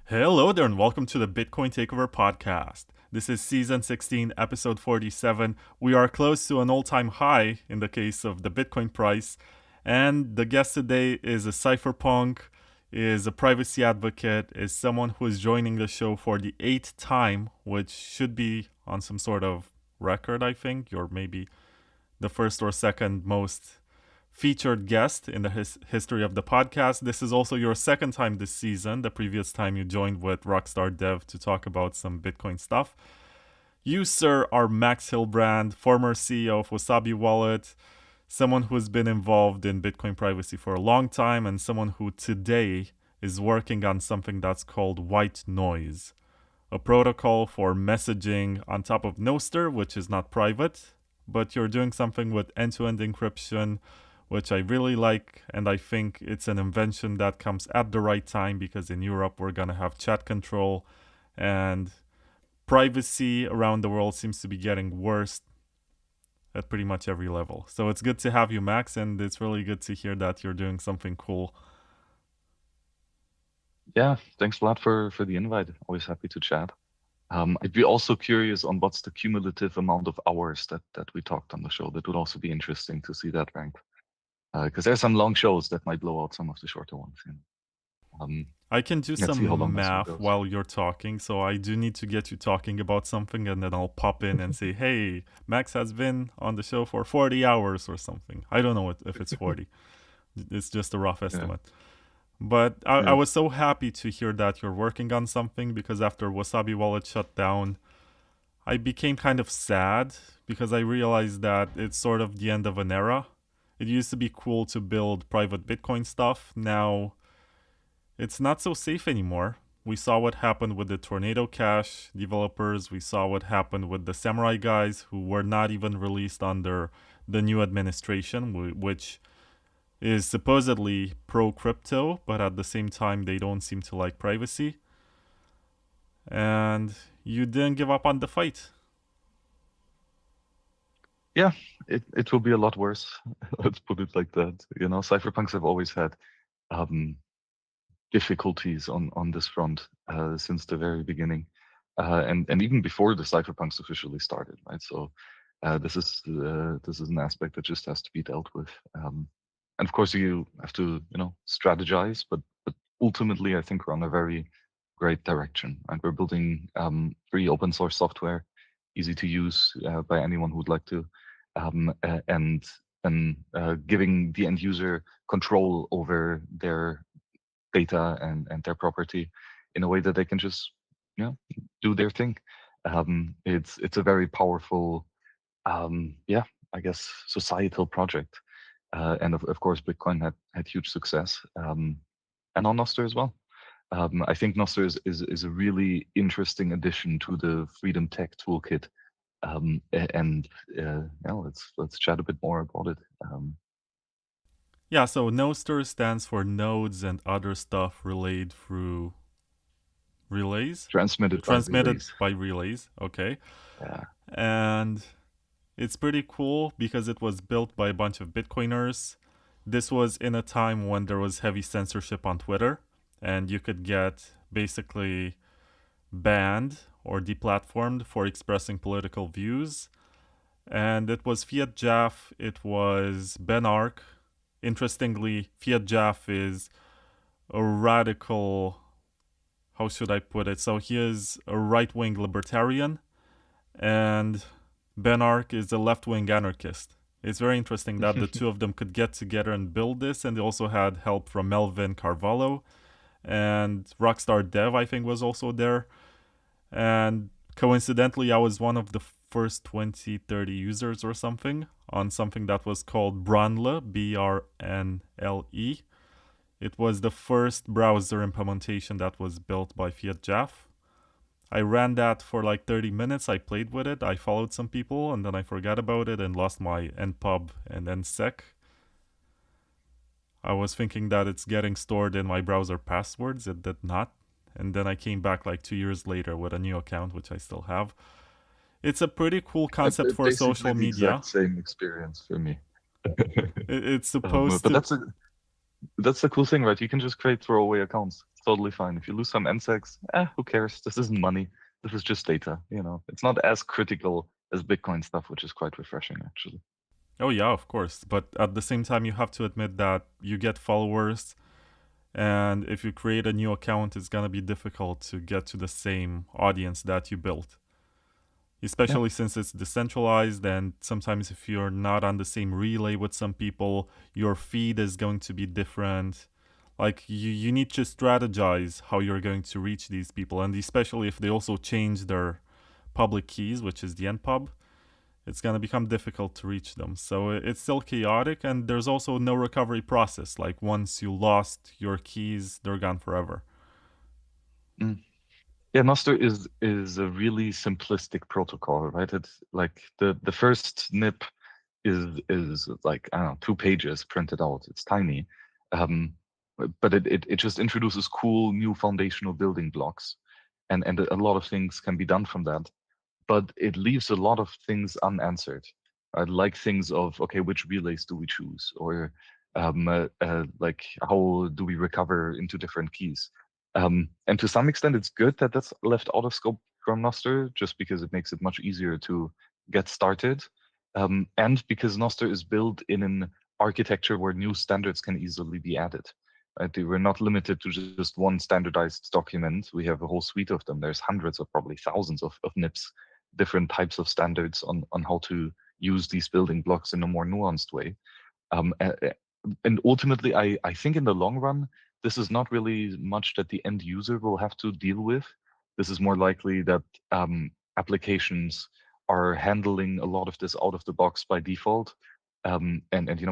Hello there and welcome to the Bitcoin Takeover podcast. This is season 16, episode 47. We are close to an all-time high in the case of the Bitcoin price. And the guest today is a cypherpunk, is a privacy advocate, is someone who is joining the show for the 8th time, which should be on some sort of record, I think. You're maybe the first or second most featured guest in the history of the podcast. This is also your second time this season. The previous time you joined with Rockstar Dev to talk about some Bitcoin stuff. You, sir, are Max Hillebrand, former CEO of Wasabi Wallet, someone who's been involved in Bitcoin privacy for a long time, and someone who today is working on something that's called White Noise, a protocol for messaging on top of Nostr, which is not private, but you're doing something with end-to-end encryption, which I really like, and I think it's an invention that comes at the right time because in Europe we're going to have chat control, and privacy around the world seems to be getting worse at pretty much every level. So it's good to have you, Max, and it's really good to hear that you're doing something cool. Yeah, thanks a lot for the invite. Always happy to chat. I'd be also curious on what's the cumulative amount of hours that we talked on the show. That would also be interesting to see that ranked. Because there's some long shows that might blow out some of the shorter ones. I can do some math while you're talking, so I do need to get you talking about something, and then I'll pop in and say, hey, Max has been on the show for 40 hours or something. I don't know if it's 40. It's just a rough estimate. Yeah. But I was so happy to hear that you're working on something, because after Wasabi Wallet shut down, I became kind of sad because I realized that it's sort of the end of an era. It used to be cool to build private Bitcoin stuff. Now, it's not so safe anymore. We saw what happened with the Tornado Cash developers. We saw what happened with the Samurai guys who were not even released under the new administration, which is supposedly pro-crypto, but at the same time, they don't seem to like privacy. And you didn't give up on the fight. Yeah, it will be a lot worse. Let's put it like that. You know, cypherpunks have always had difficulties on this front since the very beginning, and even before the cypherpunks officially started, right? So this is an aspect that just has to be dealt with. And of course, you have to strategize, but ultimately, I think we're on a very great direction, and we're building free open source software, easy to use by anyone who would like to. And giving the end user control over their data and their property in a way that they can just do their thing. It's a very powerful I guess societal project, and of course Bitcoin had huge success, and on Nostr as well. I think Nostr is a really interesting addition to the Freedom Tech toolkit. Let's chat a bit more about it. So Nostr stands for nodes and other stuff relayed through relays? Transmitted by relays, okay. Yeah. And it's pretty cool because it was built by a bunch of Bitcoiners. This was in a time when there was heavy censorship on Twitter, and you could get basically banned or deplatformed for expressing political views. And it was Fiat Jaff, it was Ben Ark. Interestingly, Fiat Jaff is a radical, how should I put it? So he is a right-wing libertarian, and Ben Ark is a left-wing anarchist. It's very interesting that the two of them could get together and build this, and they also had help from Melvin Carvalho, and Rockstar Dev, I think, was also there. And coincidentally, I was one of the first 20, 30 users or something on something that was called Brunle, Brnle. It was the first browser implementation that was built by fiatjaf. I ran that for like 30 minutes. I played with it. I followed some people and then I forgot about it and lost my npub and nsec. I was thinking that it's getting stored in my browser passwords. It did not. And then I came back like 2 years later with a new account, which I still have. It's a pretty cool concept for Basically social the media. exact same experience for me. It's supposed but to... that's the cool thing, right? You can just create throwaway accounts. It's totally fine. If you lose some NSECs, who cares? This isn't money. This is just data. It's not as critical as Bitcoin stuff, which is quite refreshing, actually. Oh yeah, of course. But at the same time, you have to admit that you get followers, and if you create a new account, it's gonna be difficult to get to the same audience that you built. Especially since it's decentralized, and sometimes if you're not on the same relay with some people, your feed is going to be different. Like you need to strategize how you're going to reach these people, and especially if they also change their public keys, which is the npub, it's going to become difficult to reach them. So it's still chaotic, and there's also no recovery process. Like once you lost your keys, they're gone forever. Yeah, Nostr is a really simplistic protocol, right? It's like the first NIP is like, I don't know, 2 pages printed out. It's tiny. But it just introduces cool new foundational building blocks, and a lot of things can be done from that. But it leaves a lot of things unanswered. Like things of, okay, which relays do we choose, or like how do we recover into different keys? And to some extent, it's good that that's left out of scope from Nostr, just because it makes it much easier to get started, and because Nostr is built in an architecture where new standards can easily be added. Right? We're not limited to just one standardized document. We have a whole suite of them. There's hundreds or probably thousands of NIPs, different types of standards on how to use these building blocks in a more nuanced way. And ultimately, I think in the long run, this is not really much that the end user will have to deal with. This is more likely that applications are handling a lot of this out of the box by default, and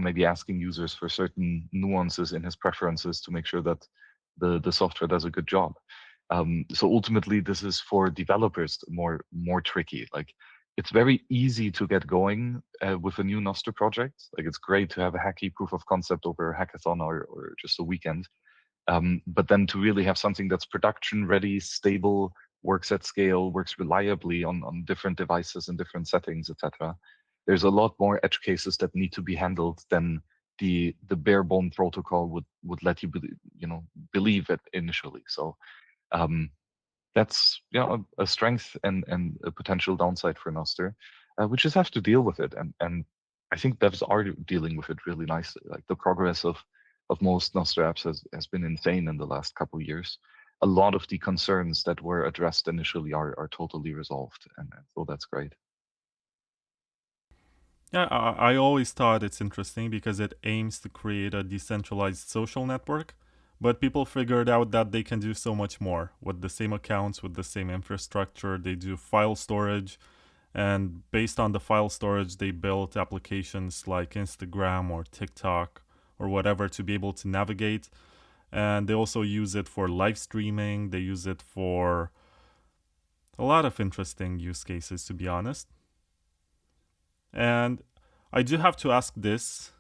maybe asking users for certain nuances in his preferences to make sure that the software does a good job. So ultimately, this is for developers more tricky. Like, it's very easy to get going with a new Nostr project. Like, it's great to have a hacky proof of concept over a hackathon or just a weekend. But then to really have something that's production ready, stable, works at scale, works reliably on different devices and different settings, etc. There's a lot more edge cases that need to be handled than the bare bone protocol would let you believe it initially. So that's a strength and a potential downside for Nostr. We just have to deal with it, and I think devs are dealing with it really nicely. Like, the progress of most Nostr apps has been insane in the last couple of years. A lot of the concerns that were addressed initially are totally resolved, and so that's great. Yeah, I always thought it's interesting because it aims to create a decentralized social network, but people figured out that they can do so much more with the same accounts, with the same infrastructure. They do file storage, and based on the file storage, they built applications like Instagram or TikTok or whatever to be able to navigate. And they also use it for live streaming. They use it for a lot of interesting use cases, to be honest. And I do have to ask this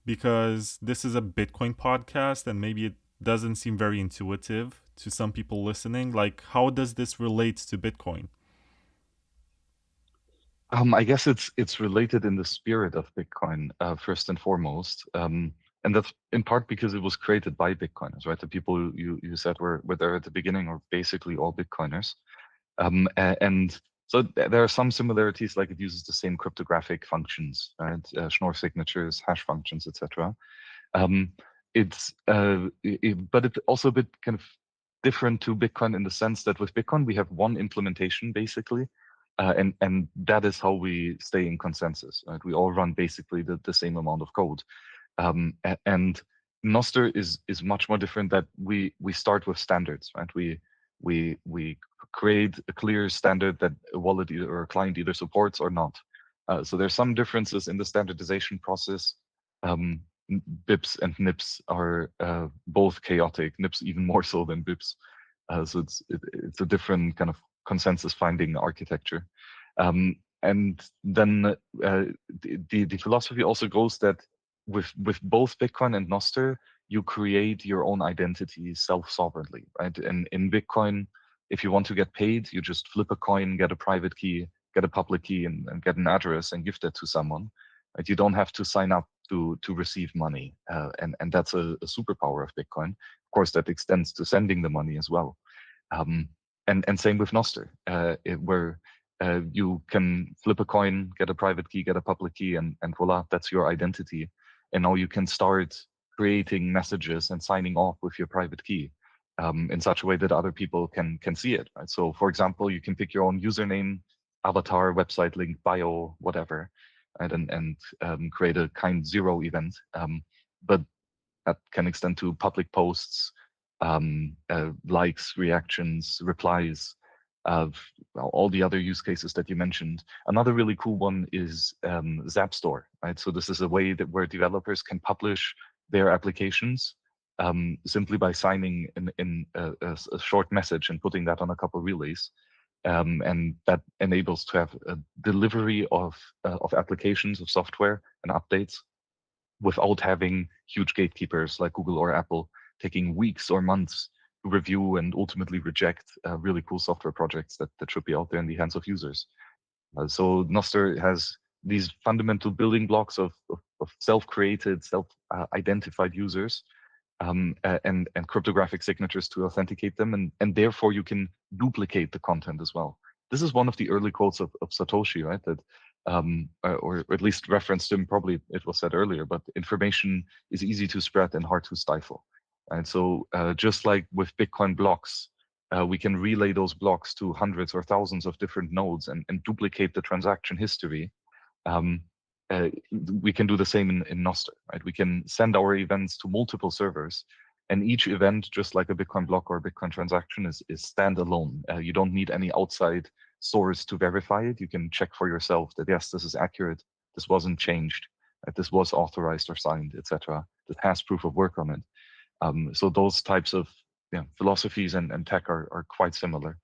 because this is a Bitcoin podcast and maybe it doesn't seem very intuitive to some people listening. Like, how does this relate to Bitcoin? I guess it's related in the spirit of Bitcoin, first and foremost. And that's in part because it was created by Bitcoiners, right? The people you said were there at the beginning are basically all Bitcoiners. And so there are some similarities, like it uses the same cryptographic functions, right? Schnorr signatures, hash functions, etc. But it's also a bit kind of different to Bitcoin in the sense that with Bitcoin we have one implementation basically, and that is how we stay in consensus. Right? We all run basically the same amount of code, and Nostr is much more different. That we start with standards, right? we create a clear standard that a wallet or a client either supports or not. So there's some differences in the standardization process. BIPs and NIPs are both chaotic. NIPs even more so than BIPs. So it's a different kind of consensus finding architecture. And then the philosophy also goes that with both Bitcoin and Nostr, you create your own identity self-sovereignly, right? And in Bitcoin, if you want to get paid, you just flip a coin, get a private key, get a public key, and get an address and give that to someone. Right? You don't have to sign up to receive money, and that's a superpower of Bitcoin. Of course, that extends to sending the money as well. And same with Nostr, where you can flip a coin, get a private key, get a public key, and voila, that's your identity. And now you can start creating messages and signing off with your private key in such a way that other people can see it. Right? So, for example, you can pick your own username, avatar, website link, bio, whatever, right? And create a kind zero event. But that can extend to public posts, likes, reactions, replies, all the other use cases that you mentioned. Another really cool one is Zap Store, right? So this is a way that where developers can publish their applications simply by signing in a short message and putting that on a couple relays. And that enables to have a delivery of applications, of software and updates without having huge gatekeepers like Google or Apple taking weeks or months to review and ultimately reject really cool software projects that should be out there in the hands of users. So Nostr has these fundamental building blocks of self-created, self-identified users and cryptographic signatures to authenticate them, and therefore you can duplicate the content as well. This is one of the early quotes of Satoshi, right? That or at least referenced him, probably it was said earlier, but information is easy to spread and hard to stifle. And so just like with Bitcoin blocks, we can relay those blocks to hundreds or thousands of different nodes and duplicate the transaction history. Um, we can do the same in Nostr, right? We can send our events to multiple servers, and each event, just like a Bitcoin block or a Bitcoin transaction, is standalone. You don't need any outside source to verify it. You can check for yourself that yes, this is accurate, this wasn't changed, this was authorized or signed, etc. This has proof of work on it. So those types of philosophies and tech are quite similar.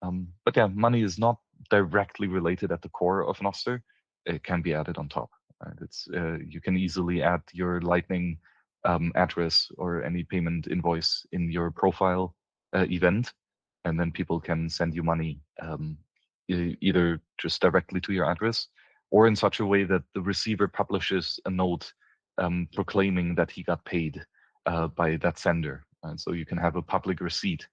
But yeah, money is not directly related at the core of Nostr. It can be added on top. Right? It's you can easily add your Lightning address or any payment invoice in your profile event, and then people can send you money either just directly to your address or in such a way that the receiver publishes a note proclaiming that he got paid by that sender. And so you can have a public receipt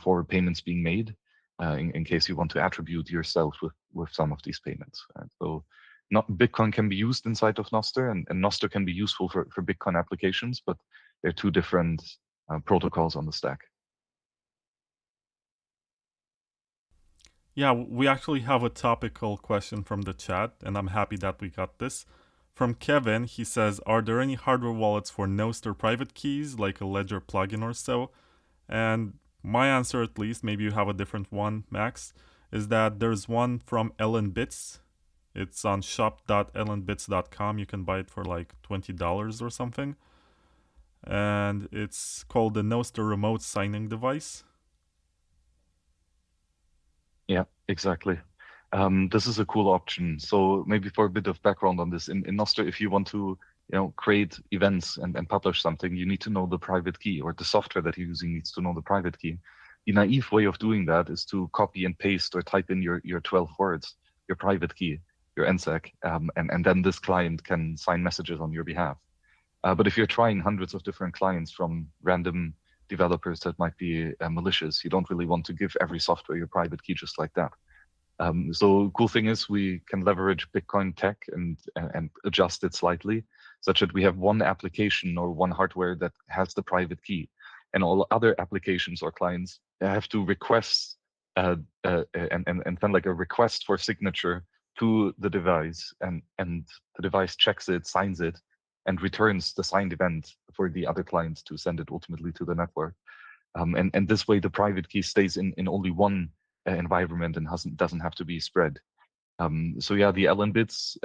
for payments being made in case you want to attribute yourself with some of these payments. So not Bitcoin can be used inside of Nostr, and Nostr can be useful for Bitcoin applications, but they're two different protocols on the stack. Yeah, we actually have a topical question from the chat, and I'm happy that we got this. From Kevin, he says, are there any hardware wallets for Nostr private keys, like a Ledger plugin or so? And my answer, at least, maybe you have a different one, Max, is that there's one from LNBits. It's on shop.lnbits.com. You can buy it for like $20 or something. And it's called the Nostr remote signing device. Yeah, exactly. This is a cool option. So maybe for a bit of background on this, in Nostr, if you want to create events and publish something, you need to know the private key, or the software that you're using needs to know the private key. The naive way of doing that is to copy and paste or type in your 12 words, your private key, your NSEC, and then this client can sign messages on your behalf. But if you're trying hundreds of different clients from random developers that might be malicious, you don't really want to give every software your private key just like that. So cool thing is we can leverage Bitcoin tech and adjust it slightly such that we have one application or one hardware that has the private key, and all other applications or clients have to request and send like a request for signature to the device, and the device checks it, signs it, and returns the signed event for the other client to send it ultimately to the network. And this way, the private key stays in only one environment and doesn't have to be spread. So yeah, the LN bits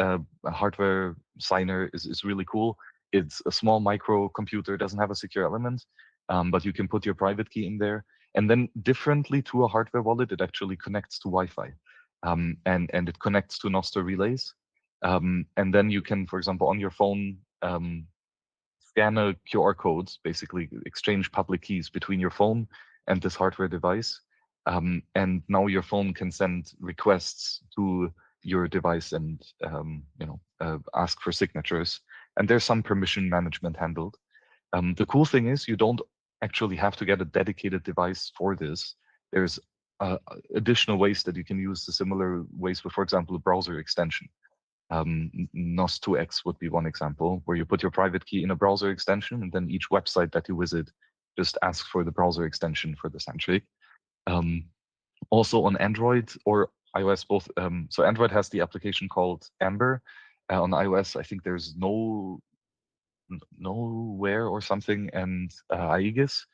hardware signer is really cool. It's a small microcomputer, doesn't have a secure element, but you can put your private key in there. And then differently to a hardware wallet, it actually connects to Wi-Fi, and it connects to Nostr relays. And then you can, for example, on your phone, scan a QR code, basically exchange public keys between your phone and this hardware device. And now your phone can send requests to your device and ask for signatures. And there's some permission management handled. The cool thing is you don't actually have to get a dedicated device for this. There's additional ways that you can use the similar ways with, for example, a browser extension. Nos2x would be one example, where you put your private key in a browser extension, and then each website that you visit just asks for the browser extension for this handshake. Also on Android or iOS both. So Android has the application called Amber. On iOS, I think there's Nowhere or something, and Aegis.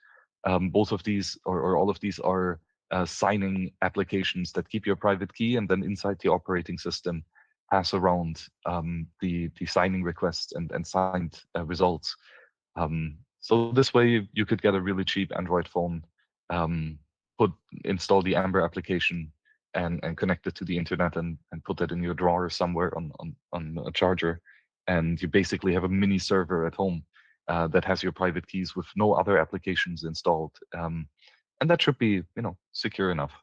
Both of these, or all of these, are signing applications that keep your private key, and then inside the operating system pass around the signing requests and signed results. So this way you could get a really cheap Android phone, install the Amber application, and connect it to the internet, and put it in your drawer somewhere on a charger, and you basically have a mini server at home that has your private keys with no other applications installed, and that should be secure enough.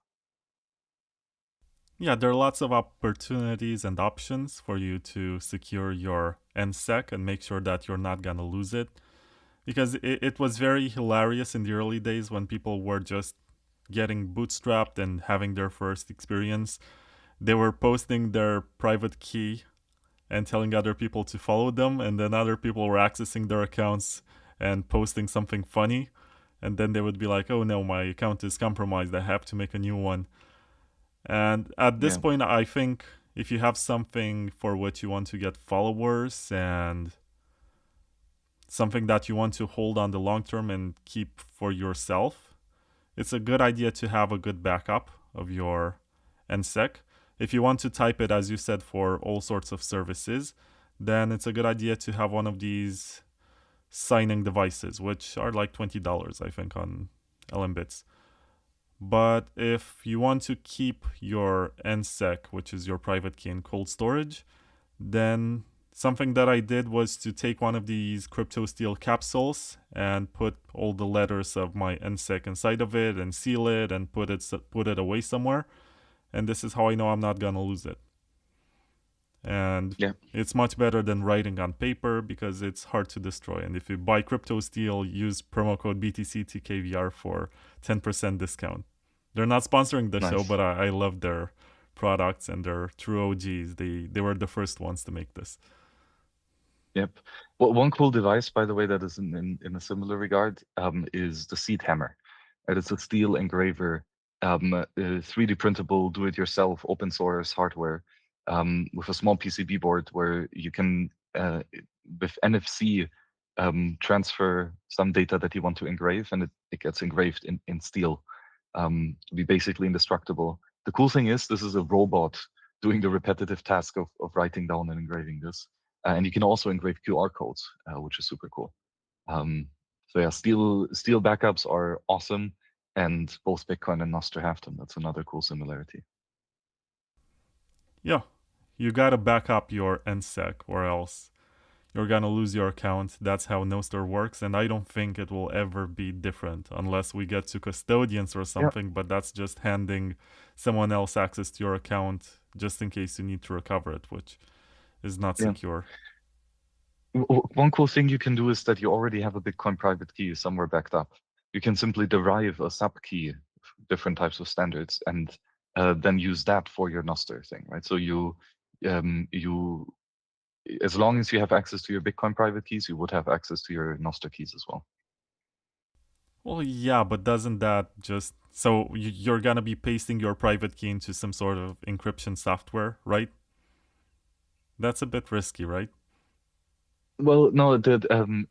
Yeah, there are lots of opportunities and options for you to secure your NSEC and make sure that you're not going to lose it. Because it was very hilarious in the early days when people were just getting bootstrapped and having their first experience. They were posting their private key and telling other people to follow them, and then other people were accessing their accounts and posting something funny. And then they would be like, oh no, my account is compromised, I have to make a new one. And at this point, I think if you have something for which you want to get followers and something that you want to hold on the long term and keep for yourself, it's a good idea to have a good backup of your NSEC. If you want to type it, as you said, for all sorts of services, then it's a good idea to have one of these signing devices, which are like $20, I think, on LMBits. But if you want to keep your NSEC, which is your private key, in cold storage, then something that I did was to take one of these CryptoSteel capsules and put all the letters of my NSEC inside of it and seal it and put it away somewhere. And this is how I know I'm not gonna lose it. And it's much better than writing on paper because it's hard to destroy. And if you buy CryptoSteel, use promo code BTCTKVR for 10% discount. They're not sponsoring the show, but I love their products and they're true OGs. They were the first ones to make this. Yep. Well, one cool device, by the way, that is in a similar regard, is the Seed Hammer. It's a steel engraver, 3D printable, do-it-yourself, open source hardware, with a small PCB board where you can, with NFC, transfer some data that you want to engrave, and it gets engraved in steel, to be basically indestructible. The cool thing is this is a robot doing the repetitive task of writing down and engraving this. And you can also engrave QR codes, which is super cool. So yeah, steel backups are awesome, and both Bitcoin and Nostr have them. That's another cool similarity. Yeah, you gotta back up your NSEC or else you're gonna lose your account. That's how Nostr works, and I don't think it will ever be different unless we get to custodians or something, but that's just handing someone else access to your account just in case you need to recover it, which is not secure. One cool thing you can do is that you already have a Bitcoin private key somewhere backed up. You can simply derive a sub key, different types of standards, and then use that for your Nostr thing, right? So you, as long as you have access to your Bitcoin private keys, you would have access to your Nostr keys as well. Well, yeah, but doesn't that just... So you're gonna be pasting your private key into some sort of encryption software, right? That's a bit risky, right? Well, no,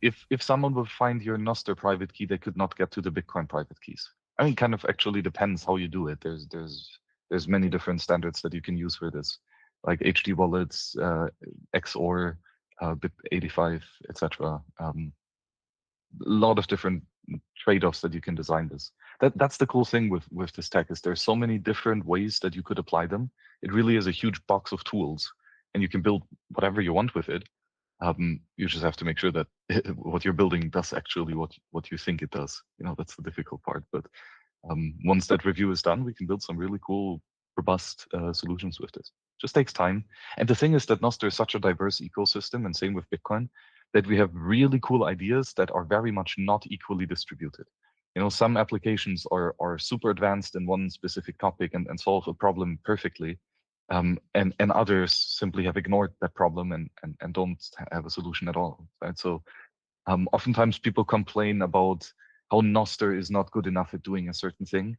if someone would find your Nostr private key, they could not get to the Bitcoin private keys. I mean, kind of actually depends how you do it. There's many different standards that you can use for this, like HD wallets, XOR, BIP85, etc. A lot of different trade-offs that you can design this. That's the cool thing with this tech is there's so many different ways that you could apply them. It really is a huge box of tools, and you can build whatever you want with it. You just have to make sure that what you're building does actually what you think it does. That's the difficult part. But once that review is done, we can build some really cool, robust solutions with this. Just takes time. And the thing is that Nostr is such a diverse ecosystem, and same with Bitcoin, that we have really cool ideas that are very much not equally distributed. Some applications are super advanced in one specific topic and solve a problem perfectly. And others simply have ignored that problem and don't have a solution at all. Right. So oftentimes people complain about how Nostr is not good enough at doing a certain thing.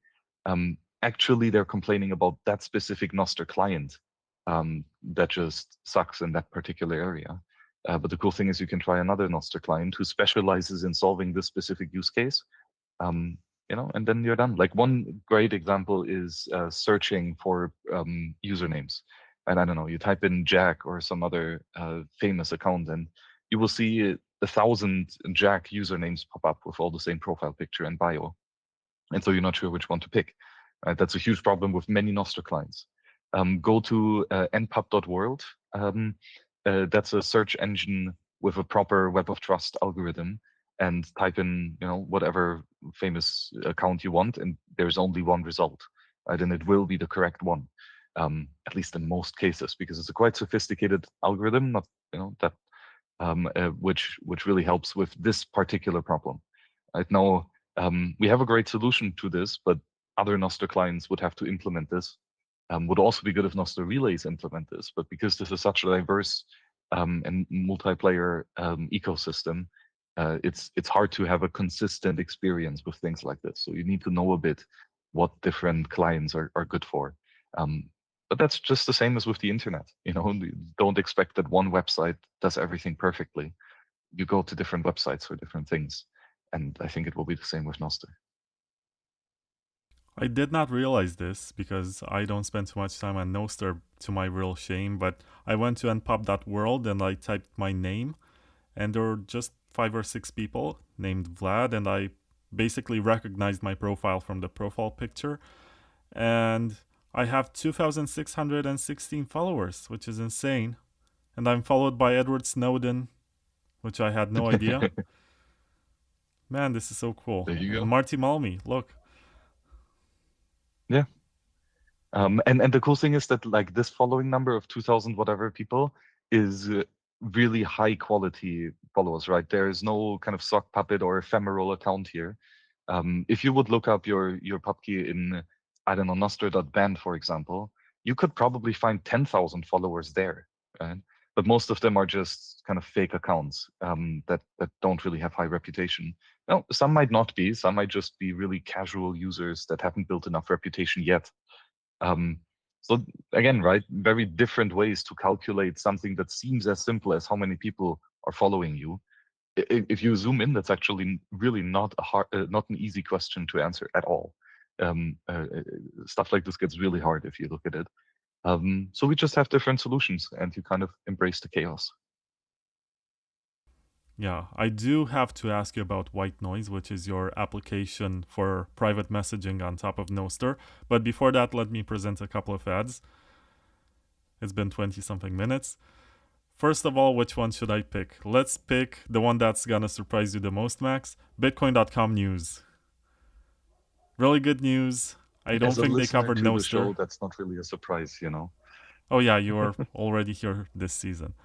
Actually, they're complaining about that specific Nostr client that just sucks in that particular area. But the cool thing is you can try another Nostr client who specializes in solving this specific use case, and then you're done. Like one great example is searching for usernames. And I don't know, you type in Jack or some other famous account, and you will see 1,000 Jack usernames pop up with all the same profile picture and bio. And so you're not sure which one to pick. That's a huge problem with many Nostr clients. Go to npub.world. That's a search engine with a proper Web of Trust algorithm, and type in whatever famous account you want, and there's only one result, right? And it will be the correct one, at least in most cases, because it's a quite sophisticated algorithm, not that which really helps with this particular problem. Right now, we have a great solution to this, but other Nostr clients would have to implement this. Would also be good if Nostr relays implement this, but because this is such a diverse and multiplayer ecosystem, it's hard to have a consistent experience with things like this. So you need to know a bit what different clients are good for. But that's just the same as with the internet. Don't expect that one website does everything perfectly. You go to different websites for different things, and I think it will be the same with Nostr. I did not realize this because I don't spend too much time on Nostr, to my real shame, but I went to npub.world and I typed my name, and there were just 5 or 6 people named Vlad, and I basically recognized my profile from the profile picture. And I have 2,616 followers, which is insane. And I'm followed by Edward Snowden, which I had no idea. Man, this is so cool. There you And go. Marty Malmy, look. Yeah. And the cool thing is that like this following number of 2,000 whatever people is really high quality followers, right? There is no kind of sock puppet or ephemeral account here. If you would look up your pub key in, I don't know, nostr.band, for example, you could probably find 10,000 followers there, right? But most of them are just kind of fake accounts that don't really have high reputation. No, some might not be. Some might just be really casual users that haven't built enough reputation yet. Um, so again, right, very different ways to calculate something that seems as simple as how many people are following you. If you zoom in, that's actually really not not an easy question to answer at all. Stuff like this gets really hard if you look at it. So we just have different solutions, and you kind of embrace the chaos. Yeah, I do have to ask you about White Noise, which is your application for private messaging on top of Nostr. But before that, let me present a couple of ads. It's been 20 something minutes. First of all, which one should I pick? Let's pick the one that's gonna surprise you the most, Max. Bitcoin.com news. Really good news. I don't As a think they listener covered to the show, Nostr. that's not really a surprise. Oh yeah, you are already here this season.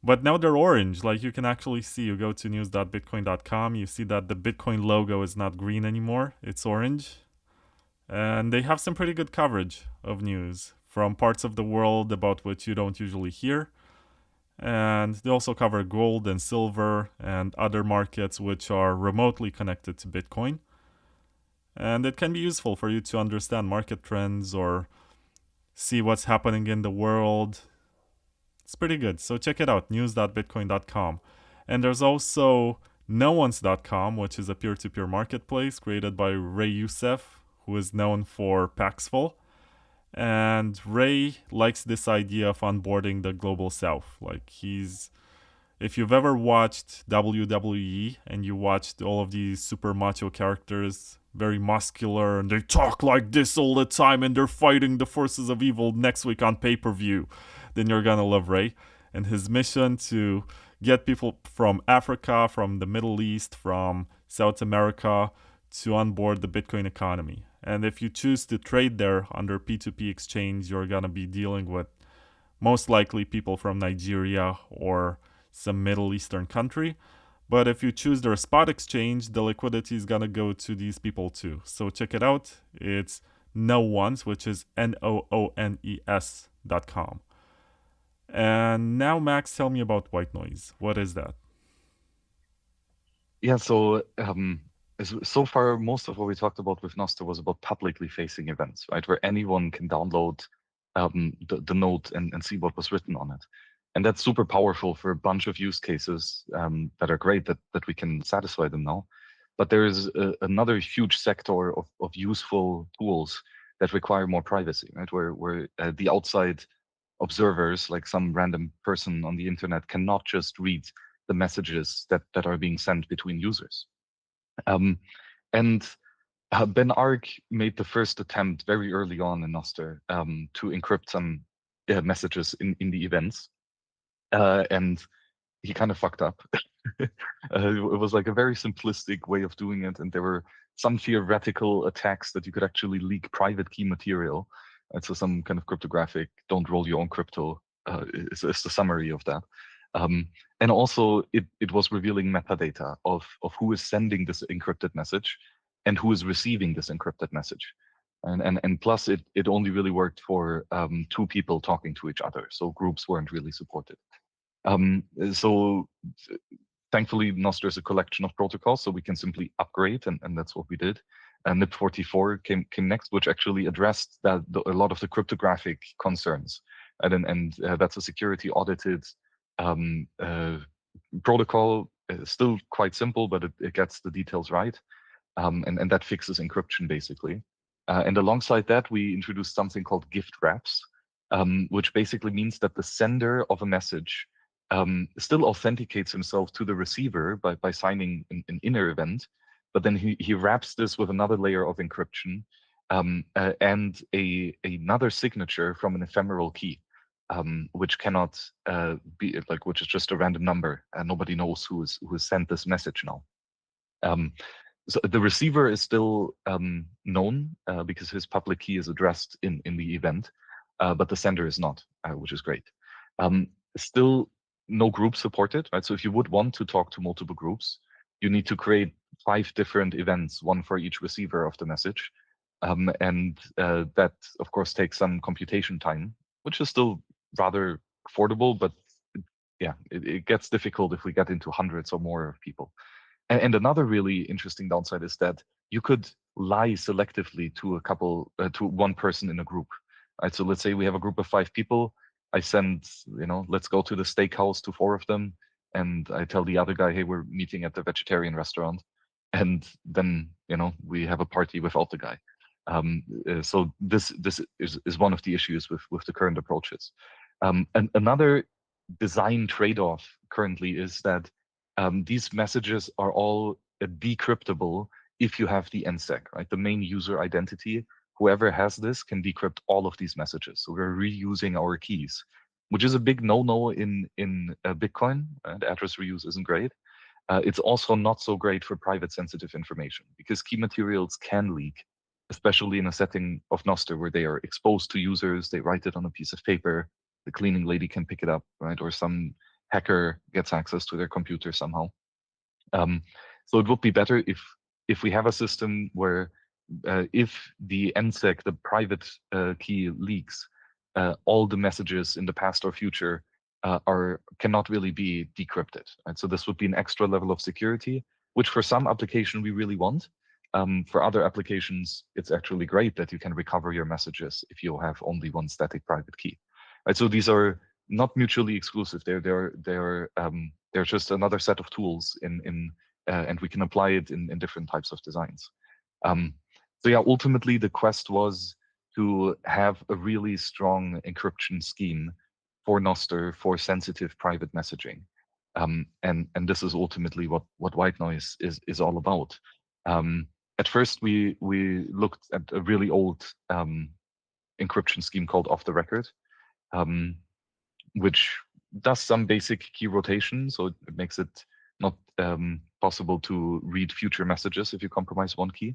But now they're orange. Like you can actually see, you go to news.bitcoin.com, you see that the Bitcoin logo is not green anymore, it's orange. And they have some pretty good coverage of news from parts of the world about which you don't usually hear. And they also cover gold and silver and other markets which are remotely connected to Bitcoin. And it can be useful for you to understand market trends or see what's happening in the world. It's pretty good. So check it out, news.bitcoin.com. And there's also nones.com, which is a peer-to-peer marketplace created by Ray Youssef, who is known for Paxful. And Ray likes this idea of onboarding the global south. Like if you've ever watched WWE and you watched all of these super macho characters, very muscular, and they talk like this all the time and they're fighting the forces of evil next week on pay-per-view, then you're gonna love Ray. And his mission to get people from Africa, from the Middle East, from South America to onboard the Bitcoin economy. And if you choose to trade there under P2P exchange, you're gonna be dealing with most likely people from Nigeria or some Middle Eastern country. But if you choose their spot exchange, the liquidity is gonna go to these people too. So check it out. It's nones, which is NOONES.com. And now, Max, tell me about white noise. What is that? Yeah, so so far, most of what we talked about with Nostr was about publicly facing events, right? Where anyone can download the node and see what was written on it. And that's super powerful for a bunch of use cases that are great that we can satisfy them now. But there is another huge sector of useful tools that require more privacy, right? Where the outside observers, like some random person on the internet, cannot just read the messages that are being sent between users. And Ben Ark made the first attempt very early on in Nostr to encrypt some messages in the events. And he kind of fucked up. It was like a very simplistic way of doing it. And there were some theoretical attacks that you could actually leak private key material. And so some kind of cryptographic, don't roll your own crypto is the summary of that. And also it was revealing metadata of who is sending this encrypted message and who is receiving this encrypted message. And plus it only really worked for two people talking to each other. So groups weren't really supported. So thankfully, Nostr is a collection of protocols, so we can simply upgrade, and that's what we did. And NIP44 came next, which actually addressed a lot of the cryptographic concerns. And that's a security audited protocol, still quite simple, but it gets the details right. And that fixes encryption, basically. And alongside that, we introduced something called gift wraps, which basically means that the sender of a message still authenticates himself to the receiver by signing an inner event, but then he wraps this with another layer of encryption and another signature from an ephemeral key, which cannot be like, which is just a random number, and nobody knows who has sent this message now. So the receiver is still known because his public key is addressed in the event, but the sender is not, which is great. Still, no group supported, right? So if you would want to talk to multiple groups, you need to create 5 different events, one for each receiver of the message. And that, of course, takes some computation time, which is still rather affordable, but yeah, it gets difficult if we get into hundreds or more of people. And another really interesting downside is that you could lie selectively to to one person in a group. Right? So let's say we have a group of 5 people. I send, let's go to the steakhouse to 4 of them. And I tell the other guy, hey, we're meeting at the vegetarian restaurant. And then, we have a party without the guy. So this is one of the issues with the current approaches. And another design trade-off currently is that these messages are all decryptable if you have the NSEC, right? The main user identity. Whoever has this can decrypt all of these messages. So we're reusing our keys, which is a big no-no in Bitcoin. The address reuse isn't great. It's also not so great for private sensitive information because key materials can leak, especially in a setting of Nostr where they are exposed to users. They write it on a piece of paper. The cleaning lady can pick it up, right? Or some hacker gets access to their computer somehow. So it would be better if we have a system where if the NSEC, the private key leaks, all the messages in the past or future cannot really be decrypted. Right? So this would be an extra level of security, which for some application we really want. For other applications, it's actually great that you can recover your messages if you have only one static private key. Right? So these are not mutually exclusive. They're just another set of tools and we can apply it in different types of designs. So yeah, ultimately the quest was to have a really strong encryption scheme for Nostr for sensitive private messaging. And this is ultimately what white noise is all about. At first, we looked at a really old encryption scheme called Off the Record, which does some basic key rotation, so it makes it not possible to read future messages if you compromise one key.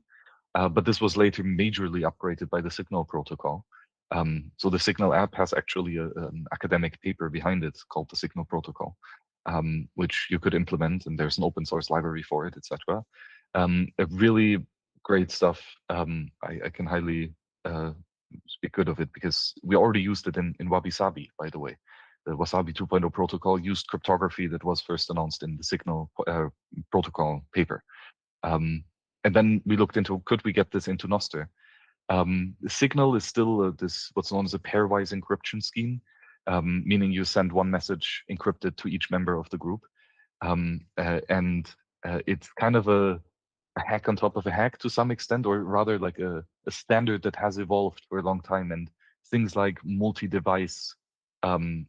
But this was later majorly upgraded by the Signal protocol. So the Signal app has actually an academic paper behind it called the Signal protocol, which you could implement, and there's an open source library for it, etc. A really great stuff. I can highly speak good of it because we already used it in Wabi-Sabi, by the way. The Wasabi 2.0 protocol used cryptography that was first announced in the Signal protocol paper. And then we looked into, could we get this into Nostr? Signal is still this what's known as a pairwise encryption scheme, meaning you send one message encrypted to each member of the group. It's kind of a hack on top of a hack to some extent, or rather like a standard that has evolved for a long time. And things like multi-device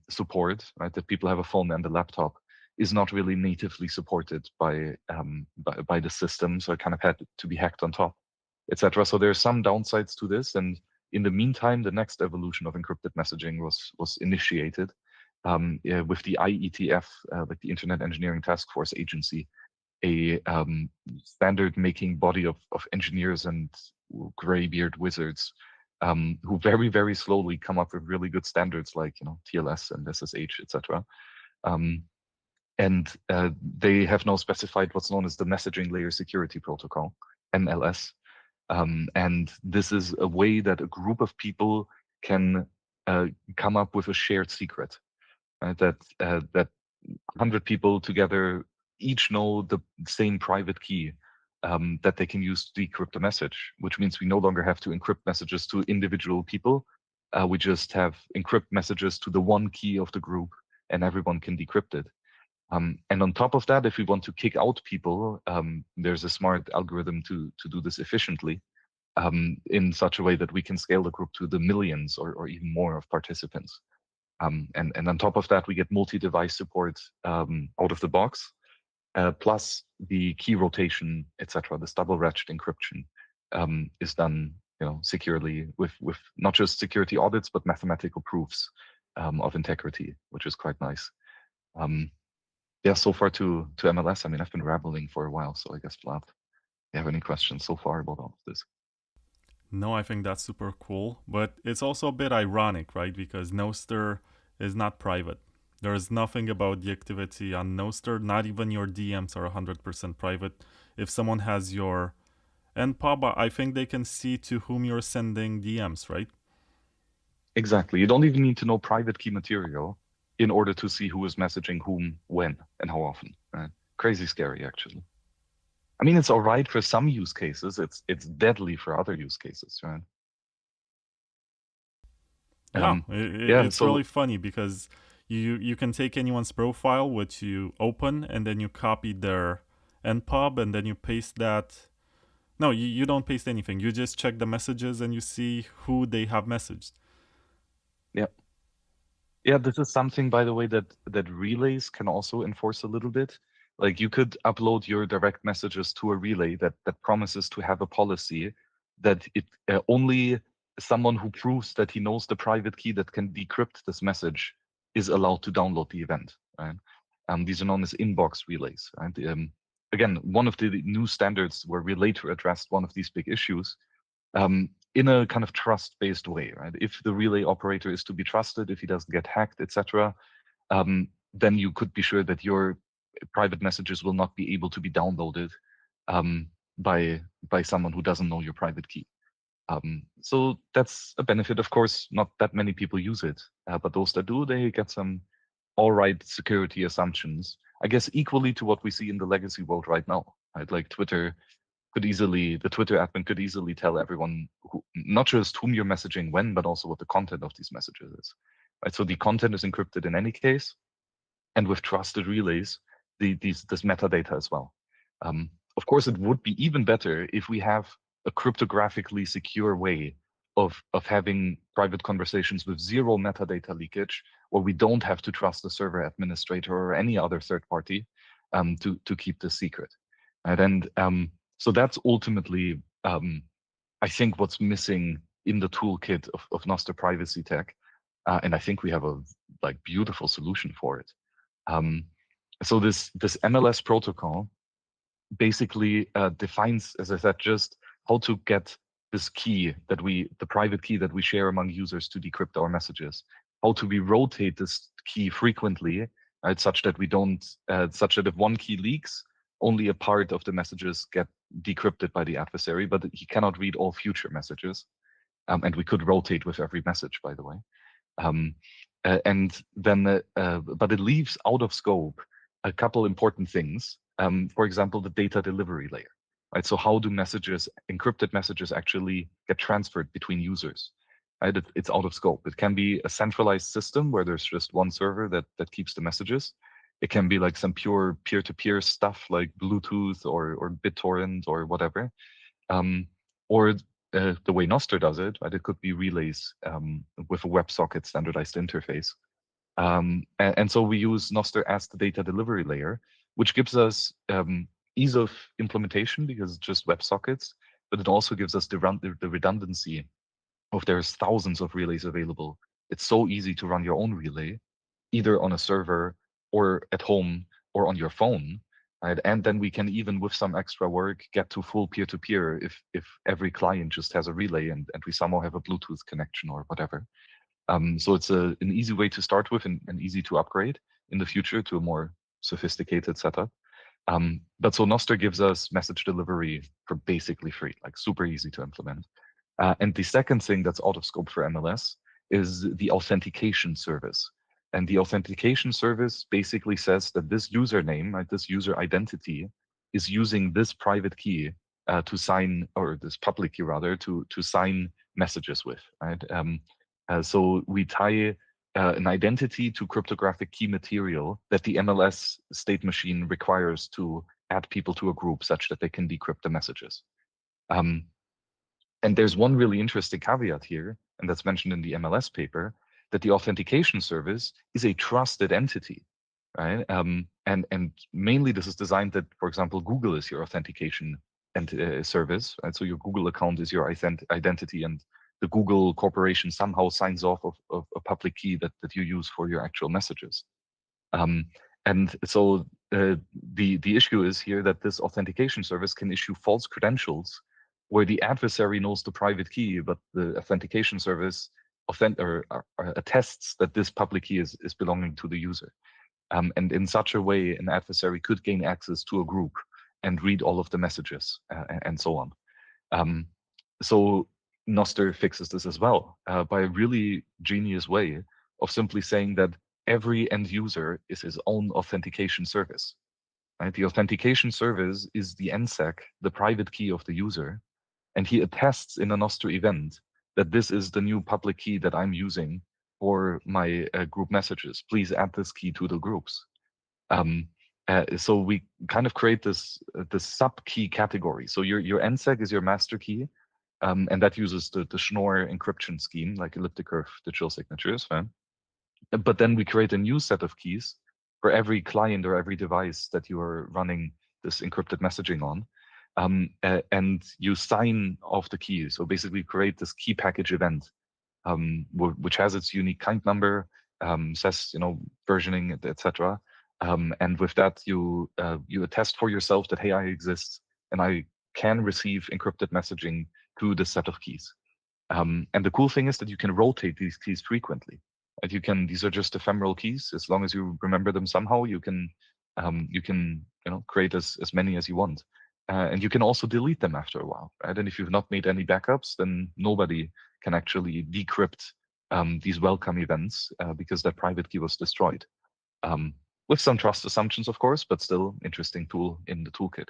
support, right, that people have a phone and a laptop, is not really natively supported by the system, so it kind of had to be hacked on top, etc. So there are some downsides to this, and in the meantime, the next evolution of encrypted messaging was initiated with the IETF, like the Internet Engineering Task Force Agency, a standard-making body of engineers and graybeard wizards who very, very slowly come up with really good standards like TLS and SSH, etc. They have now specified what's known as the Messaging Layer Security Protocol, MLS. And this is a way that a group of people can come up with a shared secret, right? That 100 people together each know the same private key that they can use to decrypt a message, which means we no longer have to encrypt messages to individual people. We just have encrypt messages to the one key of the group, and everyone can decrypt it. And on top of that, if we want to kick out people, there's a smart algorithm to do this efficiently in such a way that we can scale the group to the millions or even more of participants. And on top of that, we get multi-device support out of the box, plus the key rotation, etc. This double-ratchet encryption is done, securely with not just security audits but mathematical proofs of integrity, which is quite nice. Yeah, so far to MLS. I mean, I've been rambling for a while, so I guess Vlad, do you have any questions so far about all of this? No, I think that's super cool, but it's also a bit ironic, right? Because Nostr is not private. There is nothing about the activity on Nostr, not even your DMs are 100% private. If someone has your NPOB, I think they can see to whom you're sending DMs, right? Exactly. You don't even need to know private key material in order to see who is messaging whom, when, and how often. Right? Crazy scary, actually. I mean, it's all right for some use cases. It's deadly for other use cases, right? Yeah, it's so really funny because you can take anyone's profile, which you open, and then you copy their NPOB, and then you paste that. No, you don't paste anything. You just check the messages and you see who they have messaged. Yeah. Yeah, this is something, by the way, that relays can also enforce a little bit. Like you could upload your direct messages to a relay that promises to have a policy that it only someone who proves that he knows the private key that can decrypt this message is allowed to download the event. Right? These are known as inbox relays. Right? Again, one of the new standards where Relator addressed one of these big issues in a kind of trust-based way, right? If the relay operator is to be trusted, if he doesn't get hacked, etc., then you could be sure that your private messages will not be able to be downloaded by someone who doesn't know your private key. So that's a benefit. Of course, not that many people use it, but those that do, they get some all right security assumptions. I guess equally to what we see in the legacy world right now, right? Like Twitter the Twitter admin could easily tell everyone not just whom you're messaging when, but also what the content of these messages is. right? So the content is encrypted in any case, and with trusted relays, this metadata as well. Of course, it would be even better if we have a cryptographically secure way of having private conversations with zero metadata leakage, where we don't have to trust the server administrator or any other third party to keep this secret. Right? And so that's ultimately, I think, what's missing in the toolkit of Nostr privacy tech. And I think we have a beautiful solution for it. So this MLS protocol basically defines, as I said, just how to get this key the private key that we share among users to decrypt our messages, how to rotate this key frequently, right, such that if one key leaks, only a part of the messages get decrypted by the adversary, but he cannot read all future messages. And we could rotate with every message, by the way. And then, but it leaves out of scope a couple important things. For example, the data delivery layer, right? So how do encrypted messages actually get transferred between users? Right? It's out of scope. It can be a centralized system where there's just one server that keeps the messages. It can be like some pure peer-to-peer stuff like Bluetooth or BitTorrent or whatever. Or the way Nostr does it, right? It could be relays with a WebSocket standardized interface. And so we use Nostr as the data delivery layer, which gives us ease of implementation because it's just WebSockets, but it also gives us the redundancy of there's thousands of relays available. It's so easy to run your own relay, either on a server or at home or on your phone. Right? And then we can, even with some extra work, get to full peer-to-peer if every client just has a relay and we somehow have a Bluetooth connection or whatever. So it's an easy way to start with and easy to upgrade in the future to a more sophisticated setup. But so Nostr gives us message delivery for basically free, like super easy to implement. And the second thing that's out of scope for MLS is the authentication service. And the authentication service basically says that this username, right, this user identity, is using this private key to sign, or this public key rather, to sign messages with. Right. So we tie an identity to cryptographic key material that the MLS state machine requires to add people to a group such that they can decrypt the messages. And there's one really interesting caveat here, and that's mentioned in the MLS paper, that the authentication service is a trusted entity, right? And mainly this is designed that, for example, Google is your authentication service, right? So your Google account is your identity, and the Google corporation somehow signs off of a public key that you use for your actual messages. And so the issue is here that this authentication service can issue false credentials where the adversary knows the private key, but the authentication service attests that this public key is belonging to the user. And in such a way, an adversary could gain access to a group and read all of the messages and so on. So Nostr fixes this as well by a really genius way of simply saying that every end user is his own authentication service. Right? The authentication service is the NSEC, the private key of the user, and he attests in a Nostr event that this is the new public key that I'm using for my group messages. Please add this key to the groups. So we kind of create this sub key category. So your NSEC is your master key, and that uses the Schnorr encryption scheme, like elliptic curve digital signatures. Right? But then we create a new set of keys for every client or every device that you are running this encrypted messaging on. And you sign off the key. So basically create this key package event, which has its unique kind number, says, versioning, etc. And with that, you attest for yourself that, hey, I exist and I can receive encrypted messaging to this set of keys. And the cool thing is that you can rotate these keys frequently. And these are just ephemeral keys. As long as you remember them somehow, you can create as many as you want. And you can also delete them after a while, right? And if you've not made any backups, then nobody can actually decrypt these welcome events because that private key was destroyed. With some trust assumptions, of course, but still interesting tool in the toolkit.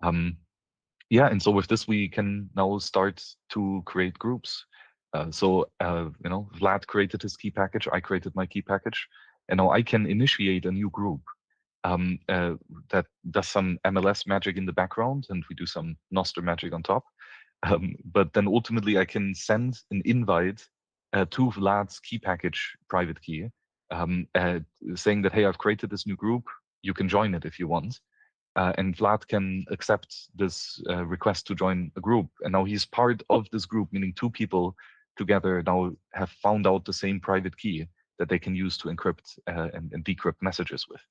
And so with this, we can now start to create groups. Vlad created his key package, I created my key package, and now I can initiate a new group that does some MLS magic in the background, and we do some Nostr magic on top. But then ultimately I can send an invite to Vlad's key package private key, saying that, hey, I've created this new group, you can join it if you want. And Vlad can accept this request to join a group. And now he's part of this group, meaning two people together now have found out the same private key that they can use to encrypt and decrypt messages with.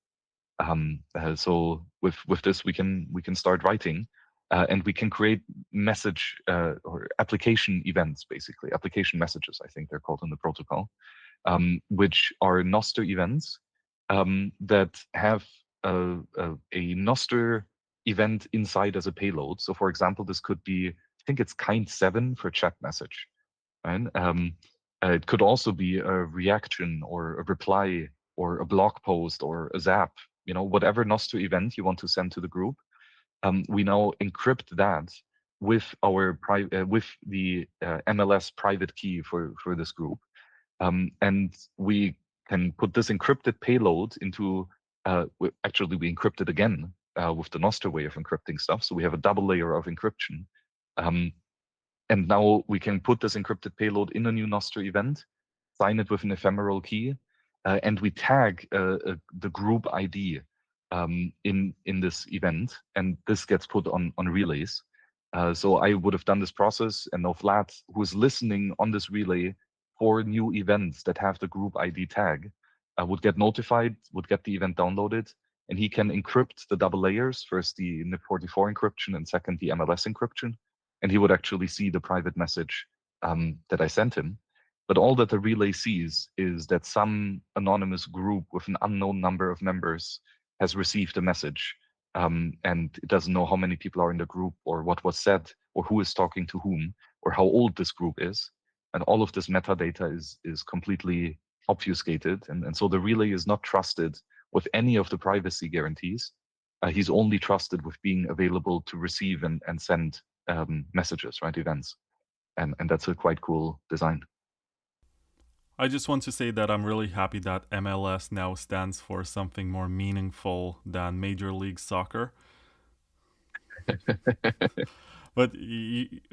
So with this, we can start writing, and we can create message or application events, basically application messages. I think they're called in the protocol, which are Nostr events that have a Nostr event inside as a payload. So, for example, this could be, I think it's kind7 for chat message, right? It could also be a reaction or a reply or a blog post or a zap, whatever Nostr event you want to send to the group. We now encrypt that with our with the MLS private key for this group, and we can put this encrypted payload into. Actually, we encrypt it again with the Nostr way of encrypting stuff. So we have a double layer of encryption. And now we can put this encrypted payload in a new Nostr event, sign it with an ephemeral key, and we tag the group ID in this event, and this gets put on relays. So I would have done this process, and now Vlad, who is listening on this relay for new events that have the group ID tag, would get notified, would get the event downloaded, and he can encrypt the double layers, first the NIP44 encryption and second the MLS encryption, and he would actually see the private message that I sent him. But all that the relay sees is that some anonymous group with an unknown number of members has received a message, and it doesn't know how many people are in the group or what was said or who is talking to whom or how old this group is. And all of this metadata is completely obfuscated. And so the relay is not trusted with any of the privacy guarantees. He's only trusted with being available to receive and send messages, right, events. And that's a quite cool design. I just want to say that I'm really happy that MLS now stands for something more meaningful than Major League Soccer. But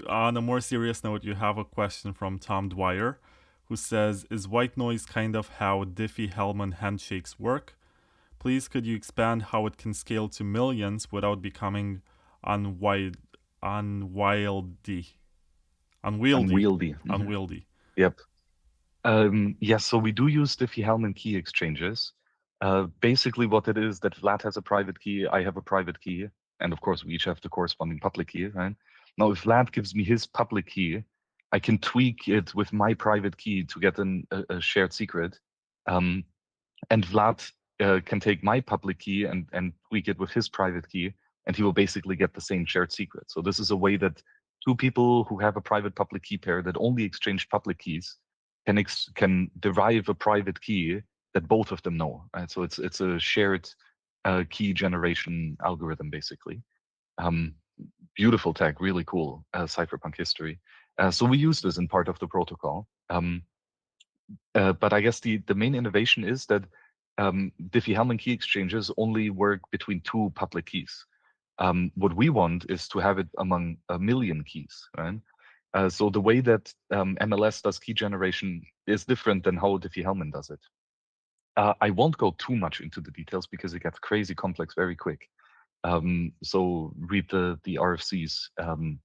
on a more serious note, you have a question from Tom Dwyer, who says, is white noise kind of how Diffie-Hellman handshakes work? Please, could you expand how it can scale to millions without becoming unwieldy? Mm-hmm. Yep. Yes, so we do use Diffie-Hellman key exchanges. Basically what it is that Vlad has a private key, I have a private key, and of course we each have the corresponding public key, right? Now if Vlad gives me his public key, I can tweak it with my private key to get a shared secret. And Vlad can take my public key and tweak it with his private key, and he will basically get the same shared secret. So this is a way that two people who have a private public key pair that only exchange public keys can derive a private key that both of them know. Right? So it's a shared key generation algorithm, basically. Beautiful tech, really cool cypherpunk history. So we use this in part of the protocol. But I guess the main innovation is that Diffie-Hellman key exchanges only work between two public keys. What we want is to have it among a million keys, right? So the way that MLS does key generation is different than how Diffie-Hellman does it. I won't go too much into the details because it gets crazy complex very quick. So read the RFCs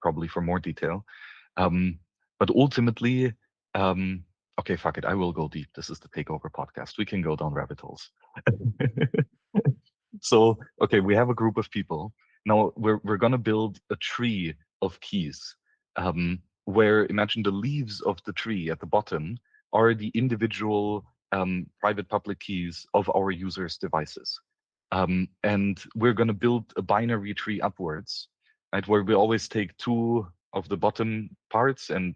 probably for more detail. But ultimately, okay, fuck it, I will go deep. This is the Takeover podcast. We can go down rabbit holes. So, okay, we have a group of people. Now we're gonna build a tree of keys. Where imagine the leaves of the tree at the bottom are the individual private public keys of our users' devices. And we're going to build a binary tree upwards, right, where we always take two of the bottom parts and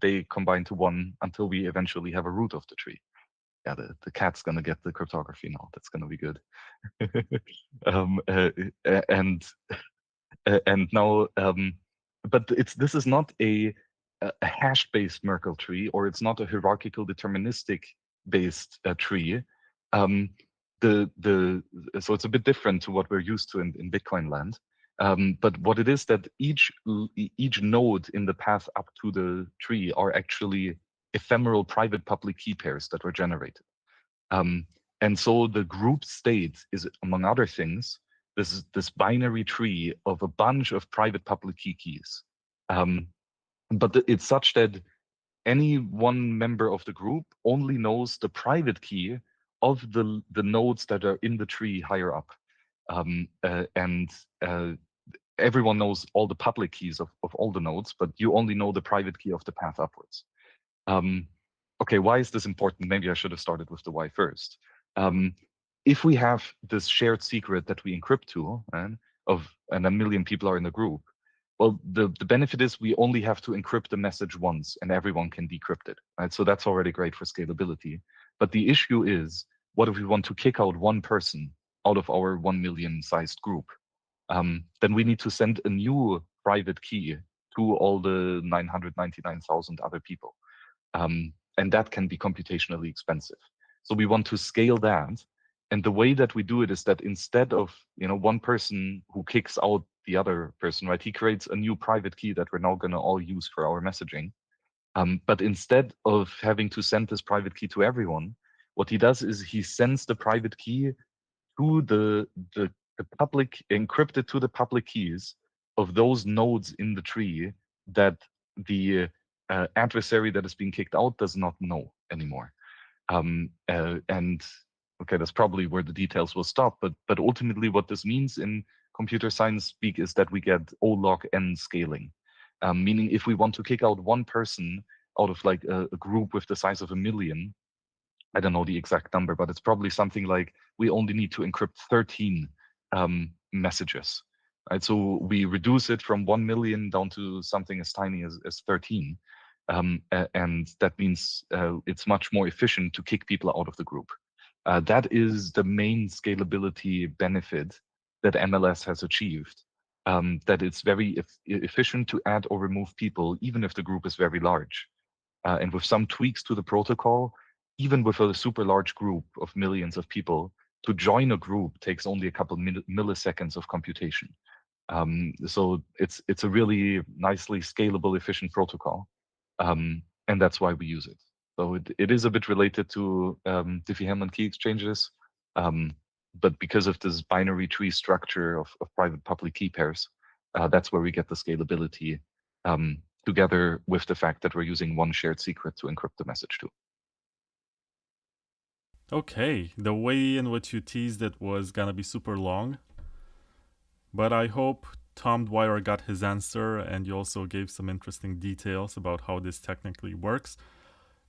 they combine to one until we eventually have a root of the tree. Yeah, the cat's going to get the cryptography now. That's going to be good. And now, but this is not a a hash-based Merkle tree, or it's not a hierarchical deterministic-based tree. So it's a bit different to what we're used to in Bitcoin land. But what it is that each node in the path up to the tree are actually ephemeral private public key pairs that were generated. And so the group state is, among other things, this binary tree of a bunch of private public key keys. But it's such that any one member of the group only knows the private key of the nodes that are in the tree higher up. Everyone knows all the public keys of all the nodes, but you only know the private key of the path upwards. Okay, why is this important? Maybe I should have started with the why first. If we have this shared secret that we encrypt to, and a million people are in the group, well, the benefit is we only have to encrypt the message once and everyone can decrypt it, right? So that's already great for scalability. But the issue is, what if we want to kick out one person out of our 1 million sized group? Then we need to send a new private key to all the 999,000 other people. And that can be computationally expensive. So we want to scale that. And the way that we do it is that instead of one person who kicks out the other person, right, he creates a new private key that we're now going to all use for our messaging. But instead of having to send this private key to everyone, what he does is he sends the private key to the public, encrypted to the public keys of those nodes in the tree that the adversary that is being kicked out does not know anymore. And okay, that's probably where the details will stop. But ultimately, what this means in computer science speak is that we get O log n scaling, meaning if we want to kick out one person out of like a group with the size of 1 million, I don't know the exact number, but it's probably something like we only need to encrypt 13 messages. Right? So we reduce it from 1 million down to something as tiny as 13. And that means it's much more efficient to kick people out of the group. That is the main scalability benefit that MLS has achieved, that it's very efficient to add or remove people, even if the group is very large. And with some tweaks to the protocol, even with a super large group of millions of people, to join a group takes only a couple milliseconds of computation. So it's a really nicely scalable, efficient protocol. And that's why we use it. So it is a bit related to Diffie-Hellman key exchanges, but because of this binary tree structure of private public key pairs, that's where we get the scalability, together with the fact that we're using one shared secret to encrypt the message to. Okay, the way in which you teased it was gonna be super long, but I hope Tom Dwyer got his answer, and you also gave some interesting details about how this technically works.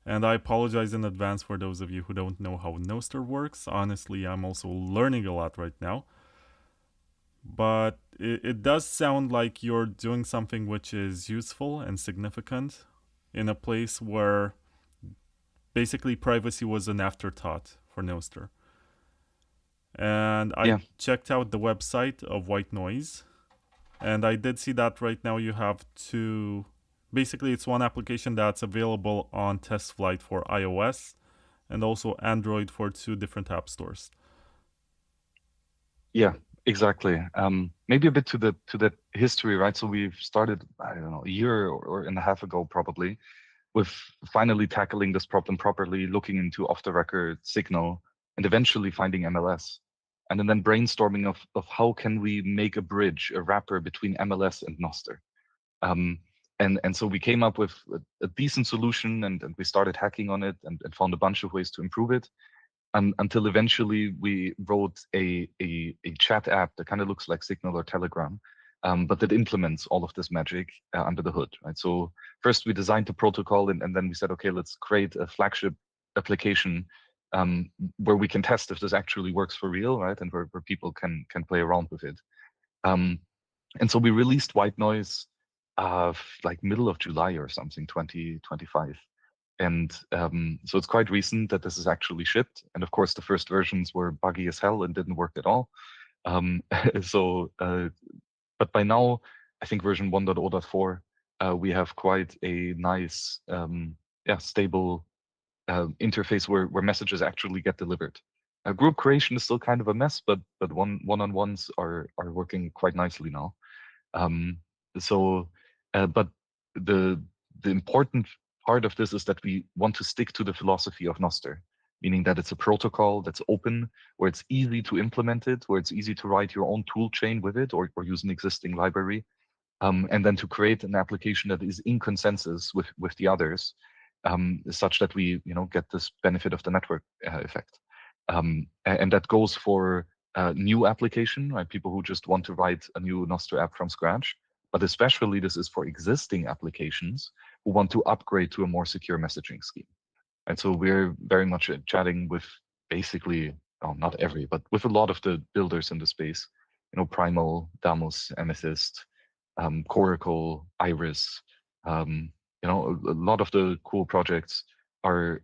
And I apologize in advance for those of you who don't know how Nostr works. Honestly, I'm also learning a lot right now. But it does sound like you're doing something which is useful and significant in a place where basically privacy was an afterthought for Nostr. And I checked out the website of White Noise, and I did see that right now you have two. Basically, it's one application that's available on test flight for iOS and also Android for 2 different app stores. Yeah, exactly. Maybe a bit to the history, right? So we've started, I don't know, a year or and a half ago probably, with finally tackling this problem properly, looking into off-the-record signal, and eventually finding MLS. And then brainstorming of how can we make a bridge, a wrapper between MLS and Nostr. And so we came up with a decent solution, and we started hacking on it and found a bunch of ways to improve it, until eventually we wrote a chat app that kind of looks like Signal or Telegram, but that implements all of this magic under the hood, right? So first we designed the protocol, and then we said, okay, let's create a flagship application where we can test if this actually works for real, right? And where people can play around with it. And so we released White Noise like middle of July or something, 2025. And so it's quite recent that this is actually shipped. And of course, the first versions were buggy as hell and didn't work at all. But by now, I think version 1.0.4 we have quite a nice, stable interface where messages actually get delivered. Group creation is still kind of a mess, but one-on-ones are working quite nicely now. Um, so, but the important part of this is that we want to stick to the philosophy of Nostr, meaning that it's a protocol that's open, where it's easy to implement it, where it's easy to write your own tool chain with it, or use an existing library, and then to create an application that is in consensus with the others, such that we get this benefit of the network effect. And that goes for new application, right? People who just want to write a new Nostr app from scratch, but especially this is for existing applications who want to upgrade to a more secure messaging scheme. And so we're very much chatting with basically, oh, not every, but with a lot of the builders in the space, Primal, Damus, Amethyst, Coracle, Iris, a lot of the cool projects are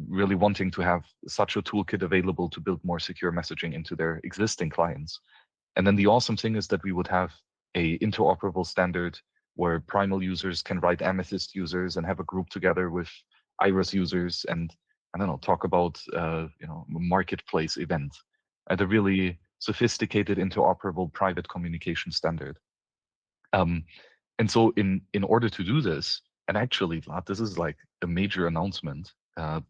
really wanting to have such a toolkit available to build more secure messaging into their existing clients. And then the awesome thing is that we would have a interoperable standard where Primal users can write Amethyst users and have a group together with Iris users, and I don't know, talk about marketplace event at a really sophisticated interoperable private communication standard. And so in order to do this, and actually, Vlad, this is like a major announcement,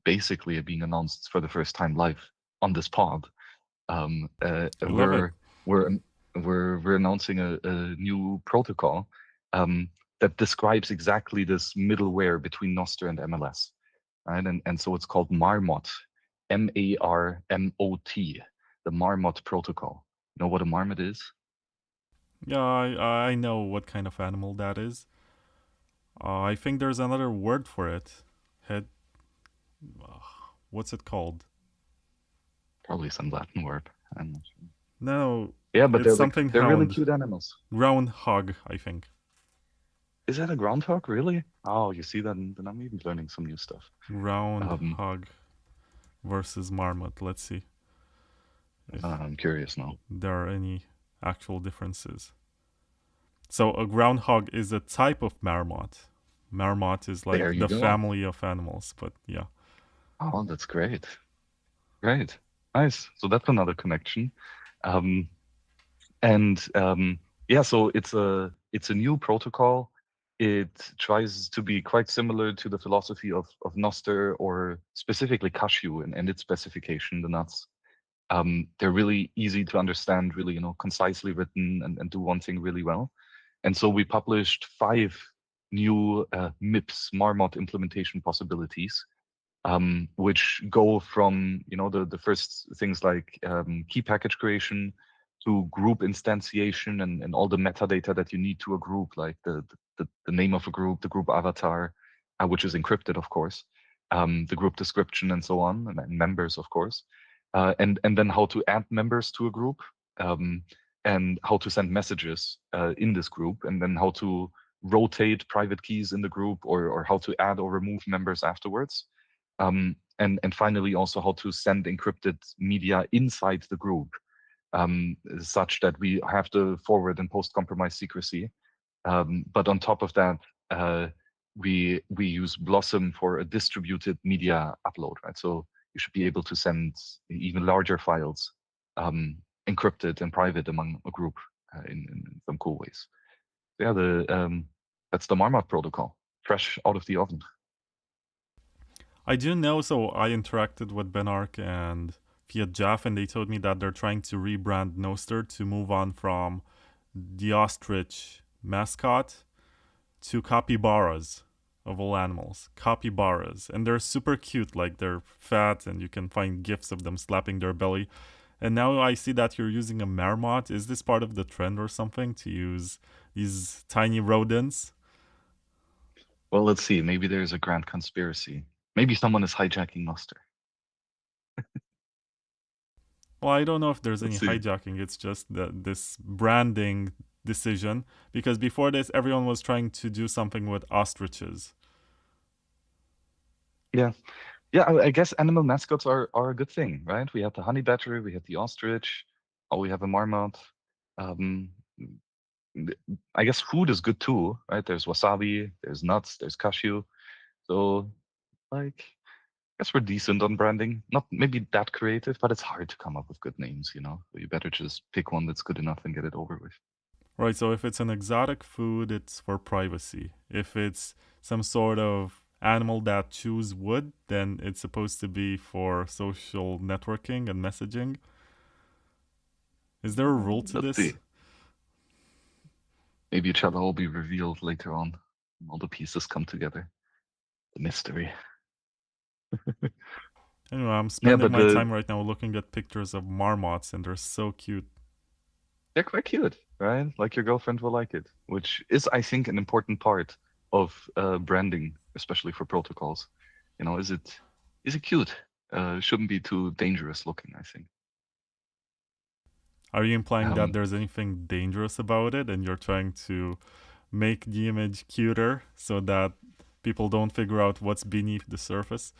basically being announced for the first time live on this pod. I love it. We're announcing a new protocol that describes exactly this middleware between Nostr and MLS, right? And so it's called Marmot, Marmot, the Marmot protocol. You know what a marmot is? Yeah, I know what kind of animal that is. I think there's another word for it. Head. What's it called? Probably some Latin word. I'm not sure. No, Yeah, but it's something they're really hound. cute animals. Groundhog, I think. Is that a groundhog, really? Oh, you see, then I'm even learning some new stuff. Groundhog versus marmot. Let's see if I'm curious now. there are any actual differences. So a groundhog is a type of marmot. Marmot is like There you the go. family of animals, but yeah. Oh, that's great. Great. Nice. So that's another connection. Yeah, so it's a new protocol. It tries to be quite similar to the philosophy of Nostr, or specifically Cashew and its specification, the nuts. They're really easy to understand, really, concisely written, and do one thing really well. And so we published 5 new MIPS, Marmot implementation possibilities, which go from the first things like key package creation to group instantiation and all the metadata that you need to a group, like the name of a group, the group avatar, which is encrypted, of course, the group description, and so on, and members, of course, and then how to add members to a group, and how to send messages in this group, and then how to rotate private keys in the group, or how to add or remove members afterwards. And finally, also how to send encrypted media inside the group, such that we have the forward and post compromise secrecy. But on top of that, we use Blossom for a distributed media upload, right? So you should be able to send even larger files, encrypted and private among a group in some cool ways. Yeah, that's the Marmot protocol, fresh out of the oven. I do know, so I interacted with BenArc and Fiat Jaff, and they told me that they're trying to rebrand Nostr to move on from the ostrich mascot to capybaras of all animals. Capybaras. And they're super cute, like they're fat, and you can find gifs of them slapping their belly. And now I see that you're using a marmot. Is this part of the trend or something to use these tiny rodents? Well, let's see. Maybe there's a grand conspiracy. Maybe someone is hijacking Nostr. Well, I don't know if there's any Let's see. hijacking. It's just this branding decision. Because before this, everyone was trying to do something with ostriches. Yeah. Yeah, I guess animal mascots are a good thing, right? We have the honey badger, we have the ostrich, oh, we have a marmot. I guess food is good too, right? There's wasabi, there's nuts, there's cashew. So like, I guess we're decent on branding. Not maybe that creative, but it's hard to come up with good names, you know? So you better just pick one that's good enough and get it over with. Right, so if it's an exotic food, it's for privacy. If it's some sort of animal that chews wood, then it's supposed to be for social networking and messaging. Is there a rule to Let's this? see. Maybe it shall all be revealed later on. All the pieces come together. The mystery. Anyway, I'm Yeah, spending but my time right now looking at pictures of marmots, and they're so cute. they're quite cute, right? Like your girlfriend will like it, which is, I think, an important part of branding, especially for protocols. You know, is it cute? Shouldn't be too dangerous looking, I think. Are you implying that Um, there's anything dangerous about it, and you're trying to make the image cuter so that people don't figure out what's beneath the surface?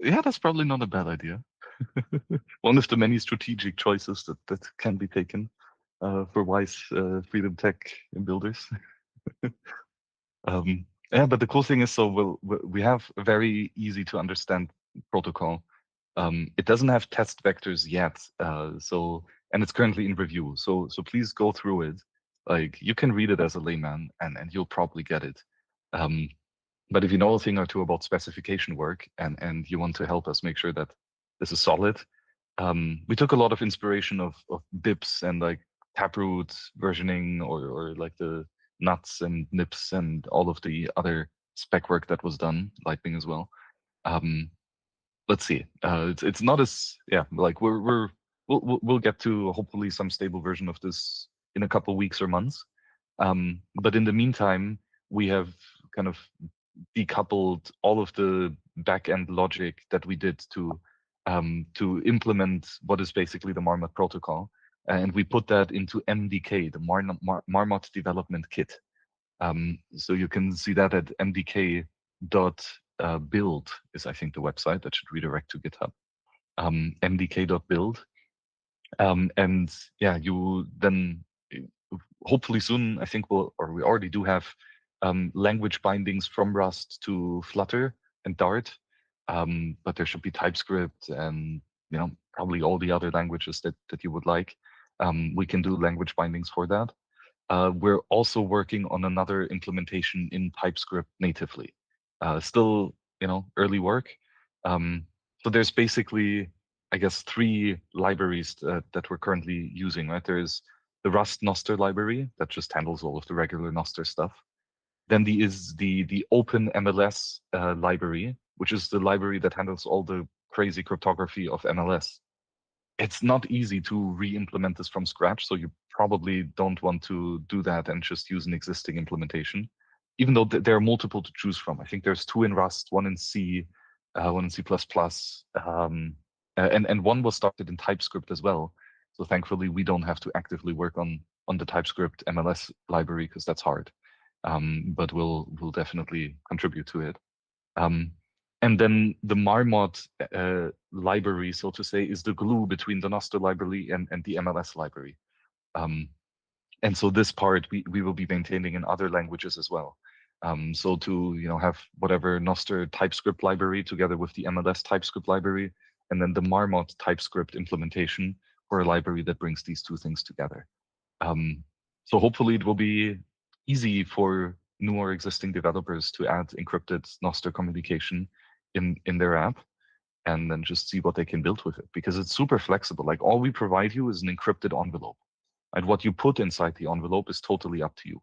yeah, that's probably not a bad idea. One of the many strategic choices that can be taken for wise freedom tech builders. Yeah, but the cool thing is, so we have a very easy to understand protocol. It doesn't have test vectors yet, and it's currently in review. So please go through it. Like you can read it as a layman, and you'll probably get it. Um, but if you know a thing or two about specification work, and you want to help us make sure that this is solid, we took a lot of inspiration of BIPs and like Taproot versioning, or like the nuts and nips and all of the other spec work that was done, Lightning as well. Um, let's see. It's not as, yeah, like we'll get to hopefully some stable version of this in a couple weeks or months. But in the meantime, we have kind of decoupled all of the back end logic that we did to implement what is basically the Marmot protocol, and we put that into MDK, the Marmot Development Kit. So you can see that at mdk.build is, I think, the website that should redirect to GitHub. mdk.build. And yeah, you then hopefully soon, I think we already do have language bindings from Rust to Flutter and Dart. But there should be TypeScript and, you know, probably all the other languages that you would like. We can do language bindings for that. We're also working on another implementation in TypeScript natively. Still, you know, early work. So there's basically, I guess, three libraries that we're currently using, right? There's the Rust Nostr library that just handles all of the regular Nostr stuff. Then there is the Open MLS library, which is the library that handles all the crazy cryptography of MLS. It's not easy to re-implement this from scratch, so you probably don't want to do that and just use an existing implementation, even though there are multiple to choose from. I think there's two in Rust, one in C, one in C++, and one was started in TypeScript as well. So thankfully, we don't have to actively work on the TypeScript MLS library because that's hard. But we'll definitely contribute to it. Um, and then the Marmot library, so to say, is the glue between the Nostr library and the MLS library. Um, and so this part we will be maintaining in other languages as well. So to have whatever Nostr TypeScript library together with the MLS TypeScript library, and then the Marmot TypeScript implementation for a library that brings these two things together. So hopefully it will be easy for new or existing developers to add encrypted Nostr communication in their app, and then just see what they can build with it, because it's super flexible. Like all we provide you is an encrypted envelope, and what you put inside the envelope is totally up to you.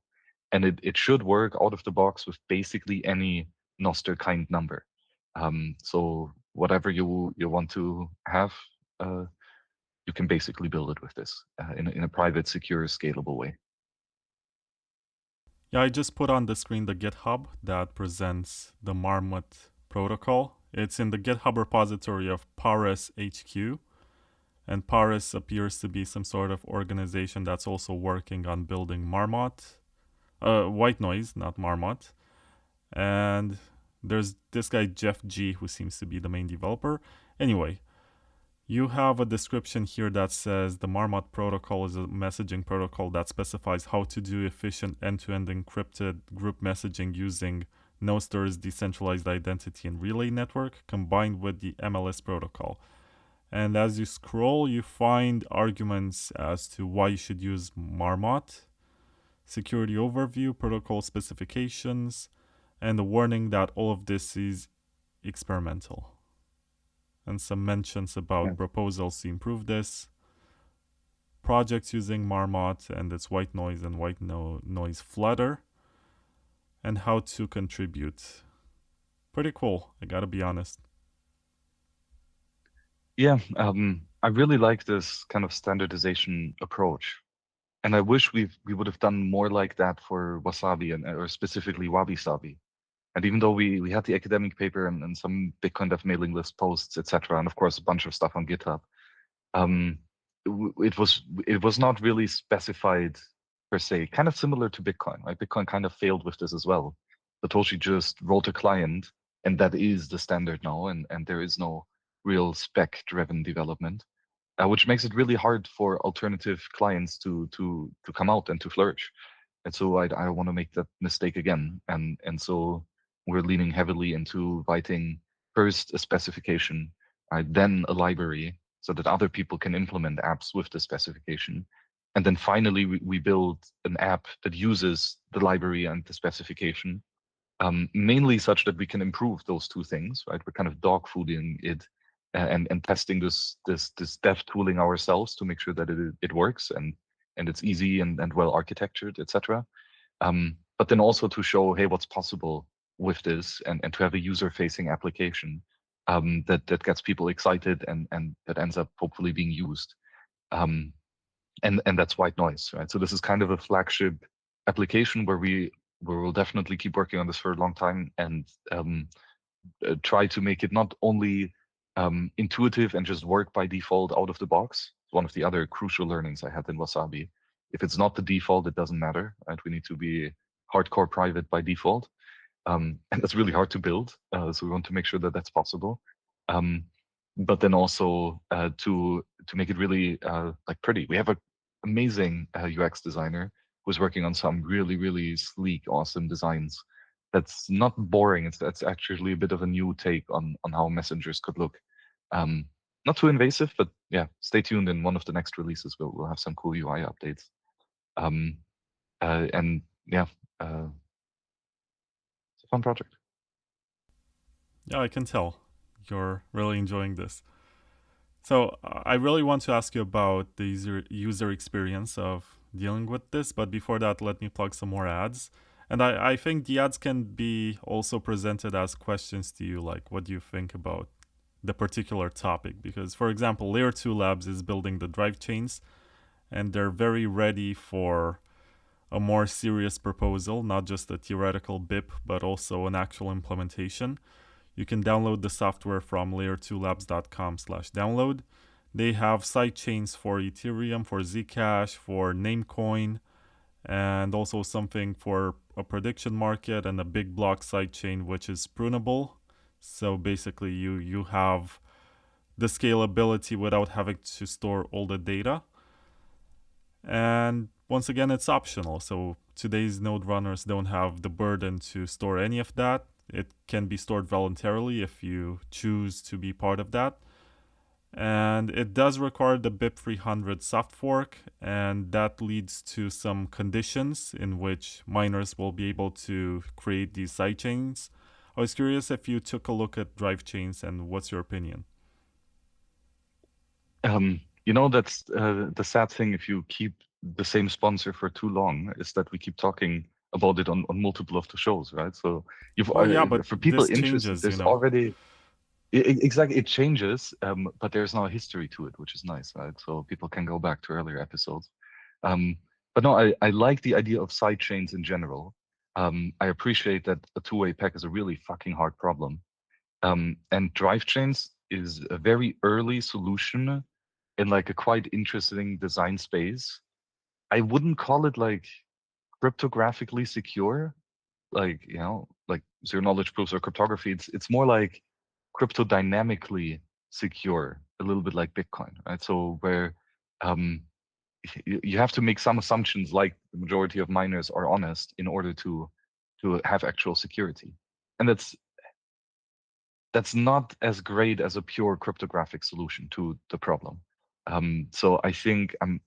And it should work out of the box with basically any Nostr kind number. So whatever you want to have, you can basically build it with this in a private, secure, scalable way. Yeah, I just put on the screen the GitHub that presents the Marmot protocol. It's in the GitHub repository of Paris HQ. And Paris appears to be some sort of organization that's also working on building Marmot. White Noise, not Marmot. And there's this guy, Jeff G, who seems to be the main developer. Anyway, You have a description here that says the Marmot protocol is a messaging protocol that specifies how to do efficient end-to-end encrypted group messaging using Nostr's decentralized identity and relay network combined with the MLS protocol. And as you scroll, you find arguments as to why you should use Marmot, security overview, protocol specifications, and the warning that all of this is experimental. And some mentions about proposals to improve this, projects using Marmot and its white noise and white noise flutter, and how to contribute. Pretty cool, I gotta be honest. Yeah, I really like this kind of standardization approach. And I wish we would have done more like that for Wasabi or specifically Wabi-Sabi. And even though we had the academic paper and some Bitcoin Dev mailing list posts, etc., and of course a bunch of stuff on GitHub, um, it was not really specified per se. Kind of similar to Bitcoin, right? Bitcoin kind of failed with this as well. Satoshi just wrote a client, and that is the standard now, and there is no real spec-driven development, which makes it really hard for alternative clients to come out and to flourish. And so I don't want to make that mistake again. And so we're leaning heavily into writing first a specification, then a library, so that other people can implement apps with the specification. And then finally, we build an app that uses the library and the specification, mainly such that we can improve those two things, right? We're kind of dog fooding it and testing this dev tooling ourselves to make sure that it works and it's easy and well architectured, etc. But then also to show, hey, what's possible with this, and to have a user-facing application that gets people excited and that ends up hopefully being used. And that's white noise, right? So this is kind of a flagship application where we'll definitely keep working on this for a long time and try to make it not only intuitive and just work by default out of the box. One of the other crucial learnings I had in Wasabi. If it's not the default, it doesn't matter, right? We need to be hardcore private by default. And that's really hard to build. So we want to make sure that that's possible. But then also to make it really like pretty. We have an amazing UX designer who's working on some really, really sleek, awesome designs. That's not boring. That's actually a bit of a new take on how messengers could look. Not too invasive, but yeah, stay tuned. In one of the next releases, we'll have some cool UI updates. And yeah, it's a fun project. Yeah, I can tell you're really enjoying this. So I really want to ask you about the user experience of dealing with this, but before that, let me plug some more ads. And I think the ads can be also presented as questions to you, like what do you think about the particular topic? Because, for example, Layer 2 Labs is building the drive chains, and they're very ready for a more serious proposal, not just a theoretical BIP, but also an actual implementation. You can download the software from layer2labs.com/download. They have sidechains for Ethereum, for Zcash, for Namecoin, and also something for a prediction market and a big block sidechain, which is prunable. So basically, you have the scalability without having to store all the data. And once again, it's optional. So today's node runners don't have the burden to store any of that. It can be stored voluntarily if you choose to be part of that. And it does require the BIP 300 soft fork, and that leads to some conditions in which miners will be able to create these sidechains. I was curious if you took a look at drive chains and what's your opinion? That's the sad thing if you keep the same sponsor for too long is that we keep talking about it on multiple of the shows, right? So you've Well, yeah, but for people this interested, changes, there's already exactly it changes, but there's now a history to it, which is nice, right? So people can go back to earlier episodes. But no, I like the idea of side chains in general. I appreciate that a two-way pack is a really fucking hard problem. And drive chains is a very early solution in like a quite interesting design space. I wouldn't call it like cryptographically secure, like zero knowledge proofs or cryptography. It's more like cryptodynamically secure, a little bit like Bitcoin, right? So where you have to make some assumptions, like the majority of miners are honest, in order to have actual security, and that's not as great as a pure cryptographic solution to the problem. So I think I'm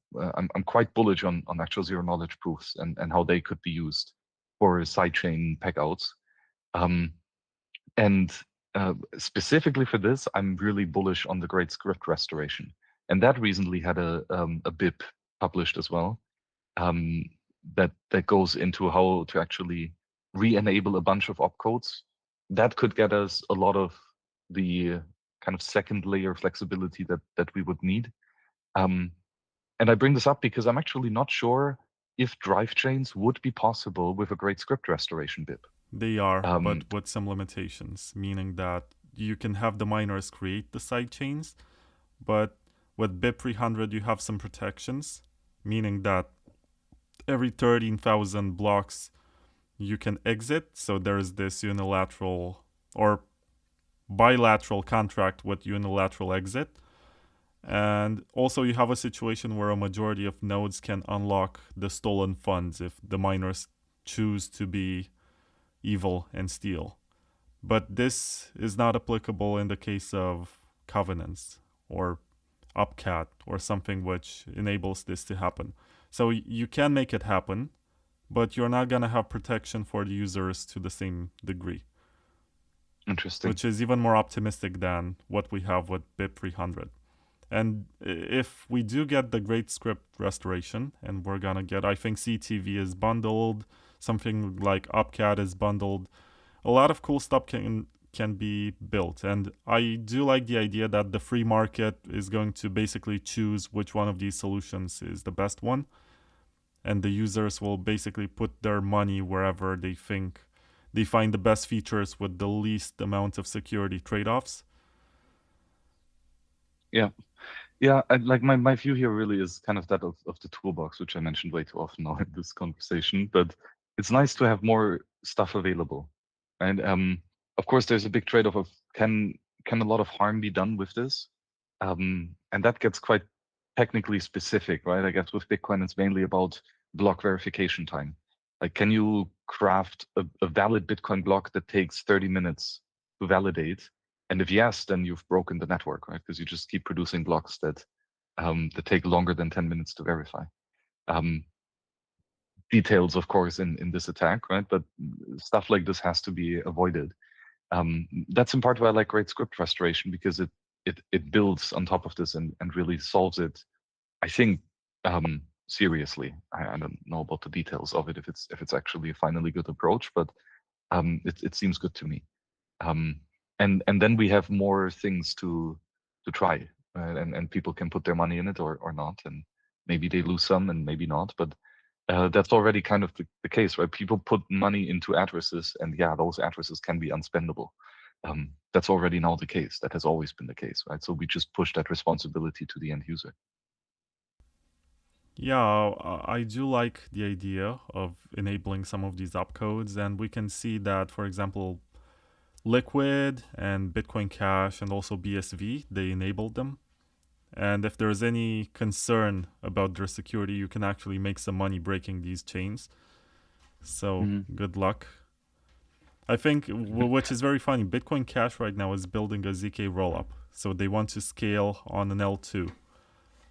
quite bullish on actual zero knowledge proofs and how they could be used for sidechain pegouts. And specifically for this, I'm really bullish on the great script restoration, and that recently had a BIP published as well, that goes into how to actually re-enable a bunch of opcodes. That could get us a lot of the kind of second layer flexibility that we would need. And I bring this up because I'm actually not sure if drive chains would be possible with a great script restoration BIP. They are, but with some limitations, meaning that you can have the miners create the sidechains, but with BIP 300 you have some protections, meaning that every 13,000 blocks you can exit. So there's this unilateral or bilateral contract with unilateral exit. And also you have a situation where a majority of nodes can unlock the stolen funds if the miners choose to be evil and steal. But this is not applicable in the case of covenants or upcat or something which enables this to happen. So you can make it happen, but you're not going to have protection for the users to the same degree. Interesting. Which is even more optimistic than what we have with BIP 300. And if we do get the great script restoration, and we're going to get, I think CTV is bundled, something like upcat is bundled, a lot of cool stuff can be built. And I do like the idea that the free market is going to basically choose which one of these solutions is the best one. And the users will basically put their money wherever they think they find the best features with the least amount of security trade-offs. Yeah. Yeah, like my view here really is kind of that of the toolbox, which I mentioned way too often now in this conversation. But it's nice to have more stuff available. And of course, there's a big trade-off of can a lot of harm be done with this? And that gets quite technically specific, right? I guess with Bitcoin, it's mainly about block verification time. Like, can you craft a valid Bitcoin block that takes 30 minutes to validate? And if yes, then you've broken the network, right? Because you just keep producing blocks that take longer than 10 minutes to verify. Details, of course, in this attack, right? But stuff like this has to be avoided. That's in part why I like great script restoration, because it builds on top of this and really solves it. I think seriously. I don't know about the details of it if it's actually a finally good approach, but it seems good to me. And then we have more things to try, right? And people can put their money in it or not, and maybe they lose some and maybe not, but that's already kind of the case, right? People put money into addresses, and yeah, those addresses can be unspendable. That's already now the case. That has always been the case, right? So we just push that responsibility to the end user. Yeah, I do like the idea of enabling some of these opcodes, and we can see that, for example, Liquid and Bitcoin Cash and also BSV, they enabled them. And if there's any concern about their security, you can actually make some money breaking these chains. So good luck. I think, which is very funny, Bitcoin Cash right now is building a ZK rollup. So they want to scale on an L2.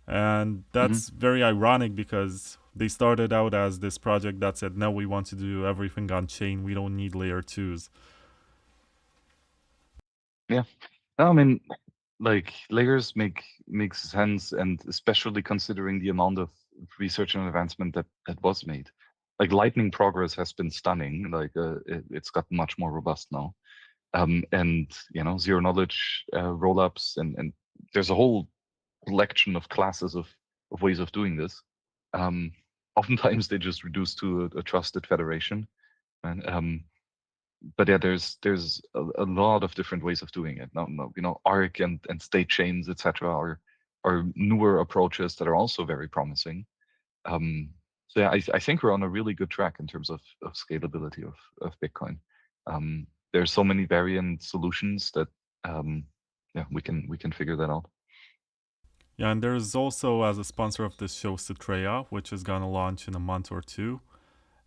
And that's very ironic because they started out as this project that said, no, we want to do everything on chain. We don't need layer 2s. Yeah. I mean, like layers makes sense, and especially considering the amount of research and advancement that was made. Like Lightning progress has been stunning. Like it's gotten much more robust now. And zero knowledge rollups and there's a whole collection of classes of ways of doing this. Oftentimes they just reduce to a trusted federation, and but yeah, there's a lot of different ways of doing it. Now, ARC and state chains, etc., are newer approaches that are also very promising. So yeah, I think we're on a really good track in terms of scalability of Bitcoin. There's so many variant solutions that yeah, we can figure that out. Yeah, and there's also, as a sponsor of this show, Citrea, which is going to launch in a month or two.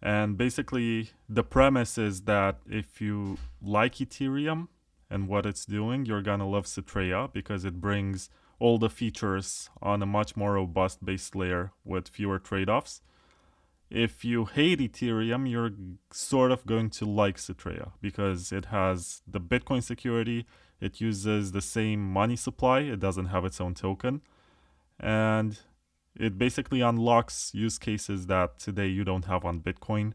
And basically, the premise is that if you like Ethereum and what it's doing, you're going to love Citrea because it brings all the features on a much more robust base layer with fewer trade-offs. If you hate Ethereum, you're sort of going to like Citrea because it has the Bitcoin security, it uses the same money supply, it doesn't have its own token, and it basically unlocks use cases that today you don't have on Bitcoin.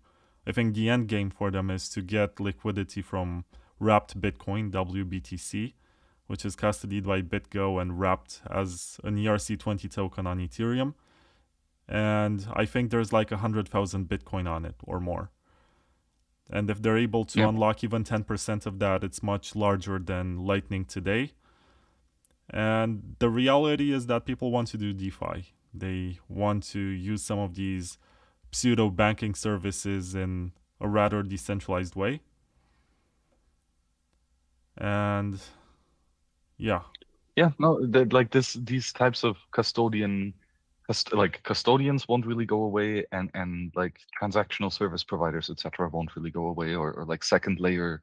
I think the end game for them is to get liquidity from wrapped Bitcoin, WBTC, which is custodied by BitGo and wrapped as an ERC20 token on Ethereum. And I think there's like 100,000 Bitcoin on it or more. And if they're able to unlock even 10% of that, it's much larger than Lightning today. And the reality is that people want to do DeFi. They want to use some of these pseudo banking services in a rather decentralized way. And yeah. Yeah, no, like these types of custodians won't really go away, and like transactional service providers, etc., won't really go away, or like second layer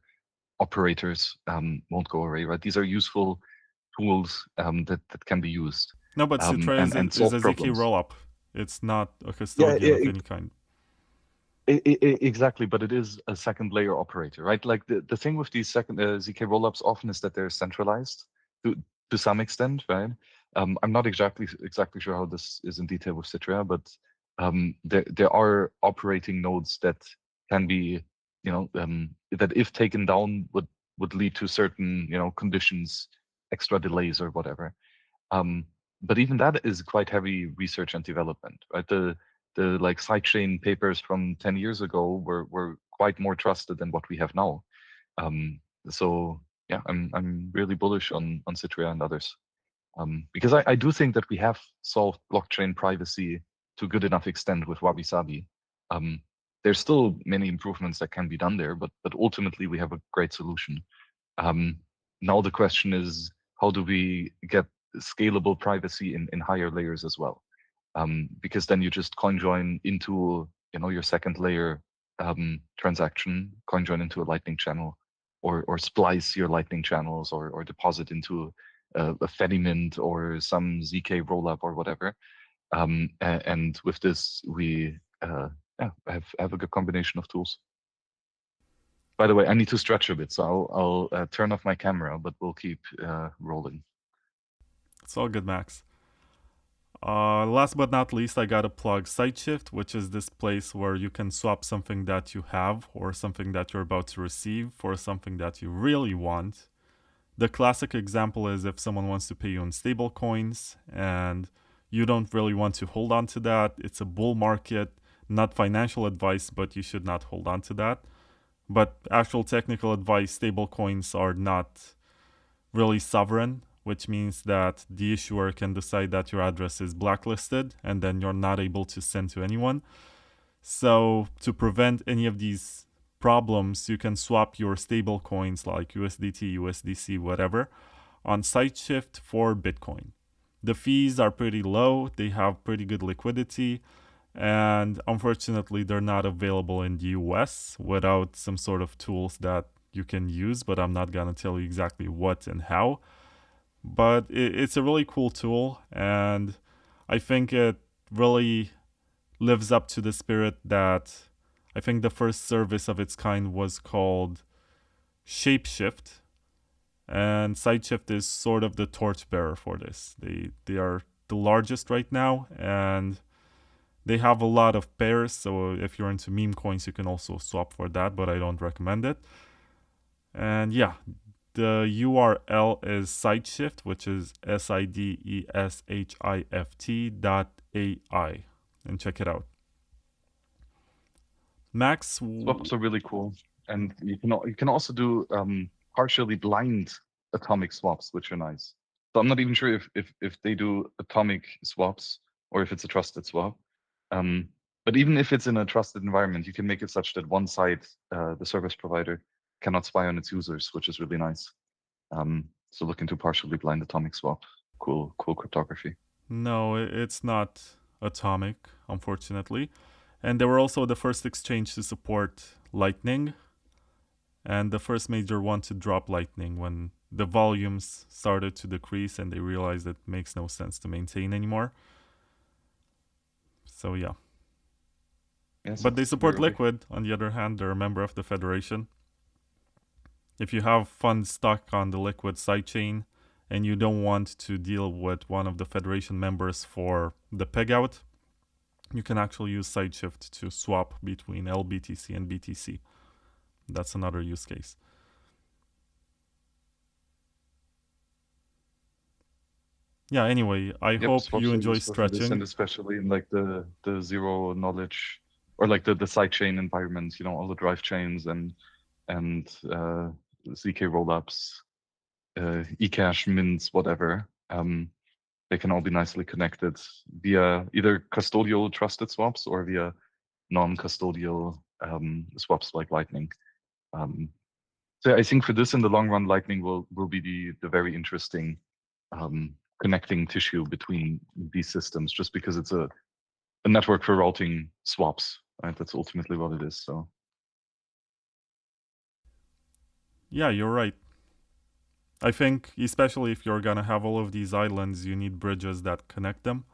operators won't go away, right? These are useful tools that can be used No, but Citrea and is solve a ZK problems. rollup. It's not a Yeah, custodian of any kind. exactly, but it is a second layer operator, right? Like the thing with these second ZK rollups often is that they're centralized to to some extent, right? I'm not exactly sure how this is in detail with Citrea, but there are operating nodes that can be, that if taken down would lead to certain, conditions, extra delays or whatever. Um, but even that is quite heavy research and development, right? The like sidechain papers from 10 years ago were quite more trusted than what we have now. So yeah, I'm really bullish on Citrea and others. Because I do think that we have solved blockchain privacy to a good enough extent with Wabi-Sabi. There's still many improvements that can be done there, but ultimately we have a great solution. Now the question is, how do we get scalable privacy in higher layers as well? Because then you just coin join into your second layer transaction, coin join into a Lightning channel, or splice your Lightning channels, or deposit into a Fedimint or some ZK rollup or whatever. And with this, we have a good combination of tools. By the way, I need to stretch a bit, so I'll turn off my camera, but we'll keep rolling. It's all good, Max. Last but not least, I gotta plug SiteShift, which is this place where you can swap something that you have or something that you're about to receive for something that you really want. The classic example is if someone wants to pay you in stable coins and you don't really want to hold on to that. It's a bull market, not financial advice, but you should not hold on to that. But actual technical advice, stable coins are not really sovereign, which means that the issuer can decide that your address is blacklisted and then you're not able to send to anyone. So to prevent any of these problems, you can swap your stable coins like USDT, USDC, whatever, on SiteShift for Bitcoin. The fees are pretty low, they have pretty good liquidity, and unfortunately, they're not available in the US without some sort of tools that you can use, but I'm not gonna tell you exactly what and how. But it's a really cool tool, and I think it really lives up to the spirit that I think the first service of its kind was called Shapeshift, and SiteShift is sort of the torchbearer for this. They are the largest right now, and they have a lot of pairs, so if you're into meme coins, you can also swap for that, but I don't recommend it. And yeah, the URL is SiteShift, which is sideshift.ai, and check it out. Max, Swaps are really cool, and you can also do partially blind atomic swaps, which are nice. So I'm not even sure if they do atomic swaps or if it's a trusted swap. But even if it's in a trusted environment, you can make it such that one side, the service provider, cannot spy on its users, which is really nice. So looking to partially blind atomic swap. Cool cryptography. No, it's not atomic, unfortunately. And they were also the first exchange to support Lightning, and the first major one to drop Lightning when the volumes started to decrease and they realized it makes no sense to maintain anymore. So yeah. But they support Liquid, on the other hand. They're a member of the Federation. If you have funds stuck on the Liquid sidechain and you don't want to deal with one of the Federation members for the peg out, you can actually use SideShift to swap between LBTC and BTC. That's another use case. Yeah, anyway, I hope you enjoy stretching. And especially in like the zero knowledge or like the sidechain environment, you know, all the drive chains and ZK rollups, eCash, mints, whatever. They can all be nicely connected via either custodial trusted swaps or via non-custodial swaps like Lightning. So I think for this in the long run, Lightning will be the very interesting connecting tissue between these systems, just because it's a network for routing swaps, right? That's ultimately what it is. So yeah, you're right. I think especially if you're gonna have all of these islands, you need bridges that connect them.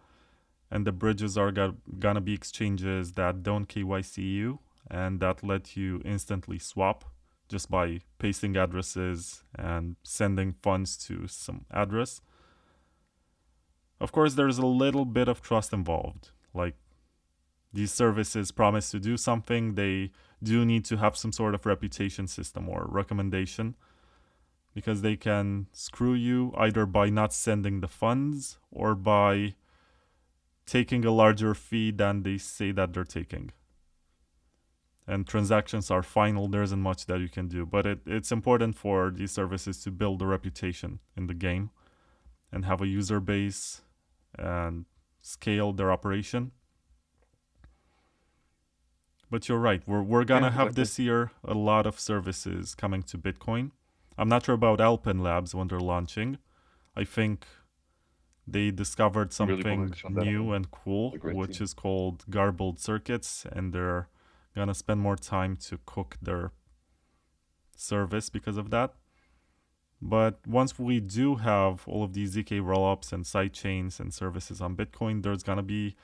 And the bridges are gonna be exchanges that don't KYC you and that let you instantly swap just by pasting addresses and sending funds to some address. Of course, there's a little bit of trust involved. Like, these services promise to do something, they do need to have some sort of reputation system or recommendation, because they can screw you either by not sending the funds or by taking a larger fee than they say that they're taking. And transactions are final, there isn't much that you can do. But it's important for these services to build a reputation in the game and have a user base and scale their operation. But you're right, we're gonna have this year a lot of services coming to Bitcoin. I'm not sure about Alpen Labs when they're launching. I think they discovered something new and cool, which is called garbled circuits, and they're gonna spend more time to cook their service because of that. But once we do have all of these ZK rollups and sidechains and services on Bitcoin, there's gonna be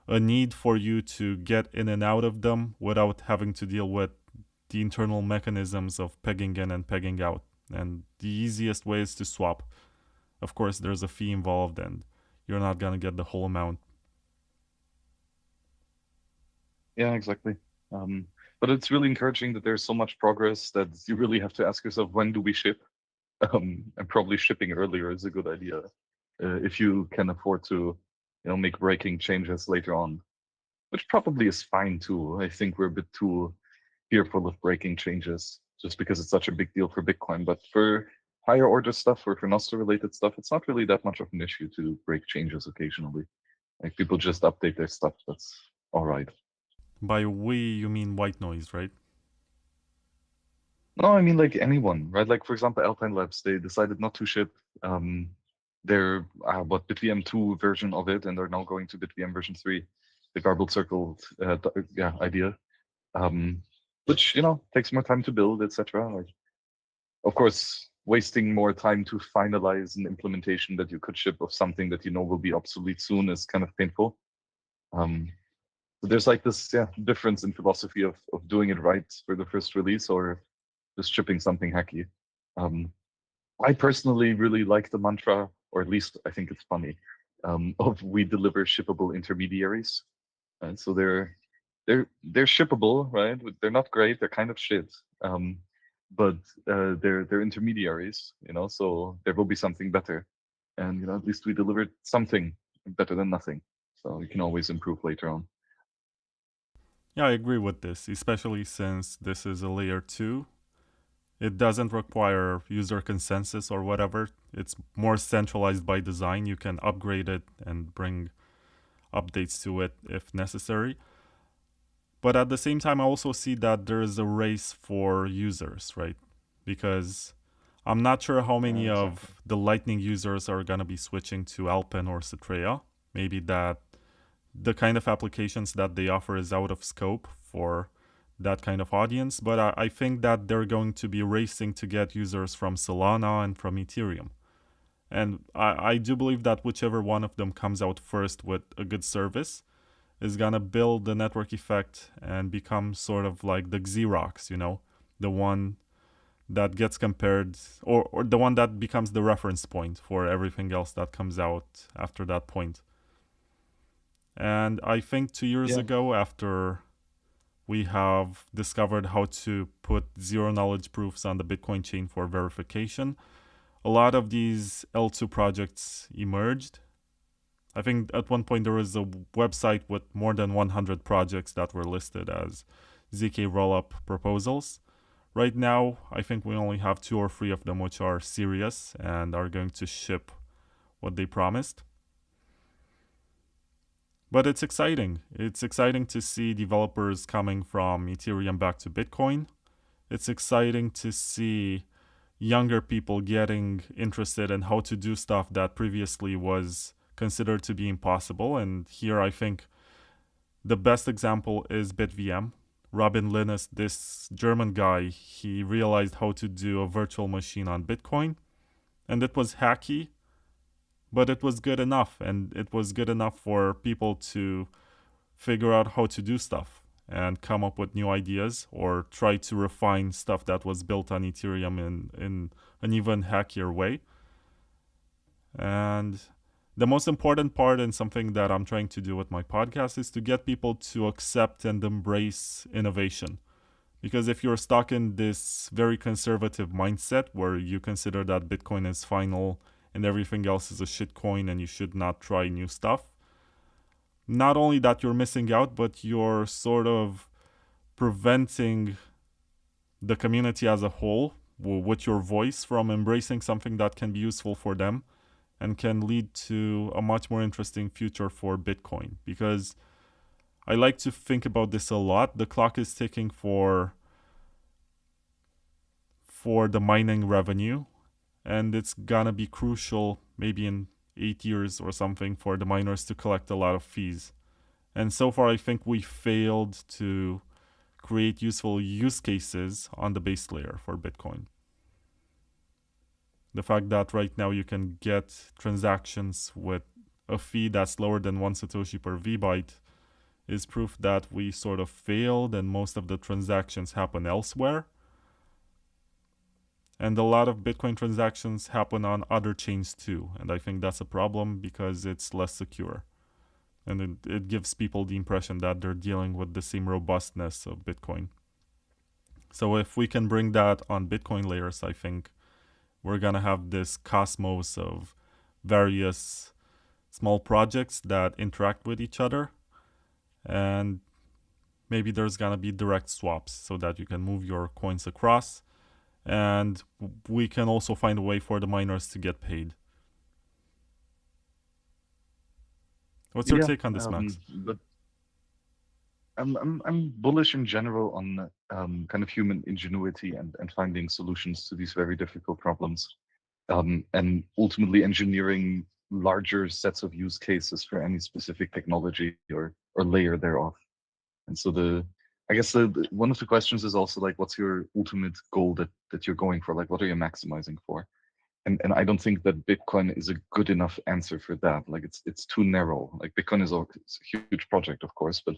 a need for you to get in and out of them without having to deal with the internal mechanisms of pegging in and pegging out. And the easiest way is to swap. Of course, there's a fee involved and you're not going to get the whole amount. Yeah, exactly. But it's really encouraging that there's so much progress that you really have to ask yourself, when do we ship? And probably shipping earlier is a good idea if you can afford to, make breaking changes later on, which probably is fine too. I think we're a bit too fearful of breaking changes just because it's such a big deal for Bitcoin. But for higher order stuff or for Nostr related stuff, it's not really that much of an issue to break changes occasionally. Like, people just update their stuff. That's all right. By we, you mean white noise, right? No, I mean like anyone, right? Like, for example, Alpine Labs, they decided not to ship their BitVM 2 version of it, and they're now going to BitVM version 3, the garbled circle idea, which takes more time to build, etc. Like, of course, wasting more time to finalize an implementation that you could ship of something that will be obsolete soon is kind of painful. So there's like this difference in philosophy of doing it right for the first release or just shipping something hacky. I personally really like the mantra, or at least I think it's funny, of we deliver shippable intermediaries. And so they're shippable, right? They're not great, they're kind of shit. But they're intermediaries, so there will be something better. And at least we delivered something better than nothing. So you can always improve later on. Yeah, I agree with this, especially since this is a layer 2. It doesn't require user consensus or whatever. It's more centralized by design. You can upgrade it and bring updates to it if necessary. But at the same time, I also see that there is a race for users, right? Because I'm not sure how many Exactly. of the Lightning users are going to be switching to Alpine or Citrea. Maybe that the kind of applications that they offer is out of scope for that kind of audience. But I think that they're going to be racing to get users from Solana and from Ethereum. And I do believe that whichever one of them comes out first with a good service is going to build the network effect and become sort of like the Xerox, the one that gets compared, or the one that becomes the reference point for everything else that comes out after that point. And I think 2 years Yeah. ago, after we have discovered how to put zero knowledge proofs on the Bitcoin chain for verification, a lot of these L2 projects emerged. I think at one point there was a website with more than 100 projects that were listed as ZK rollup proposals. Right now, I think we only have 2 or 3 of them which are serious and are going to ship what they promised. But it's exciting. It's exciting to see developers coming from Ethereum back to Bitcoin. It's exciting to see younger people getting interested in how to do stuff that previously was considered to be impossible. And here I think the best example is BitVM. Robin Linus, this German guy, he realized how to do a virtual machine on Bitcoin. And it was hacky, but it was good enough. And it was good enough for people to figure out how to do stuff and come up with new ideas or try to refine stuff that was built on Ethereum in an even hackier way. And the most important part, and something that I'm trying to do with my podcast, is to get people to accept and embrace innovation. Because if you're stuck in this very conservative mindset where you consider that Bitcoin is final and everything else is a shitcoin and you should not try new stuff, not only that you're missing out, but you're sort of preventing the community as a whole with your voice from embracing something that can be useful for them and can lead to a much more interesting future for Bitcoin. Because I like to think about this a lot. The clock is ticking for the mining revenue, and it's gonna be crucial maybe in 8 years or something for the miners to collect a lot of fees. And so far, I think we failed to create useful use cases on the base layer for Bitcoin. The fact that right now you can get transactions with a fee that's lower than 1 Satoshi per VByte is proof that we sort of failed and most of the transactions happen elsewhere. And a lot of Bitcoin transactions happen on other chains too. And I think that's a problem because it's less secure. And it gives people the impression that they're dealing with the same robustness of Bitcoin. So if we can bring that on Bitcoin layers, I think we're going to have this cosmos of various small projects that interact with each other. And maybe there's going to be direct swaps so that you can move your coins across. And we can also find a way for the miners to get paid. What's your take on this, Max? But I'm bullish in general on kind of human ingenuity and finding solutions to these very difficult problems, and ultimately engineering larger sets of use cases for any specific technology or layer thereof. And so I guess one of the questions is also like, what's your ultimate goal that you're going for? Like, what are you maximizing for? And I don't think that Bitcoin is a good enough answer for that. Like it's too narrow. Like Bitcoin is a huge project, of course, but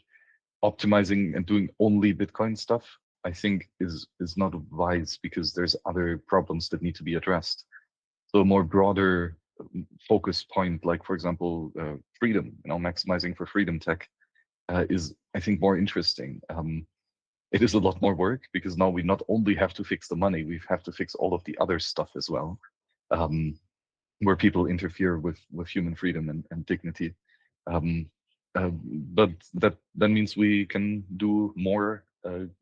optimizing and doing only Bitcoin stuff, I think is not wise because there's other problems that need to be addressed. So a more broader focus point, like for example, freedom, maximizing for freedom tech is, I think, more interesting. It is a lot more work because now we not only have to fix the money, we have to fix all of the other stuff as well, where people interfere with human freedom and dignity. Um, but that means we can do more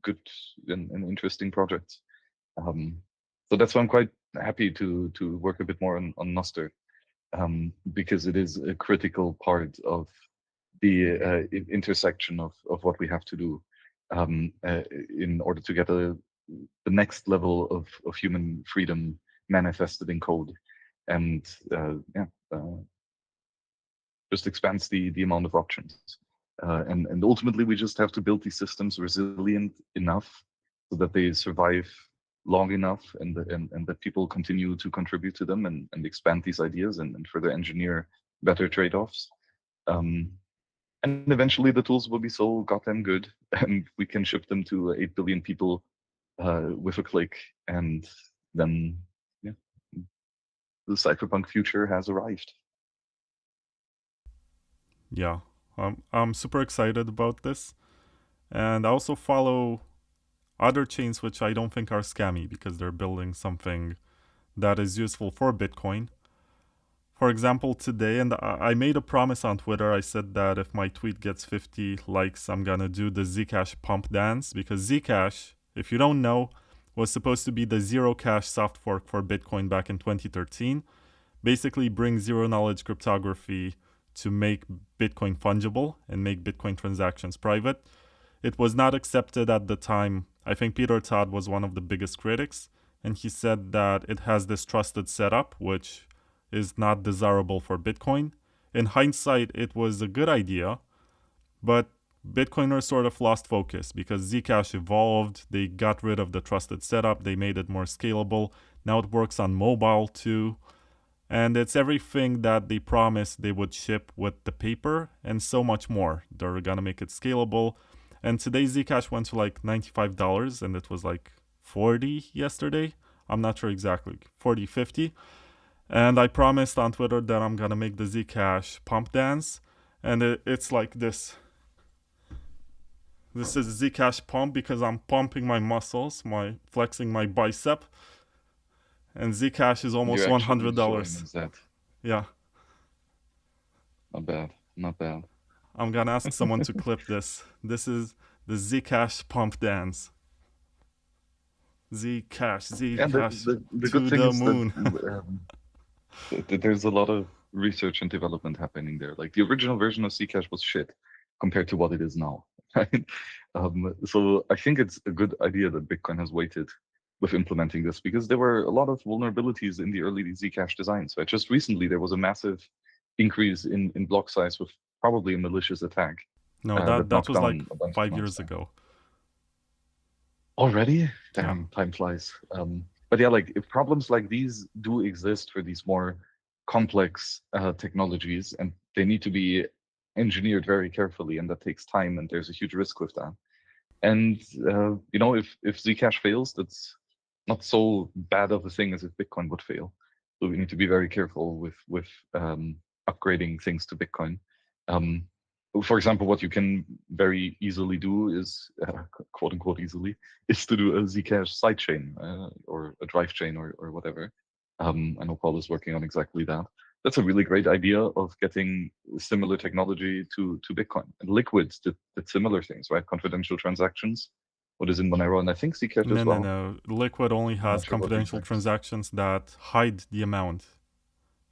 good and interesting projects. So that's why I'm quite happy to work a bit more on Nostr, because it is a critical part of the intersection of what we have to do in order to get the next level of human freedom manifested in code, and just expands the amount of options. And ultimately, we just have to build these systems resilient enough so that they survive long enough, and that people continue to contribute to them and expand these ideas and further engineer better trade-offs. And eventually the tools will be so goddamn good, and we can ship them to 8 billion people with a click, and then the cypherpunk future has arrived. Yeah, I'm super excited about this. And I also follow other chains which I don't think are scammy because they're building something that is useful for Bitcoin. For example, today, and I made a promise on Twitter, I said that if my tweet gets 50 likes, I'm gonna do the Zcash pump dance, because Zcash, if you don't know, was supposed to be the zero cash soft fork for Bitcoin back in 2013. Basically bring zero knowledge cryptography to make Bitcoin fungible and make Bitcoin transactions private. It was not accepted at the time. I think Peter Todd was one of the biggest critics, and he said that it has this trusted setup, which is not desirable for Bitcoin. In hindsight, it was a good idea, but Bitcoiners sort of lost focus because Zcash evolved, they got rid of the trusted setup, they made it more scalable. Now it works on mobile too. And it's everything that they promised they would ship with the paper and so much more. They're gonna make it scalable. And today Zcash went to like $95 and it was like 40 yesterday. I'm not sure exactly, 40, 50. And I promised on Twitter that I'm gonna make the Zcash pump dance. And it's like this. This is Zcash pump because I'm pumping my muscles, flexing my bicep. And Zcash is almost You're actually $100. showing us that. Yeah. Not bad. Not bad. I'm gonna ask someone to clip this. This is the Zcash pump dance. Zcash And the good to thing the is that moon. there's a lot of research and development happening there. Like the original version of Zcash was shit compared to what it is now. Right? So I think it's a good idea that Bitcoin has waited with implementing this, because there were a lot of vulnerabilities in the early Zcash designs. Right? Just recently, there was a massive increase in block size with probably a malicious attack No, that that knocked was like down a bunch of 5 years nodes. ago. Already? Yeah. Damn, time flies. But yeah, like if problems like these do exist for these more complex technologies, and they need to be engineered very carefully, and that takes time, and there's a huge risk with that. And if Zcash fails, that's not so bad of a thing as if Bitcoin would fail. So we need to be very careful with upgrading things to Bitcoin. For example, what you can very easily do is, quote unquote easily, is to do a Zcash sidechain or a drive chain or whatever. I know Paul is working on exactly that. That's a really great idea of getting similar technology to Bitcoin. And Liquid did similar things, right? Confidential transactions. What is in Monero, and I think Zcash as well. No. Liquid only I'm not has sure what the confidential exact. transactions that hide the amount.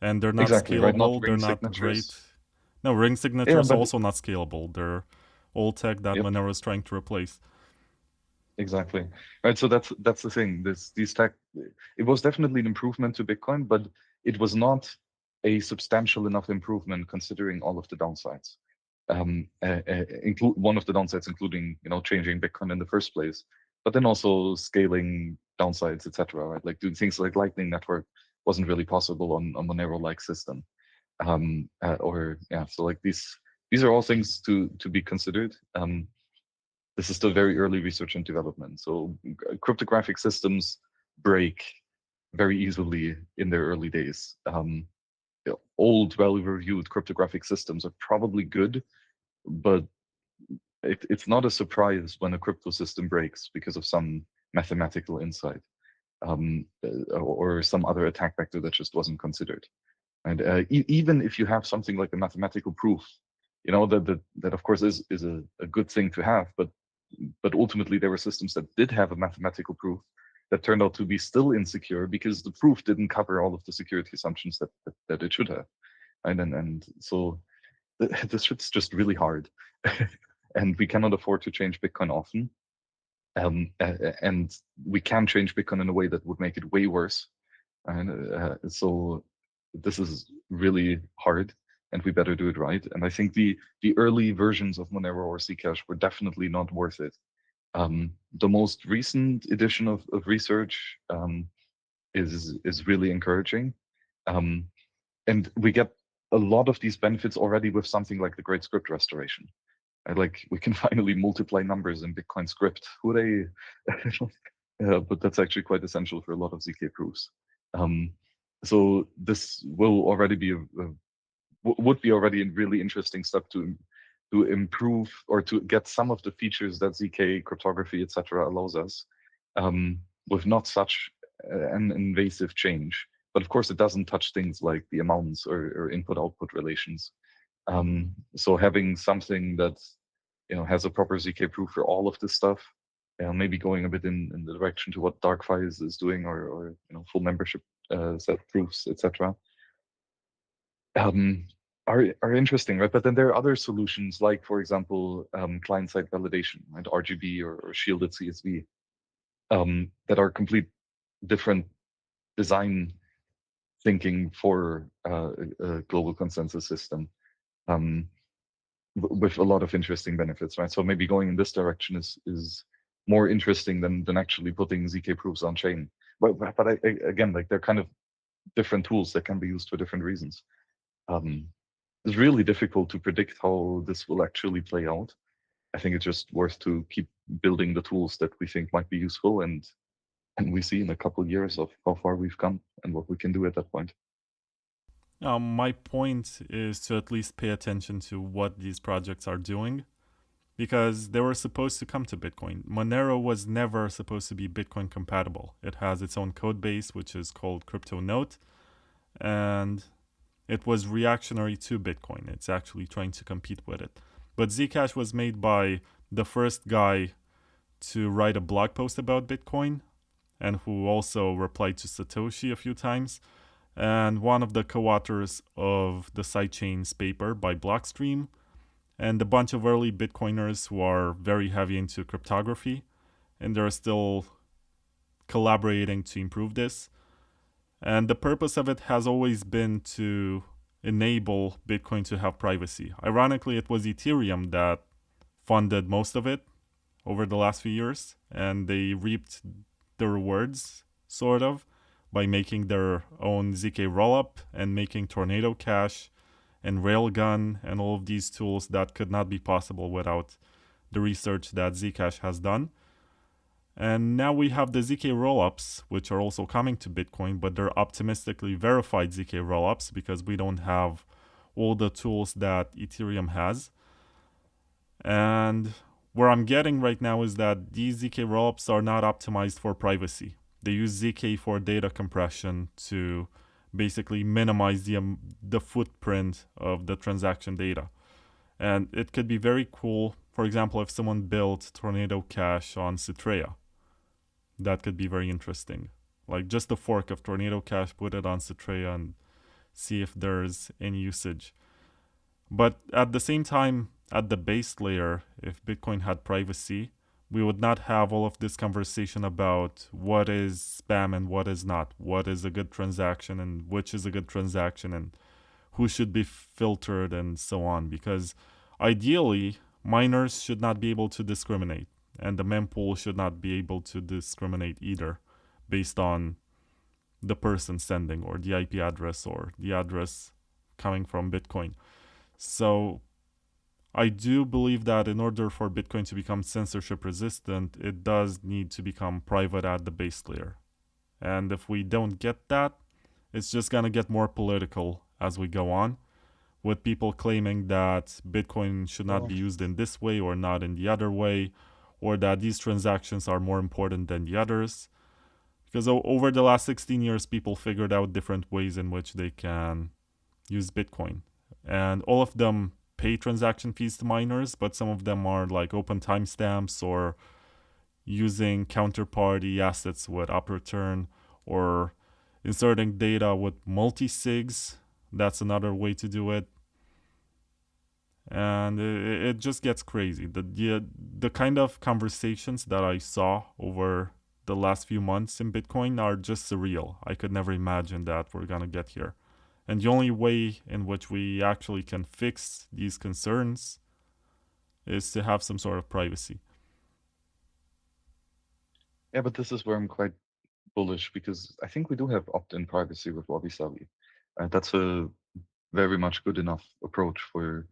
And they're not Exactly, right? Not scalable, they're ring not great. signatures. No, ring Yeah, signatures but also not scalable. They're old tech that yep, Monero is trying to replace. exactly. Right. So that's the thing. These tech, it was definitely an improvement to Bitcoin, but it was not a substantial enough improvement considering all of the downsides. Include one of the downsides, including changing Bitcoin in the first place, but then also scaling downsides, etc. Right, like doing things like Lightning Network wasn't really possible on a Monero-like system. So like these are all things to be considered. This is still very early research and development. So cryptographic systems break very easily in their early days. Old, well-reviewed cryptographic systems are probably good, but it's not a surprise when a crypto system breaks because of some mathematical insight or some other attack vector that just wasn't considered. And even if you have something like a mathematical proof, that of course is a good thing to have, but ultimately there were systems that did have a mathematical proof that turned out to be still insecure because the proof didn't cover all of the security assumptions that it should have. And so this shit's just really hard. And we cannot afford to change Bitcoin often. And we can change Bitcoin in a way that would make it way worse. And so this is really hard, and we better do it right. And I think the early versions of Monero or Zcash were definitely not worth it. The most recent edition of research is really encouraging, um, and we get a lot of these benefits already with something like the Great Script Restoration. Like we can finally multiply numbers in Bitcoin script. Hooray! But that's actually quite essential for a lot of ZK proofs. Um, so this will already be would be already a really interesting step to improve or to get some of the features that ZK cryptography, etc., allows us, with not such an invasive change. But of course, it doesn't touch things like the amounts or input-output relations. So having something that has a proper ZK proof for all of this stuff, maybe going a bit in the direction to what DarkFi is doing, or full membership set proofs, etc. Are interesting, right? But then there are other solutions, like for example, client-side validation, right? RGB or shielded CSV, that are complete different design thinking for a global consensus system. Um, with a lot of interesting benefits, right? So maybe going in this direction is more interesting than actually putting ZK proofs on chain. But again, like they're kind of different tools that can be used for different reasons. Um, it's really difficult to predict how this will actually play out. I think it's just worth to keep building the tools that we think might be useful, and we see in a couple of years of how far we've come and what we can do at that point. My point is to at least pay attention to what these projects are doing, because they were supposed to come to Bitcoin. Monero was never supposed to be Bitcoin compatible. It has its own code base, which is called CryptoNote, and it was reactionary to Bitcoin. It's actually trying to compete with it. But Zcash was made by the first guy to write a blog post about Bitcoin, and who also replied to Satoshi a few times, and one of the co-authors of the sidechains paper by Blockstream, and a bunch of early Bitcoiners who are very heavy into cryptography, and they're still collaborating to improve this. And the purpose of it has always been to enable Bitcoin to have privacy. Ironically, it was Ethereum that funded most of it over the last few years, and they reaped the rewards, sort of, by making their own ZK rollup and making Tornado Cash and Railgun and all of these tools that could not be possible without the research that Zcash has done. And now we have the ZK rollups, which are also coming to Bitcoin, but they're optimistically verified ZK rollups because we don't have all the tools that Ethereum has. And where I'm getting right now is that these ZK rollups are not optimized for privacy. They use ZK for data compression to basically minimize the footprint of the transaction data. And it could be very cool, for example, if someone built Tornado Cash on Citrea. That could be very interesting. Like just a fork of Tornado Cash, put it on Citrea and see if there's any usage. But at the same time, at the base layer, if Bitcoin had privacy, we would not have all of this conversation about what is spam and what is not, what is a good transaction and which is a good transaction, and who should be filtered and so on. Because ideally, miners should not be able to discriminate, and the mempool should not be able to discriminate either based on the person sending or the IP address or the address coming from Bitcoin. So I do believe that in order for Bitcoin to become censorship resistant, it does need to become private at the base layer. And if we don't get that, it's just going to get more political as we go on, with people claiming that Bitcoin should not be used in this way or not in the other way, or that these transactions are more important than the others. Because over the last 16 years, people figured out different ways in which they can use Bitcoin. And all of them pay transaction fees to miners, but some of them are like open timestamps or using counterparty assets with upreturn or inserting data with multi-sigs. That's another way to do it. And it just gets crazy. The kind of conversations that I saw over the last few months in Bitcoin are just surreal. I could never imagine that we're gonna get here. And the only way in which we actually can fix these concerns is to have some sort of privacy. Yeah, but this is where I'm quite bullish because I think we do have opt-in privacy with Wabi-Sabi. That's a very much good enough approach for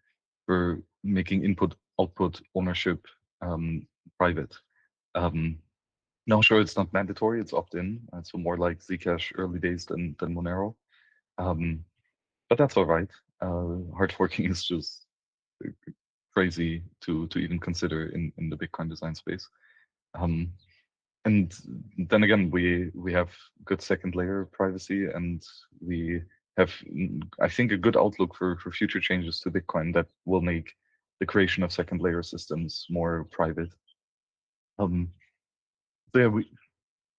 making input-output ownership private. Now, sure, it's not mandatory; it's opt-in, so more like Zcash early days than Monero. But that's all right. Hard forking is just crazy to even consider in the Bitcoin design space. And then again, we have good second layer privacy, and we have, I think, a good outlook for future changes to Bitcoin that will make the creation of second layer systems more private. So yeah,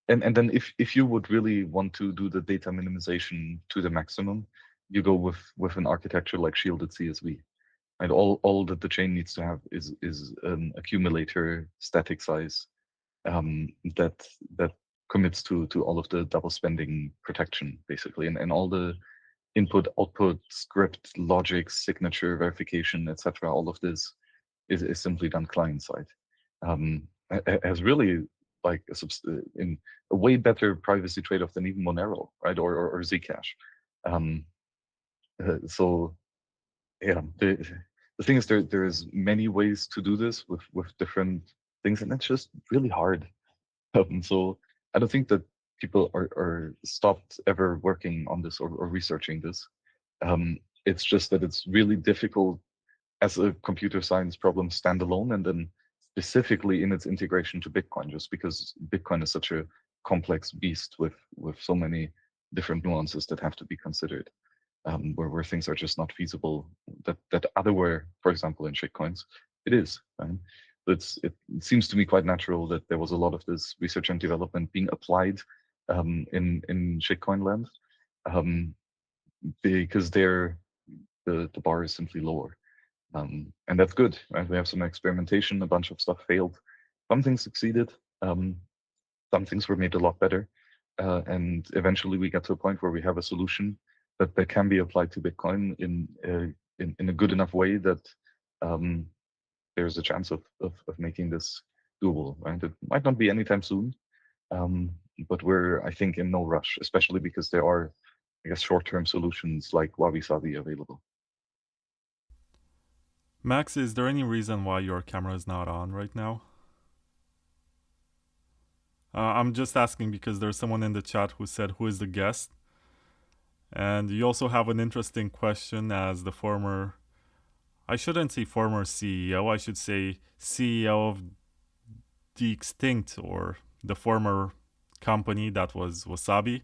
and then if you would really want to do the data minimization to the maximum, you go with an architecture like shielded CSV. And all that the chain needs to have is an accumulator static size that commits to all of the double spending protection basically, and all the input output script logic signature verification etc. All of this is simply done client side. Has really like in a way better privacy trade-off than even Monero, right, or Zcash. So yeah, the thing is there is many ways to do this with different things, and it's just really hard. So I don't think that people are stopped ever working on this or researching this. It's just that it's really difficult as a computer science problem standalone, and then specifically in its integration to Bitcoin, just because Bitcoin is such a complex beast with so many different nuances that have to be considered, where things are just not feasible that otherwhere, for example, in shitcoins, it is. Right? It seems to me quite natural that there was a lot of this research and development being applied in shitcoin land, because the bar is simply lower. And that's good, right? We have some experimentation, a bunch of stuff failed. Some things succeeded, some things were made a lot better. And eventually we get to a point where we have a solution that can be applied to Bitcoin in a good enough way that there's a chance of making this doable, right? It might not be anytime soon, but we're, I think, in no rush, especially because there are, I guess, short-term solutions like Wabi-Sabi available. Max, is there any reason why your camera is not on right now? I'm just asking because there's someone in the chat who said, "Who is the guest?" And you also have an interesting question as the former, I shouldn't say former CEO, I should say CEO of the extinct or the former company that was Wasabi.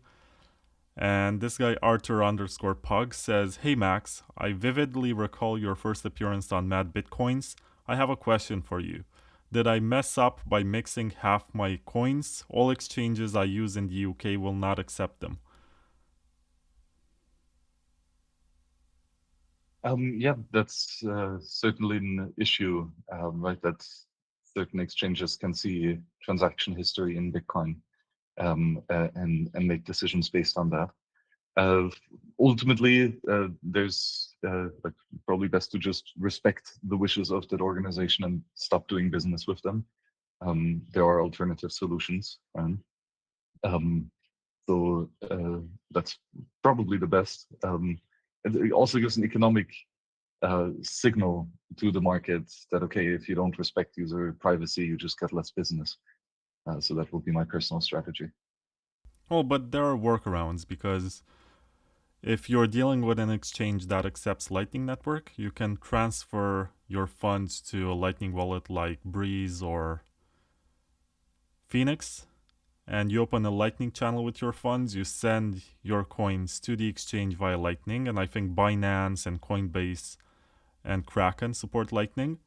And this guy, Arthur underscore Pug, says, "Hey Max, I vividly recall your first appearance on Mad Bitcoins. I have a question for you. Did I mess up by mixing half my coins? All exchanges I use in the UK will not accept them." Yeah, that's certainly an issue, right? That certain exchanges can see transaction history in Bitcoin, and make decisions based on that. Ultimately, there's like probably best to just respect the wishes of that organization and stop doing business with them. There are alternative solutions, right? So that's probably the best. And it also gives an economic signal to the market that, okay, if you don't respect user privacy, you just get less business. So that would be my personal strategy. Well, but there are workarounds because if you're dealing with an exchange that accepts Lightning Network, you can transfer your funds to a Lightning wallet like Breeze or Phoenix, and you open a Lightning channel with your funds, you send your coins to the exchange via Lightning, and I think Binance and Coinbase and Kraken support Lightning.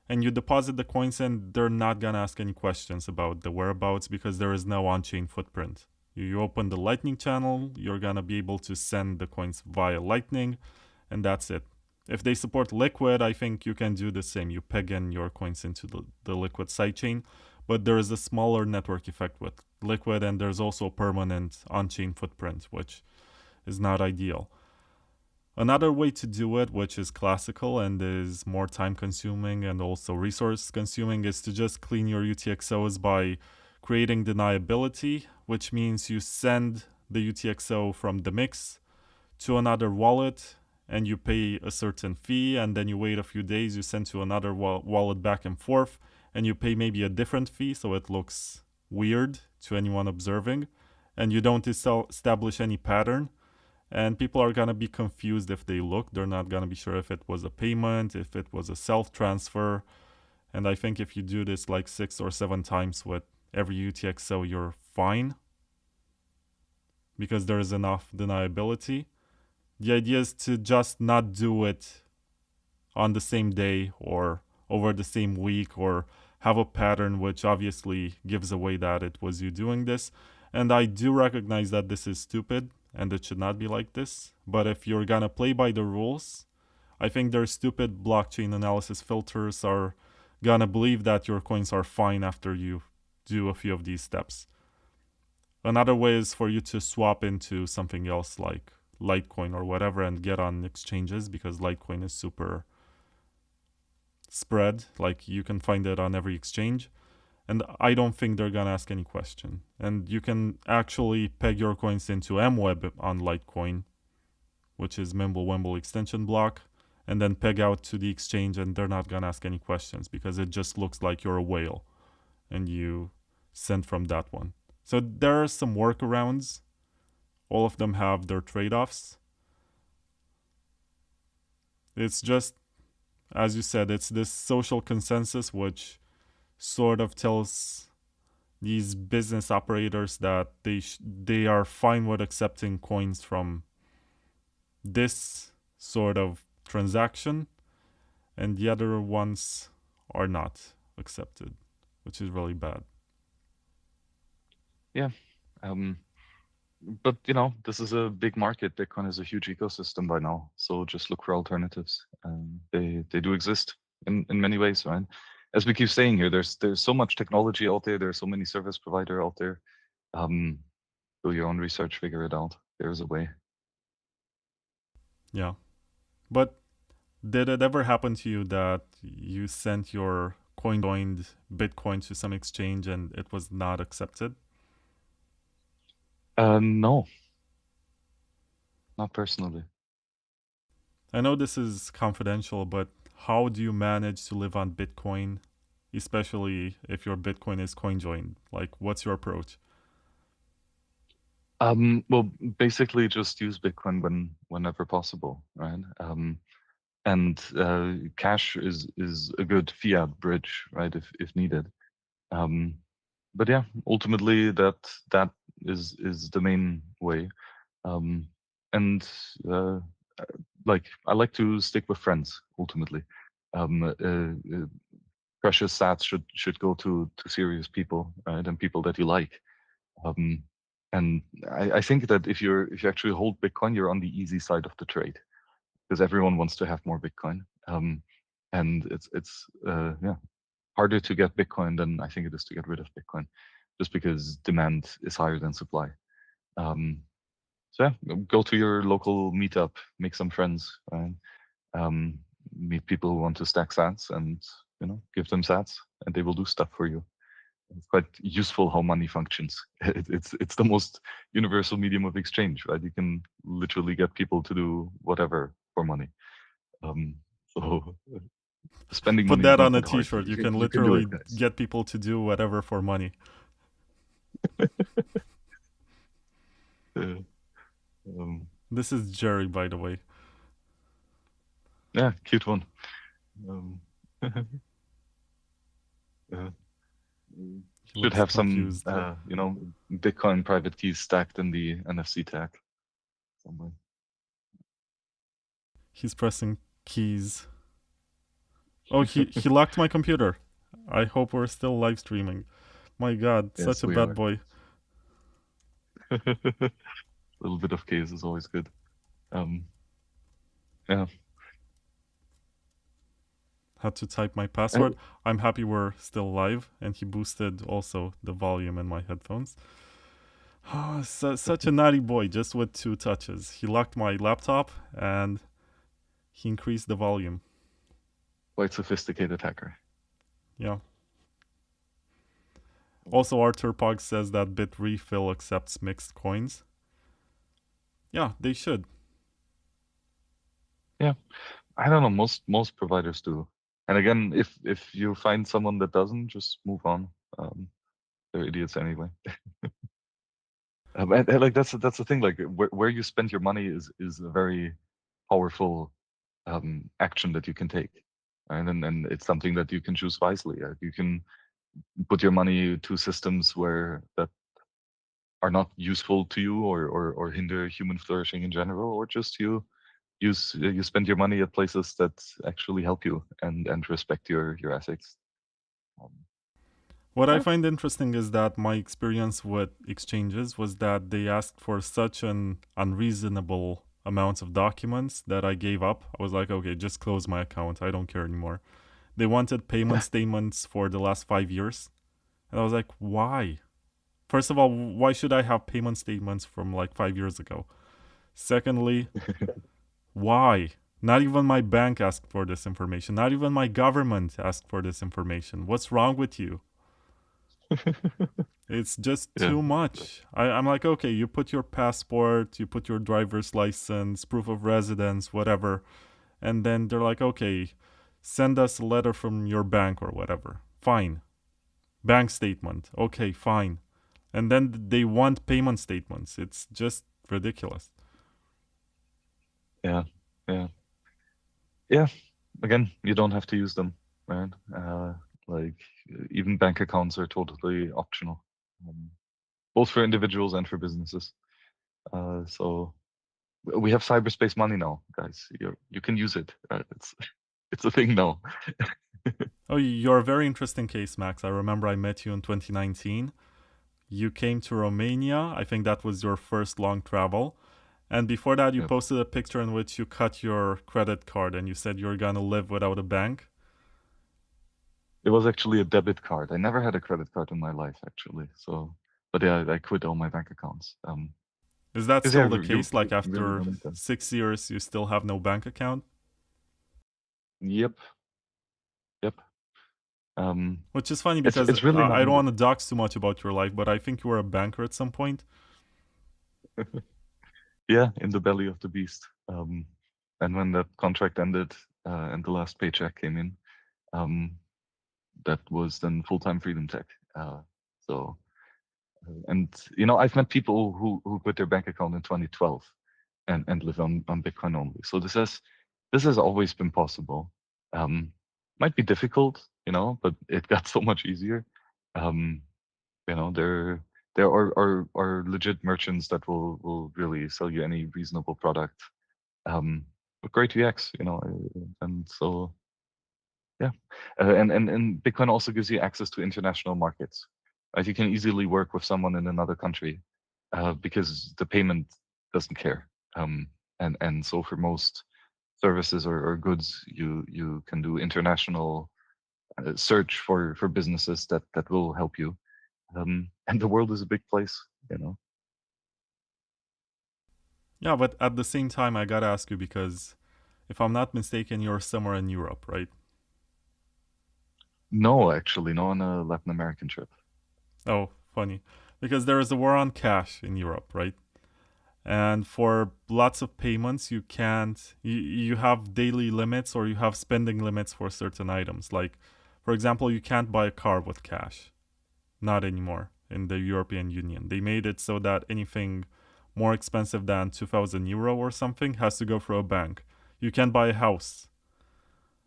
And you deposit the coins, and they're not gonna ask any questions about the whereabouts because there is no on-chain footprint. You open the Lightning channel, you're gonna be able to send the coins via Lightning, and that's it. If they support Liquid, I think you can do the same. You peg in your coins into the Liquid sidechain. but there is a smaller network effect with Liquid, and there's also a permanent on-chain footprint, which is not ideal. Another way to do it, which is classical and is more time consuming and also resource consuming, is to just clean your UTXOs by creating deniability, which means you send the UTXO from the mix to another wallet and you pay a certain fee, and then you wait a few days, you send to another wallet back and forth, and you pay maybe a different fee so it looks weird to anyone observing, and you don't establish any pattern. And people are going to be confused if they look. They're not going to be sure if it was a payment, if it was a self-transfer. And I think if you do this like 6 or 7 times with every UTXO, you're fine, because there is enough deniability. The idea is to just not do it on the same day or over the same week, or have a pattern which obviously gives away that it was you doing this. And I do recognize that this is stupid and it should not be like this. But if you're gonna play by the rules, I think their stupid blockchain analysis filters are gonna believe that your coins are fine after you do a few of these steps. Another way is for you to swap into something else like Litecoin or whatever and get on exchanges, because Litecoin is super spread. Like, you can find it on every exchange. And I don't think they're gonna ask any question. And you can actually peg your coins into MWeb on Litecoin, which is Mimblewimble extension block, and then peg out to the exchange, and they're not gonna ask any questions because it just looks like you're a whale and you send from that one. So there are some workarounds. All of them have their trade-offs. It's just, as you said, it's this social consensus which sort of tells these business operators that they are fine with accepting coins from this sort of transaction, and the other ones are not accepted, which is really bad. Yeah. But this is a big market. Bitcoin is a huge ecosystem by now. So just look for alternatives. They do exist in many ways, right? As we keep saying here, there's so much technology out there. There's so many service provider out there. Do your own research, figure it out. There's a way. Yeah. But did it ever happen to you that you sent your coin-joined Bitcoin to some exchange and it was not accepted? No, not personally. I know this is confidential, but how do you manage to live on Bitcoin, especially if your Bitcoin is coin-joined? Like, what's your approach? Well, basically just use Bitcoin whenever possible, right? And cash is a good fiat bridge, right? If needed. But yeah, ultimately that is the main way. And like I like to stick with friends ultimately. Precious sats should go to serious people, right? And people that you like. Um, and I think that if you actually hold Bitcoin, you're on the easy side of the trade, because everyone wants to have more Bitcoin. And it's yeah, harder to get Bitcoin than I think it is to get rid of Bitcoin, just because demand is higher than supply. So yeah, go to your local meetup, make some friends, and meet people who want to stack sats, and give them sats, and they will do stuff for you. It's quite useful how money functions. It's the most universal medium of exchange, right? You can literally get people to do whatever for money. So spending Put money is that not on a that hard. t-shirt. You can You can do it, literally guys. get people to do whatever for money. Uh, um, This is Jerry, by the way. yeah, cute one. Uh, He should looks have some, confused. Bitcoin private keys stacked in the NFC tag somewhere. He's pressing keys. Oh, he locked my computer. I hope we're still live streaming. My god, such Yes, a we bad are. boy. A little bit of chaos is always good. Yeah. had to type my password. I'm happy we're still live, and he boosted also the volume in my headphones. Oh, such a naughty boy, just with 2 touches. He locked my laptop and he increased the volume. Quite sophisticated hacker. Yeah. Also, Arthur Pog says that Bitrefill accepts mixed coins. Yeah, they should. Yeah, I don't know. Most providers do. And again, if you find someone that doesn't, just move on. They're idiots anyway. And like that's the thing. Like where you spend your money is a very powerful action that you can take, and it's something that you can choose wisely. You can put your money to systems where that are not useful to you or hinder human flourishing in general, or just you spend your money at places that actually help you and respect your ethics. Um, What I yeah. find interesting is that my experience with exchanges was that they asked for such an unreasonable amounts of documents that I gave up. I was like, okay, just close my account. I don't care anymore. They wanted payment statements for the last 5 years. And I was like, why? First of all, why should I have payment statements from like 5 years ago? Secondly, why? Not even my bank asked for this information. Not even my government asked for this information. What's wrong with you? It's just Yeah. too much. I'm like, okay, you put your passport, you put your driver's license, proof of residence, whatever. And then they're like, okay, send us a letter from your bank or whatever. Fine. Bank statement. Okay, fine. And then they want payment statements. It's just ridiculous. Yeah. Yeah. Yeah. Again, you don't have to use them, right? Like even bank accounts are totally optional, both for individuals and for businesses. So we have cyberspace money now, guys. You can use it. It's a thing now. Oh, you're a very interesting case, Max. I remember I met you in 2019. You came to Romania. I think that was your first long travel. And before that, you Yep. posted a picture in which you cut your credit card and you said you're going to live without a bank. It was actually a debit card. I never had a credit card in my life, actually. So, but yeah, I quit all my bank accounts. Is that Because yeah, still the you case? Like really after don't need them. 6 years, you still have no bank account? Yep. Yep. Um, Which is funny it's because it's really not I don't needed. want to dox too much about your life, but I think you were a banker at some point. Yeah, in the belly of the beast. And when that contract ended, and the last paycheck came in, um, that was then full-time freedom tech. So, and I've met people who quit their bank account in 2012 and live on Bitcoin only. So this has always been possible. Might be difficult, but it got so much easier. Um, there are legit merchants that will really sell you any reasonable product, with great UX, and so yeah, and Bitcoin also gives you access to international markets. Right? You can easily work with someone in another country, because the payment doesn't care. And so for most services or goods, you can do international search for businesses that will help you. And the world is a big place. Yeah, but at the same time, I gotta ask you because if I'm not mistaken, you're somewhere in Europe, right? No, actually, no, on a Latin American trip. Oh, funny. Because there is a war on cash in Europe, right? And for lots of payments, you have daily limits or you have spending limits for certain items. Like, for example, you can't buy a car with cash. Not anymore in the European Union. They made it so that anything more expensive than 2000 euro or something has to go through a bank. You can't buy a house.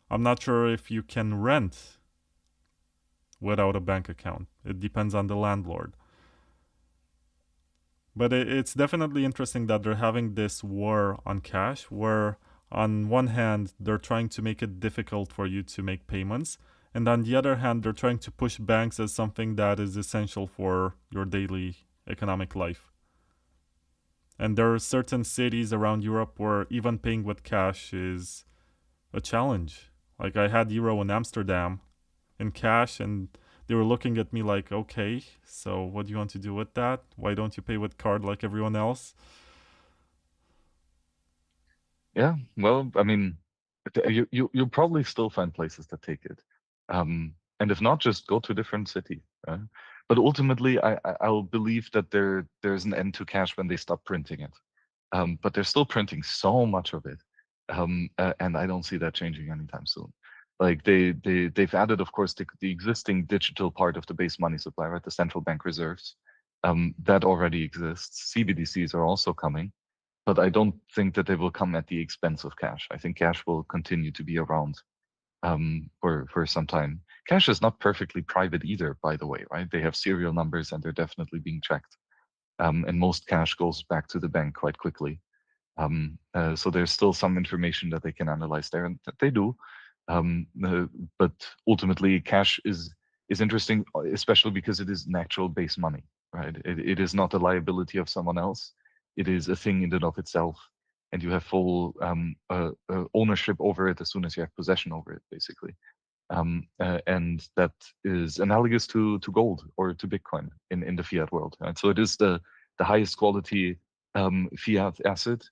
I'm not sure if you can rent without a bank account. It depends on the landlord. But it's definitely interesting that they're having this war on cash, where on one hand, they're trying to make it difficult for you to make payments. And on the other hand, they're trying to push banks as something that is essential for your daily economic life. And there are certain cities around Europe where even paying with cash is a challenge. Like I had euro in Amsterdam in cash, and they were looking at me like, okay, so what do you want to do with that? Why don't you pay with card like everyone else? Yeah, well, I mean, you'll probably still find places that take it, and if not, just go to a different city. Right? But ultimately, I'll believe that there's an end to cash when they stop printing it. But they're still printing so much of it, and I don't see that changing anytime soon. Like they've added, of course, the existing digital part of the base money supply, right? The central bank reserves, that already exists. CBDCs are also coming, but I don't think that they will come at the expense of cash. I think cash will continue to be around for some time. Cash is not perfectly private either, by the way, right? They have serial numbers and they're definitely being tracked. And most cash goes back to the bank quite quickly. So there's still some information that they can analyze there, and that they do. But ultimately, cash is interesting, especially because it is natural base money, right? It is not a liability of someone else. It is a thing in and of itself, and you have full ownership over it as soon as you have possession over it, basically. And that is analogous to gold or to Bitcoin in the fiat world. Right? So it is the highest quality fiat asset,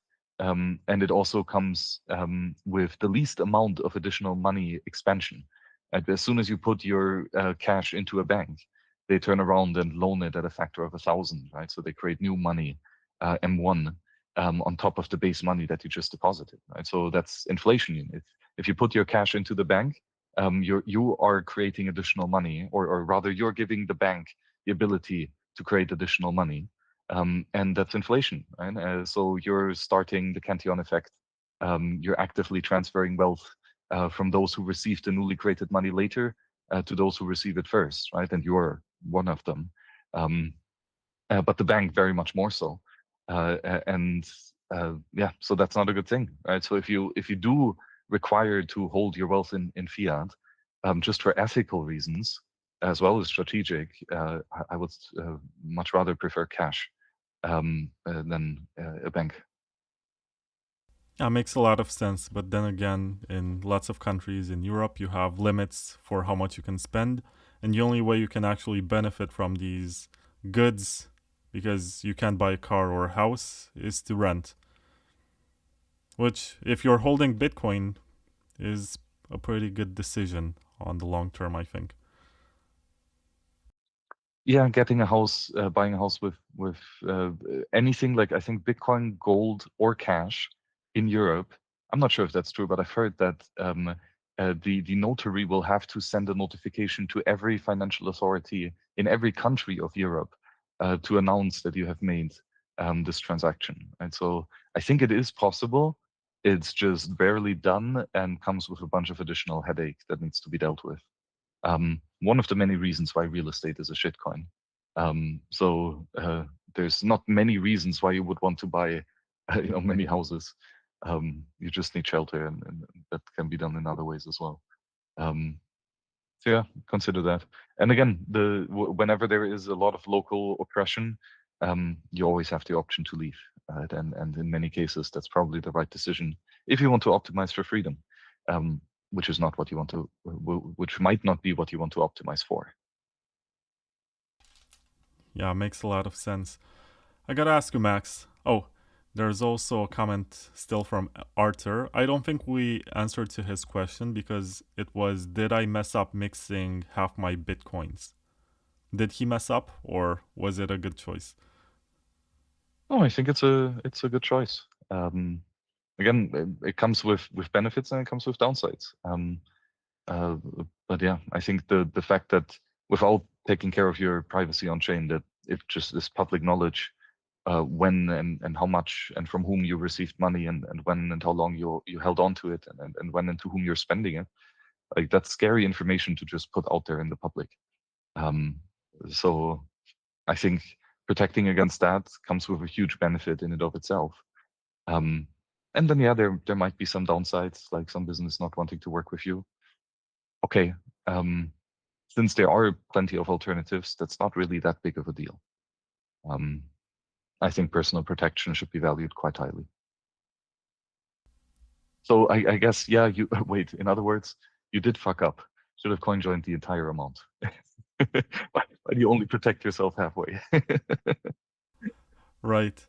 and it also comes with the least amount of additional money expansion. And as soon as you put your cash into a bank, they turn around and loan it at a factor of 1,000, right? So they create new money, M1, on top of the base money that you just deposited, right? So that's inflation. If you put your cash into the bank, you are creating additional money, or rather, you're giving the bank the ability to create additional money, and that's inflation. Right? So you're starting the Cantillon effect. You're actively transferring wealth from those who receive the newly created money later to those who receive it first, right? And you're one of them. Um, but the bank very much more so. And yeah, so that's not a good thing, right? So if you do require to hold your wealth in fiat, just for ethical reasons as well as strategic, I would much rather prefer cash than a bank. Yeah, makes a lot of sense. But then again, in lots of countries in Europe, you have limits for how much you can spend. And the only way you can actually benefit from these goods, because you can't buy a car or a house, is to rent. Which, if you're holding Bitcoin, is a pretty good decision on the long term, I think. Yeah, getting a house, buying a house with anything like, I think, Bitcoin, gold, or cash in Europe. I'm not sure if that's true, but I've heard that the notary will have to send a notification to every financial authority in every country of Europe to announce that you have made this transaction. And so I think it is possible. It's just rarely done and comes with a bunch of additional headache that needs to be dealt with. One of the many reasons why real estate is a shitcoin. So there's not many reasons why you would want to buy, many houses. You just need shelter, and that can be done in other ways as well. Um, so yeah, consider that. And again, whenever there is a lot of local oppression, you always have the option to leave. Right? And in many cases, that's probably the right decision if you want to optimize for freedom. Which is not what you want to, which might not be what you want to optimize for. Yeah, makes a lot of sense. I gotta ask you, Max. Oh, there's also a comment still from Arthur. I don't think we answered to his question because it was, did I mess up mixing half my bitcoins? Did he mess up, or was it a good choice? Oh, I think it's a good choice. Again, it comes with benefits and it comes with downsides. Uh, but yeah, I think the fact that without taking care of your privacy on chain, that it just is public knowledge when and how much and from whom you received money, and when and how long you held on to it, and when and to whom you're spending it. Like, that's scary information to just put out there in the public. Um, so I think protecting against that comes with a huge benefit in and of itself. Um, and then yeah, there might be some downsides, like some business not wanting to work with you. Okay, since there are plenty of alternatives, that's not really that big of a deal. Um, I think personal protection should be valued quite highly. So I guess, yeah, you wait, in other words, you did fuck up. Should have coin joined the entire amount. Why do you only protect yourself halfway? Right.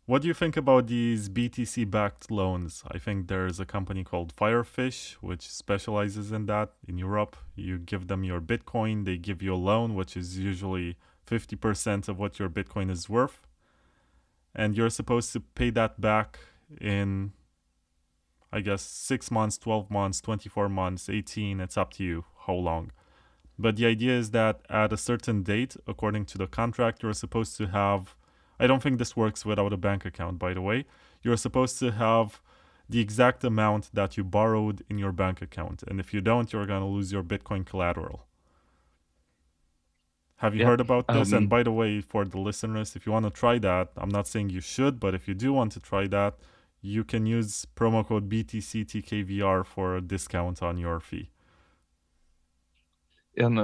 What do you think about these BTC-backed loans? I think there's a company called Firefish, which specializes in that in Europe. You give them your Bitcoin, they give you a loan, which is usually 50% of what your Bitcoin is worth. And you're supposed to pay that back in, I guess, 6 months, 12 months, 24 months, 18. It's up to you how long. But the idea is that at a certain date, according to the contract, you're supposed to have, I don't think this works without a bank account, by the way. You're supposed to have the exact amount that you borrowed in your bank account. And if you don't, you're going to lose your Bitcoin collateral. Have you Yeah. heard about this? And by the way, for the listeners, if you want to try that, I'm not saying you should, but if you do want to try that, you can use promo code BTCTKVR for a discount on your fee. And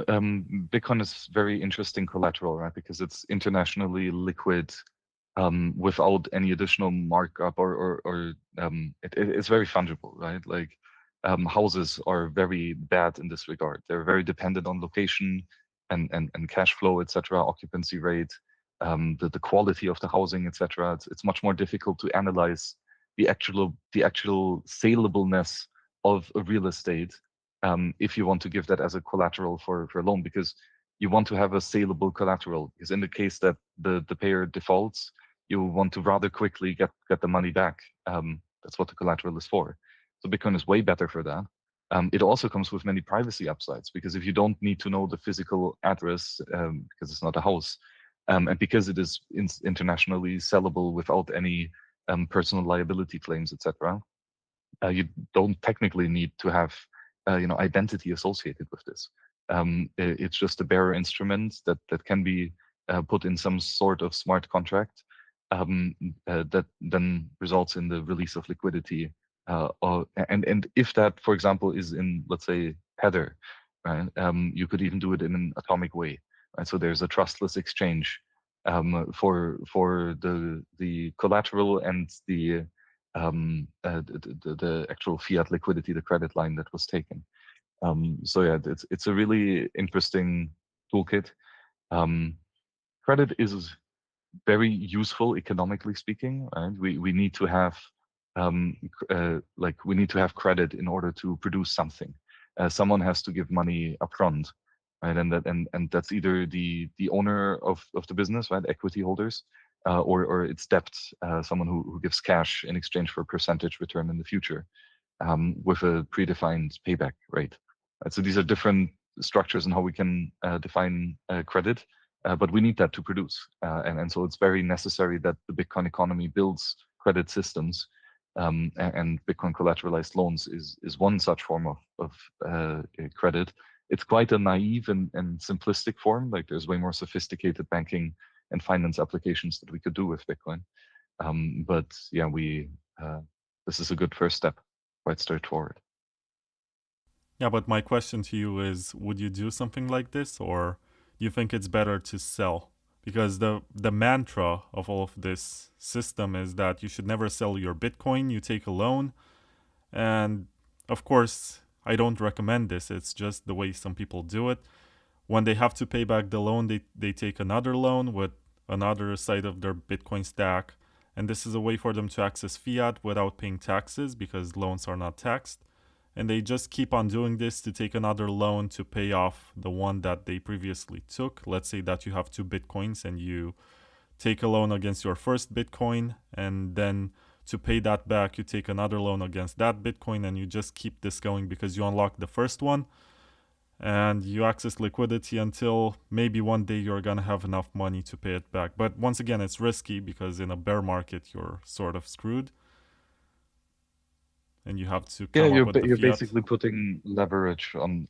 Bitcoin is very interesting collateral, right? Because it's internationally liquid, without any additional markup, it's very fungible, right? Like houses are very bad in this regard. They're very dependent on location and cash flow, etc., occupancy rate, the quality of the housing, etc. It's much more difficult to analyze the actual salableness of a real estate, if you want to give that as a collateral for a loan, because you want to have a saleable collateral. Because in the case that the payer defaults, you want to rather quickly get the money back. That's what the collateral is for. So Bitcoin is way better for that. It also comes with many privacy upsides, because if you don't need to know the physical address, because it's not a house, and because it is internationally sellable without any personal liability claims, etc., you don't technically need to have identity associated with this. It's just a bearer instrument that can be put in some sort of smart contract, that then results in the release of liquidity. And if that, for example, is in, let's say, Tether, right? You could even do it in an atomic way. Right? So there's a trustless exchange for the collateral and the actual fiat liquidity, the credit line that was taken. So yeah, it's a really interesting toolkit. Credit is very useful economically speaking, right? We need to have we need to have credit in order to produce something. Someone has to give money upfront, right? And that's either the owner of the business, right? Equity holders, or it's debt, someone who gives cash in exchange for a percentage return in the future, with a predefined payback rate. So these are different structures and how we can define credit. But we need that to produce. And so it's very necessary that the Bitcoin economy builds credit systems, and Bitcoin collateralized loans is one such form of credit. It's quite a naive and simplistic form. Like there's way more sophisticated banking and finance applications that we could do with Bitcoin. But yeah, this is a good first step, quite straightforward. Yeah, but my question to you is, would you do something like this, or do you think it's better to sell? Because the mantra of all of this system is that you should never sell your Bitcoin, you take a loan. And of course, I don't recommend this. It's just the way some people do it. When they have to pay back the loan, they take another loan with another side of their Bitcoin stack. And this is a way for them to access fiat without paying taxes, because loans are not taxed. And they just keep on doing this to take another loan to pay off the one that they previously took. Let's say that you have 2 Bitcoins and you take a loan against your first Bitcoin, and then to pay that back, you take another loan against that Bitcoin, and you just keep this going because you unlock the first one and you access liquidity until maybe one day you're going to have enough money to pay it back. But once again, it's risky because in a bear market, you're sort of screwed. And you have to Yeah, come up with the you're fiat. basically putting leverage on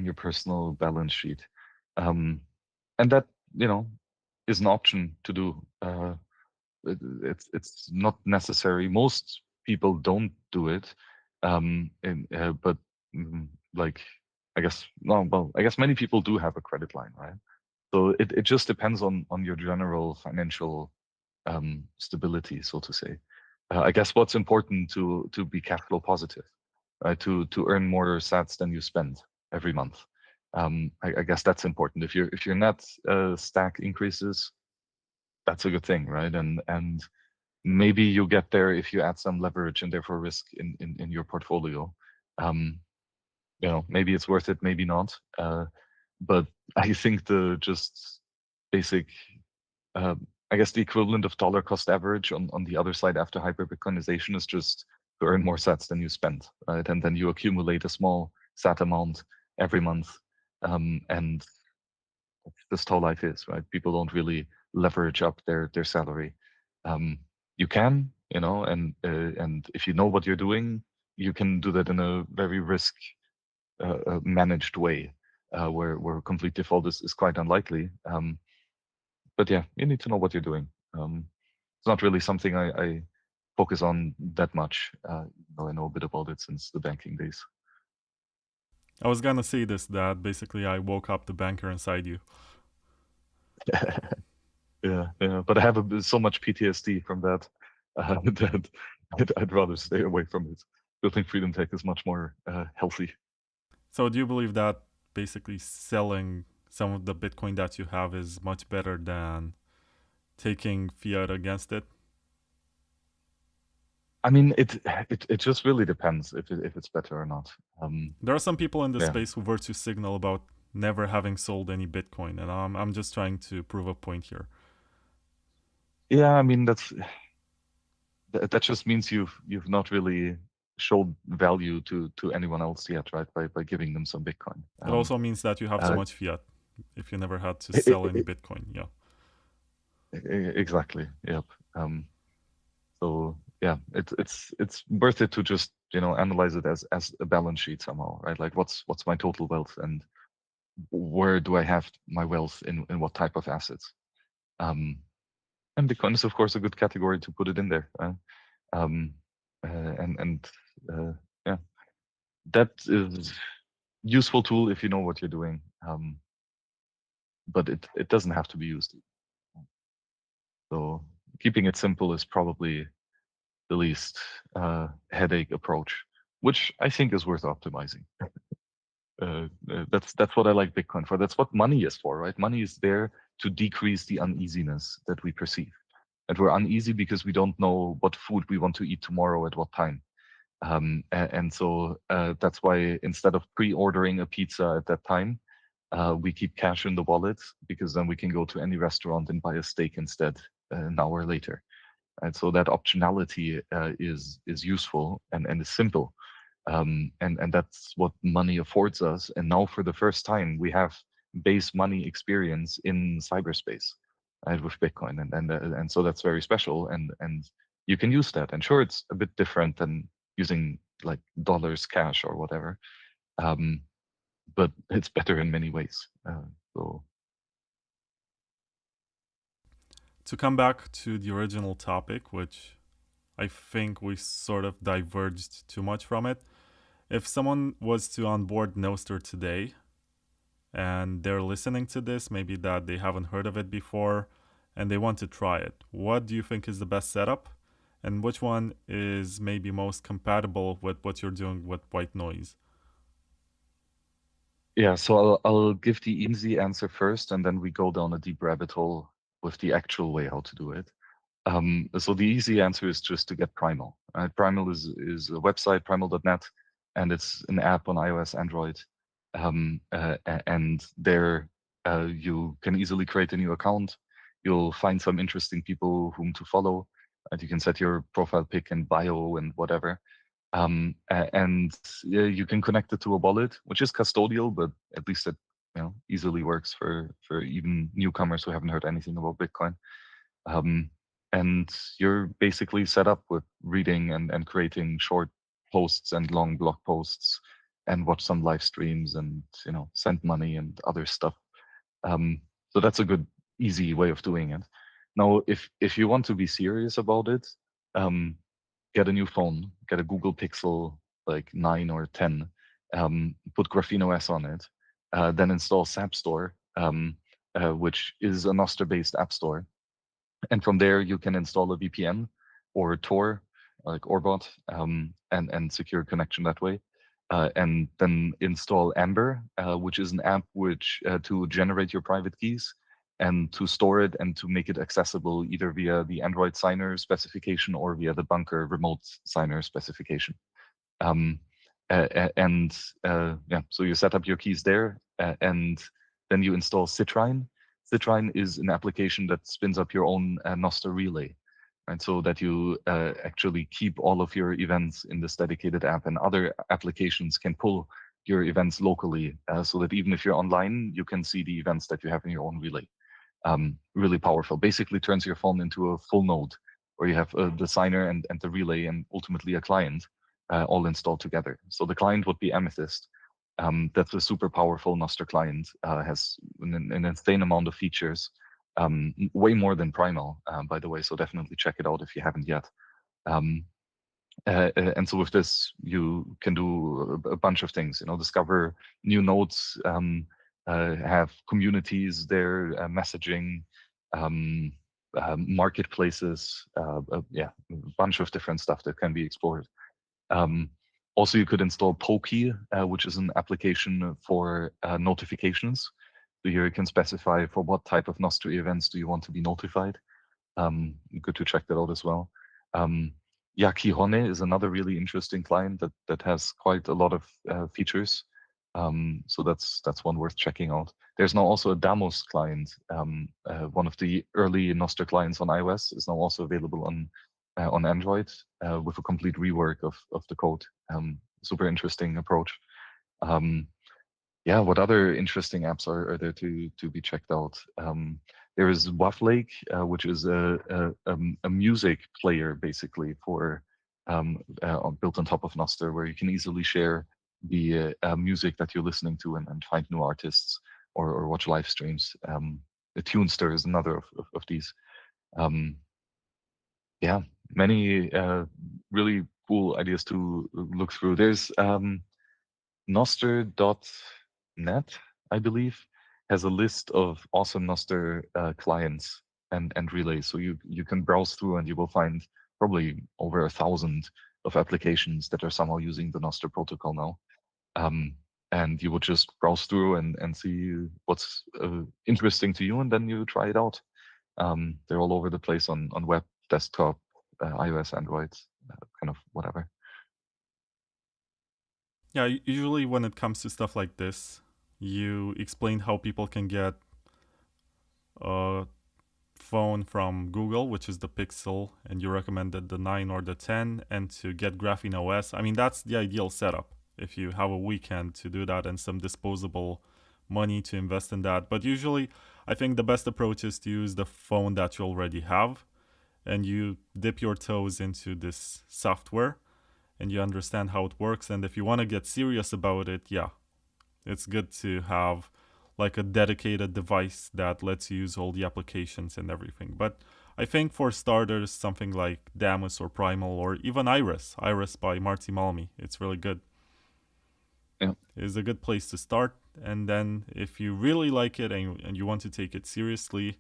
your personal balance sheet, and that is an option to do. It's not necessary. Most people don't do it, but like I guess no, well, I guess many people do have a credit line, right? So it just depends on your general financial stability, so to say. I guess what's important to be cash flow positive. right? To earn more sats than you spend every month. I guess that's important. If your net stack increases, that's a good thing, right? And maybe you get there if you add some leverage and therefore risk in your portfolio. Maybe it's worth it, maybe not. But I think the just basic, I guess the equivalent of dollar cost average on the other side after hyper Bitcoinization is just to earn more sats than you spend, right? And then you accumulate a small sat amount every month. And that's just how life is, right? People don't really leverage up their salary. You can, and if you know what you're doing, you can do that in a very risk managed way, where complete default is quite unlikely. But yeah, you need to know what you're doing. It's not really something I focus on that much. Though I know a bit about it since the banking days. I was gonna say this, that basically I woke up the banker inside you. Yeah. But I have so much PTSD from that that I'd rather stay away from it. Building freedom tech is much more healthy. So do you believe that basically selling some of the Bitcoin that you have is much better than taking fiat against it? I mean, it just really depends if it's better or not. There are some people in this Yeah. space who were to signal about never having sold any Bitcoin, and I'm just trying to prove a point here. Yeah, I mean that just means you've not really showed value to anyone else yet, right? By giving them some Bitcoin. It also means that you have so Uh, much fiat if you never had to i- sell i- any Bitcoin. Yeah. exactly. Yep. So yeah, it's worth it to just analyze it as a balance sheet somehow, right? Like what's my total wealth and where do I have my wealth in what type of assets? And Bitcoin is of course a good category to put it in there. Um, and yeah, that is useful tool if you know what you're doing. But it doesn't have to be used. So keeping it simple is probably the least headache approach, which I think is worth optimizing. That's what I like Bitcoin for. That's what money is for, right? Money is there to decrease the uneasiness that we perceive. And we're uneasy because we don't know what food we want to eat tomorrow at what time. And so that's why instead of pre-ordering a pizza at that time, we keep cash in the wallet because then we can go to any restaurant and buy a steak instead an hour later. And so that optionality is useful and is simple. And that's what money affords us. And now for the first time, we have base money experience in cyberspace, right, with Bitcoin. And so that's very special. And you can use that. And sure, it's a bit different than using like dollars cash or whatever. But it's better in many ways. So To come back to the original topic, which I think we sort of diverged too much from it. If someone was to onboard Nostr today and they're listening to this, maybe that they haven't heard of it before and they want to try it, what do you think is the best setup? And which one is maybe most compatible with what you're doing with white noise? yeah, so I'll give the easy answer first, and then we go down a deep rabbit hole with the actual way how to do it. So the easy answer is just to get Primal. Right? Primal is a website, primal.net, and it's an app on iOS, Android. And there you can easily create a new account. You'll find some interesting people whom to follow. And you can set your profile pic and bio and whatever. And you can connect it to a wallet, which is custodial, but at least it easily works for even newcomers who haven't heard anything about Bitcoin. And you're basically set up with reading and creating short posts and long blog posts and watch some live streams and send money and other stuff. So that's a good easy way of doing it. Now if you want to be serious about it, get a new phone, get a Google Pixel like 9 or 10, put Graphene OS on it, then install SAP Store, which is a Nostr-based app store. And from there, you can install a VPN or Tor, like Orbot, and secure connection that way. and then install Amber, which is an app which to generate your private keys and to store it and to make it accessible either via the Android signer specification or via the Bunker remote signer specification. Yeah, so you set up your keys there, and then you install Citrine. Citrine is an application that spins up your own Nostr relay, right? So that you actually keep all of your events in this dedicated app, and other applications can pull your events locally, so that even if you're online, you can see the events that you have in your own relay. Really powerful. Basically turns your phone into a full node where you have the signer and the relay and ultimately a client all installed together. So the client would be Amethyst. That's a super powerful Nostr client, has an insane amount of features, way more than Primal, by the way, so definitely check it out if you haven't yet. And so with this, you can do a bunch of things, discover new nodes, have communities there, messaging, marketplaces, yeah, a bunch of different stuff that can be explored. Also, you could install Pokey, which is an application for notifications. So here you can specify for what type of Nostr events do you want to be notified. Good to check that out as well. Yakihone is another really interesting client that has quite a lot of features. So that's one worth checking out. There's now also a Damos client. One of the early Nostr clients on iOS is now also available on Android with a complete rework of the code. Super interesting approach. Yeah, what other interesting apps are there to be checked out? There is Waflake, which is a music player basically for built on top of Nostr, where you can easily share the music that you're listening to and find new artists or watch live streams. The Tunester is another of these. Yeah, many really cool ideas to look through. There's Nostr.net, I believe, has a list of awesome Nostr clients and relays. So you can browse through and you will find probably over 1,000 of applications that are somehow using the Nostr protocol now. And you would just browse through and see what's interesting to you, and then you try it out. They're all over the place on web, desktop, iOS, Android, kind of whatever. Yeah, usually when it comes to stuff like this, you explain how people can get a phone from Google, which is the Pixel, and you recommended the 9 or the 10, and to get Graphene OS. I mean, that's the ideal setup if you have a weekend to do that and some disposable money to invest in that. But usually, I think the best approach is to use the phone that you already have, and you dip your toes into this software and you understand how it works. And if you want to get serious about it, yeah, it's good to have like a dedicated device that lets you use all the applications and everything. But I think for starters, something like Damus or Primal or even Iris by Marty Malmi, it's really good. Yeah. Is a good place to start. And then if you really like it and you want to take it seriously,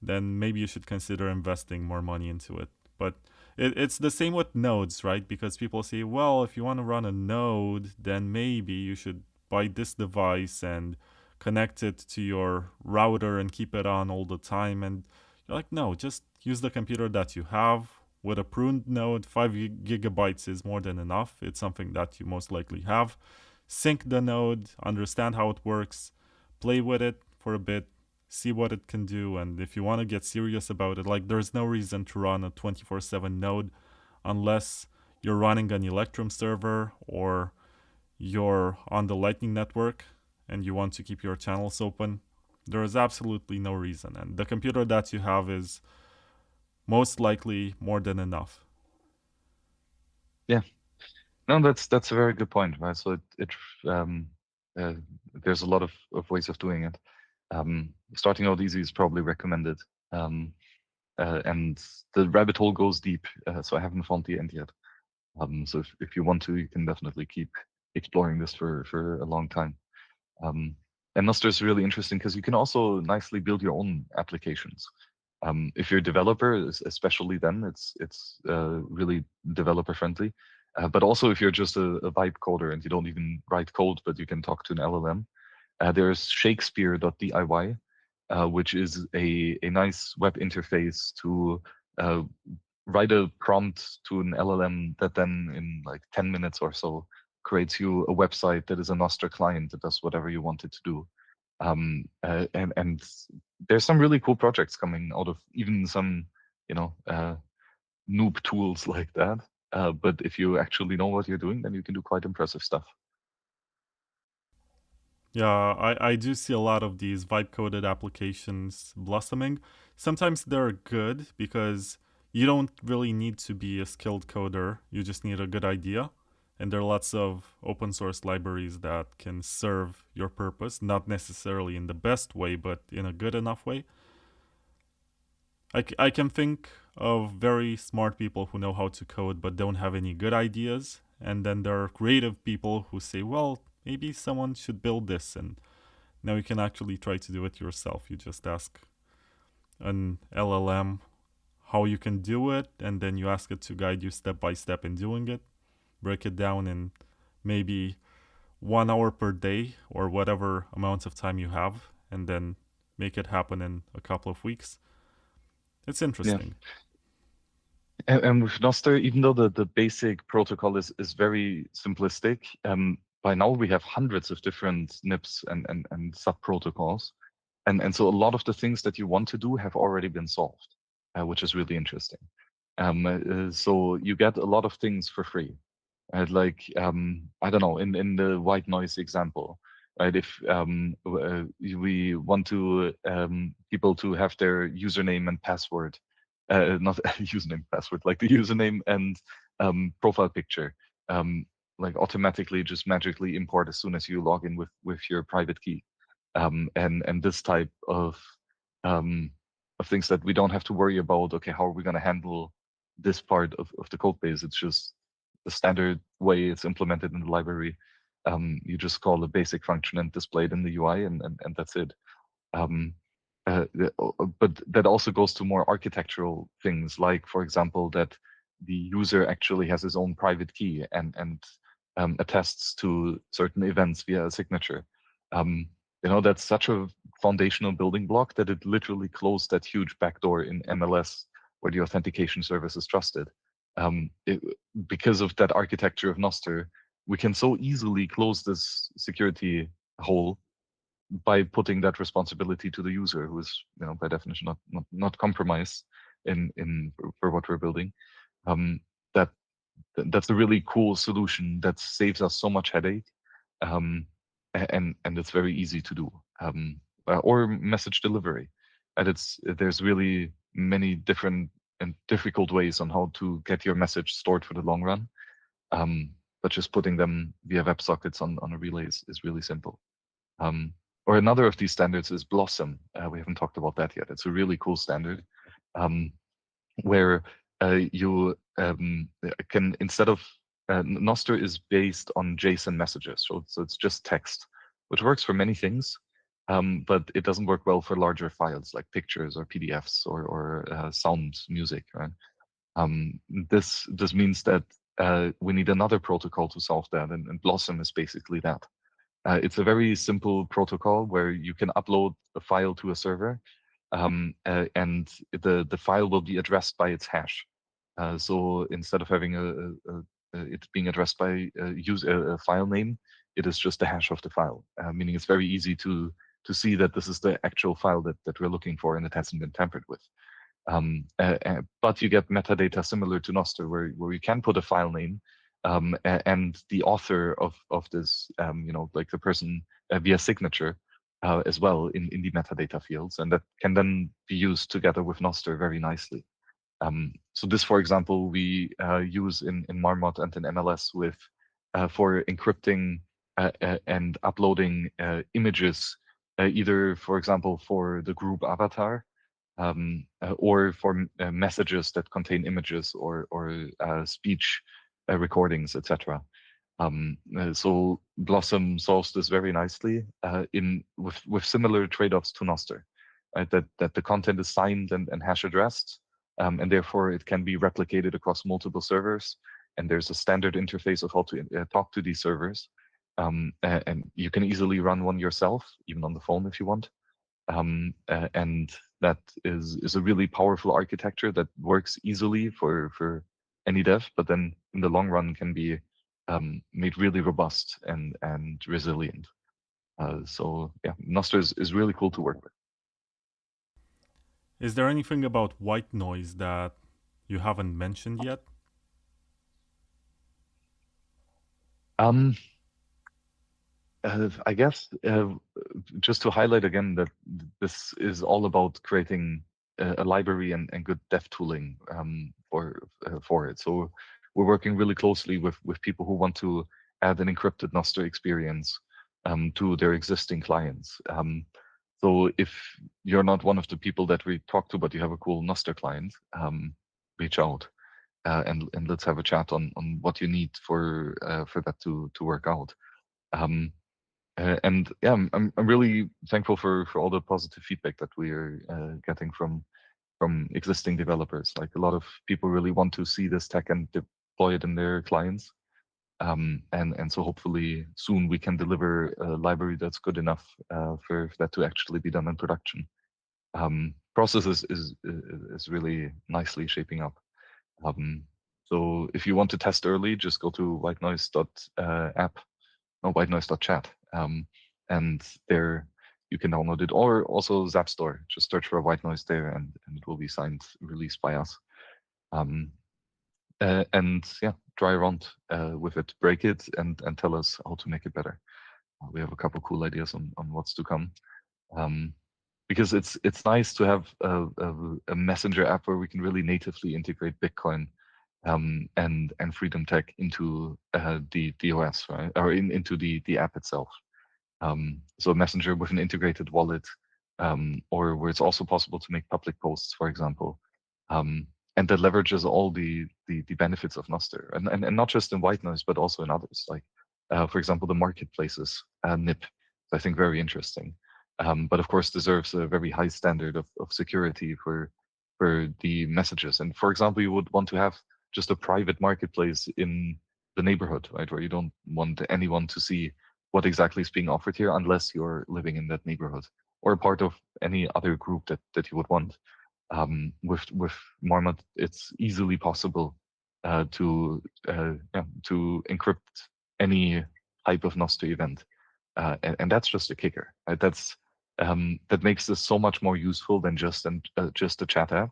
then maybe you should consider investing more money into it. But it's the same with nodes, right? Because people say, well, if you want to run a node, then maybe you should buy this device and connect it to your router and keep it on all the time. And you're like, no, just use the computer that you have. With a pruned node, 5 gigabytes is more than enough. It's something that you most likely have. Sync the node, understand how it works, play with it for a bit, see what it can do. And if you want to get serious about it, like there's no reason to run a 24/7 node unless you're running an Electrum server or you're on the Lightning Network and you want to keep your channels open. There is absolutely no reason. And the computer that you have is most likely more than enough. Yeah. No, that's a very good point, right? So there's a lot of ways of doing it. Starting out easy is probably recommended. And the rabbit hole goes deep, so I haven't found the end yet. So if you want to, you can definitely keep exploring this for a long time. And Nostr is really interesting because you can also nicely build your own applications. If you're a developer, especially then, it's really developer friendly. But also, if you're just a vibe coder and you don't even write code, but you can talk to an LLM, there's Shakespeare.diy, which is a nice web interface to write a prompt to an LLM that then in like 10 minutes or so creates you a website that is a Nostr client that does whatever you want it to do. And there's some really cool projects coming out of even some, noob tools like that. But if you actually know what you're doing, then you can do quite impressive stuff. Yeah, I do see a lot of these vibe coded applications blossoming. Sometimes they're good because you don't really need to be a skilled coder, you just need a good idea. And there are lots of open source libraries that can serve your purpose, not necessarily in the best way, but in a good enough way. I can think of very smart people who know how to code but don't have any good ideas. And then there are creative people who say, well, maybe someone should build this. And now you can actually try to do it yourself. You just ask an LLM how you can do it, and then you ask it to guide you step by step in doing it. Break it down in maybe 1 hour per day or whatever amount of time you have, and then make it happen in a couple of weeks. It's interesting. And with Nostr, even though the basic protocol is very simplistic, by now we have hundreds of different NIPs and sub protocols. And so a lot of the things that you want to do have already been solved, which is really interesting. So you get a lot of things for free. Like, I don't know, in the white noise example, right? If we want to people to have their username and password, not username, password, like the username and profile picture, like automatically just magically import as soon as you log in with your private key, and this type of things that we don't have to worry about. Okay, how are we going to handle this part of the code base? It's just the standard way it's implemented in the library. You just call a basic function and display it in the UI, and that's it. Um, but that also goes to more architectural things, like, for example, that the user actually has his own private key and attests to certain events via a signature. That's such a foundational building block that it literally closed that huge backdoor in MLS where the authentication service is trusted. Because of that architecture of Nostr, we can so easily close this security hole by putting that responsibility to the user, who is, by definition, not compromised in for what we're building. That that's a really cool solution that saves us so much headache, and it's very easy to do. Or message delivery, and there's really many different and difficult ways on how to get your message stored for the long run. But just putting them via WebSockets on a relay is really simple. Or another of these standards is Blossom. We haven't talked about that yet. It's a really cool standard, where you can, instead of Nostr is based on JSON messages, so it's just text, which works for many things, but it doesn't work well for larger files like pictures or PDFs or sound music. Right? This means that we need another protocol to solve that, and Blossom is basically that. It's a very simple protocol where you can upload a file to a server, and the file will be addressed by its hash. So instead of having it being addressed by a file name, it is just the hash of the file, meaning it's very easy to see that this is the actual file that we're looking for and it hasn't been tampered with. But you get metadata similar to Nostr, where you can put a file name, and the author of this, like the person via signature, as well in the metadata fields, and that can then be used together with Nostr very nicely. So this, for example, we use in Marmot and in MLS with for encrypting and uploading images, either, for example, for the group avatar, or for messages that contain images or speech recordings, etc. So Blossom solves this very nicely with similar trade-offs to Nostr, right? That the content is signed and hash addressed, and therefore it can be replicated across multiple servers. and there's a standard interface of how to talk to these servers. And you can easily run one yourself, even on the phone if you want. And that is a really powerful architecture that works easily for any dev, but then in the long run can be made really robust and resilient. So yeah, Nostr is really cool to work with. Is there anything about white noise that you haven't mentioned yet? I guess just to highlight again that this is all about creating a library and good dev tooling for it. So we're working really closely with people who want to add an encrypted Nostr experience to their existing clients. So if you're not one of the people that we talk to, but you have a cool Nostr client, reach out and let's have a chat on what you need for that to work out. And yeah, I'm really thankful for all the positive feedback that we are getting from existing developers. Like a lot of people really want to see this tech and deploy it in their clients. And so hopefully soon we can deliver a library that's good enough for that to actually be done in production. Process is really nicely shaping up. So if you want to test early, just go to whitenoise.app, no, whitenoise.chat, and there you can download it, or also Zap Store. Just search for White Noise there, and it will be signed, released by us. And yeah, try around with it, break it, and tell us how to make it better. We have a couple cool ideas on what's to come. Because it's nice to have a messenger app where we can really natively integrate Bitcoin and Freedom Tech into the OS, right, or into the app itself. So a messenger with an integrated wallet, or where it's also possible to make public posts, for example, and that leverages all the benefits of Nostr, and not just in white noise, but also in others, like for example the marketplaces, NIP. I think very interesting, but of course deserves a very high standard of security for the messages. And for example, you would want to have just a private marketplace in the neighborhood, right, where you don't want anyone to see what exactly is being offered here unless you're living in that neighborhood or a part of any other group that you would want. With Marmot, it's easily possible to encrypt any type of Nostr event, and that's just a kicker. Right? That makes this so much more useful than just a chat app,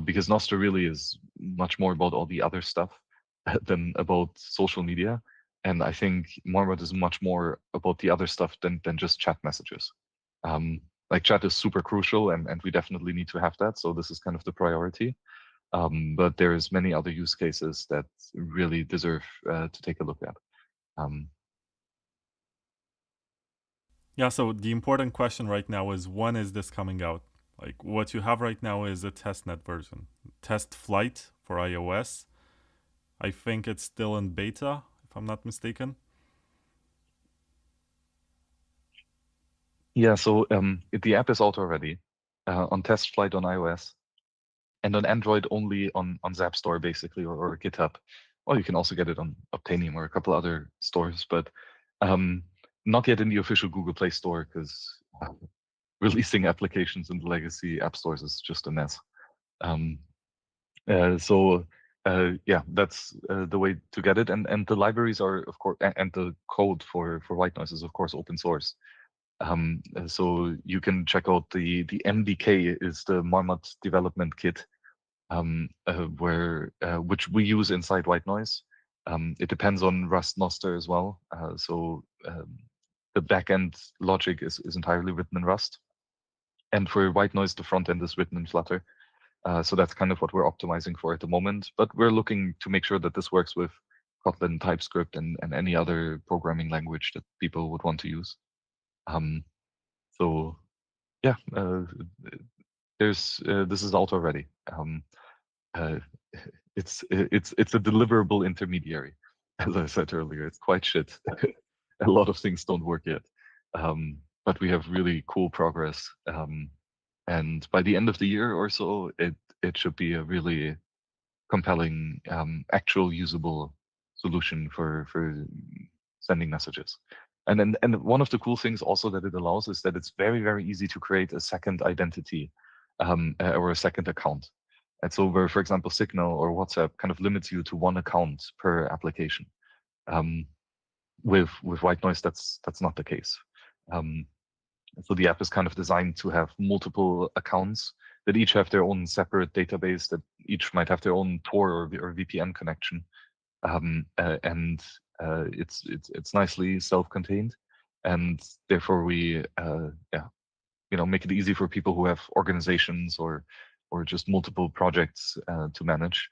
because Nostr really is much more about all the other stuff than about social media. And I think Marmot is much more about the other stuff than just chat messages. Like chat is super crucial, and we definitely need to have that. So this is kind of the priority. But there's many other use cases that really deserve to take a look at. Yeah, so the important question right now is, when is this coming out? Like, what you have right now is a testnet version. Test flight for iOS. I think it's still in beta, if I'm not mistaken. Yeah, so the app is out already on test flight on iOS, and on Android only on Zap Store basically, or GitHub. Well, you can also get it on Obtainium or a couple other stores, but not yet in the official Google Play Store, because releasing applications in the legacy app stores is just a mess. So yeah, that's the way to get it, and the libraries are of course, and the code for white noise is of course open source. So you can check out the MDK is the Marmot development kit, which we use inside white noise. It depends on Rust Nostr as well. So the backend logic is entirely written in Rust, and for white noise, the front end is written in Flutter. So that's kind of what we're optimizing for at the moment. But we're looking to make sure that this works with Kotlin, TypeScript, and any other programming language that people would want to use. So yeah, this is out already. It's a deliverable intermediary, as I said earlier. It's quite shit. A lot of things don't work yet, but we have really cool progress. And by the end of the year or so, it should be a really compelling, actual usable solution for sending messages. And one of the cool things also that it allows is that it's very, very easy to create a second identity or a second account. And so where, for example, Signal or WhatsApp kind of limits you to one account per application. With white noise, that's not the case. So the app is kind of designed to have multiple accounts that each have their own separate database, that each might have their own Tor or VPN connection, and it's nicely self-contained, and therefore we make it easy for people who have organizations or just multiple projects to manage,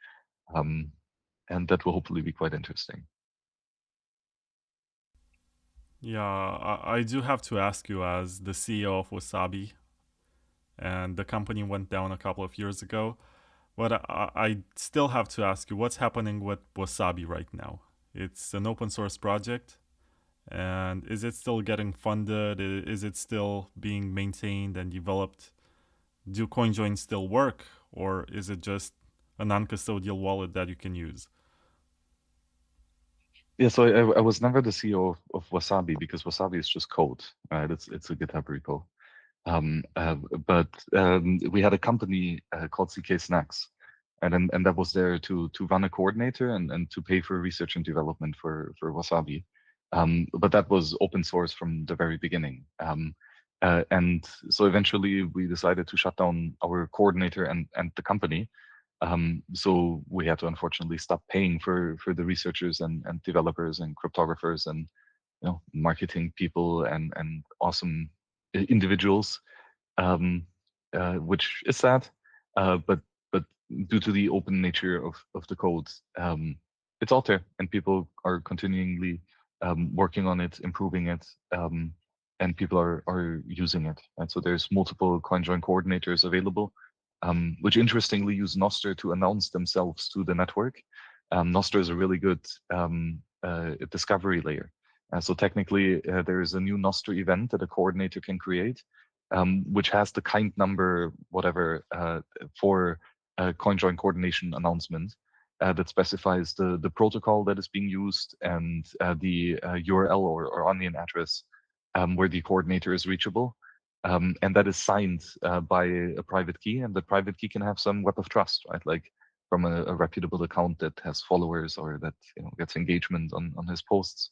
and that will hopefully be quite interesting. Yeah, I do have to ask you, as the CEO of Wasabi, and the company went down a couple of years ago, but I still have to ask you, what's happening with Wasabi right now? It's an open source project, and is it still getting funded? Is it still being maintained and developed? Do CoinJoins still work, or is it just a non-custodial wallet that you can use? Yeah, so I was never the CEO of Wasabi, because Wasabi is just code, right? It's a GitHub repo. But we had a company called CK Snacks, and that was there to run a coordinator and to pay for research and development for Wasabi. But that was open source from the very beginning. And so eventually we decided to shut down our coordinator and the company. So we had to unfortunately stop paying for the researchers and developers and cryptographers and marketing people and awesome individuals, which is sad. But due to the open nature of the code, it's out there, and people are continually working on it, improving it, and people are using it. And so there's multiple CoinJoin coordinators available, which interestingly use Nostr to announce themselves to the network. Nostr is a really good discovery layer. So technically, there is a new Nostr event that a coordinator can create, which has the kind number, whatever, for a CoinJoin coordination announcement that specifies the protocol that is being used and the URL or onion address where the coordinator is reachable. And that is signed by a private key, and the private key can have some web of trust, right? Like from a reputable account that has followers or that gets engagement on his posts.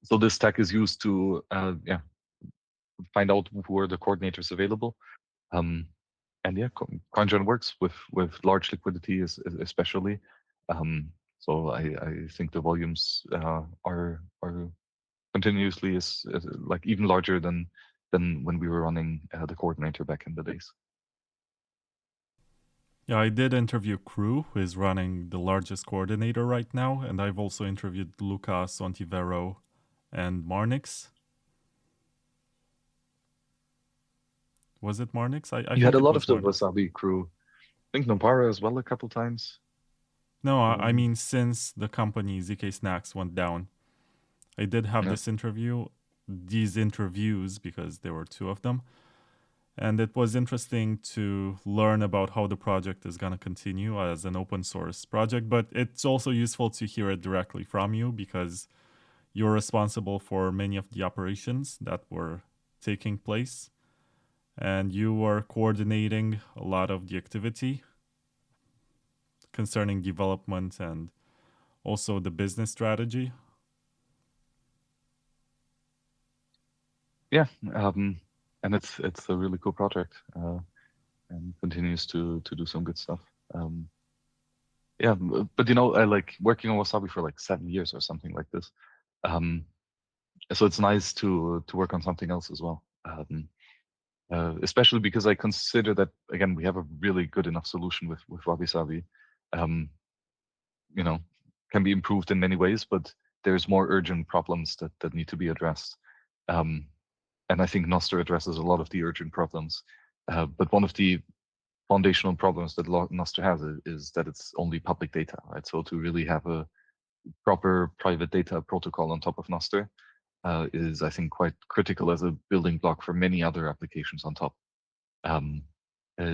So this tech is used to find out who are the coordinators available. And yeah, CoinJoin works with large liquidity, especially. So I think the volumes are continuously is like even larger than when we were running the coordinator back in the days. Yeah, I did interview Crew, who is running the largest coordinator right now, and I've also interviewed Lucas Ontivero and Marnix. Was it Marnix? I You had think a it lot was of the Marnix. Wasabi crew. I think Nopara as well a couple times. No, I mean, since the company ZK Snacks went down, I did have Yeah. these interviews, because there were two of them. And it was interesting to learn about how the project is going to continue as an open source project. But it's also useful to hear it directly from you, because you're responsible for many of the operations that were taking place. And you were coordinating a lot of the activity concerning development and also the business strategy. Yeah, and it's a really cool project, and continues to do some good stuff. Yeah, but I like working on Wasabi for like 7 years or something like this. So it's nice to work on something else as well. Especially because I consider that, again, we have a really good enough solution with Wabi-Sabi. Can be improved in many ways, but there's more urgent problems that need to be addressed. And I think Nostr addresses a lot of the urgent problems. But one of the foundational problems that Nostr has is that it's only public data, right? So to really have a proper private data protocol on top of Nostr is, I think, quite critical as a building block for many other applications on top.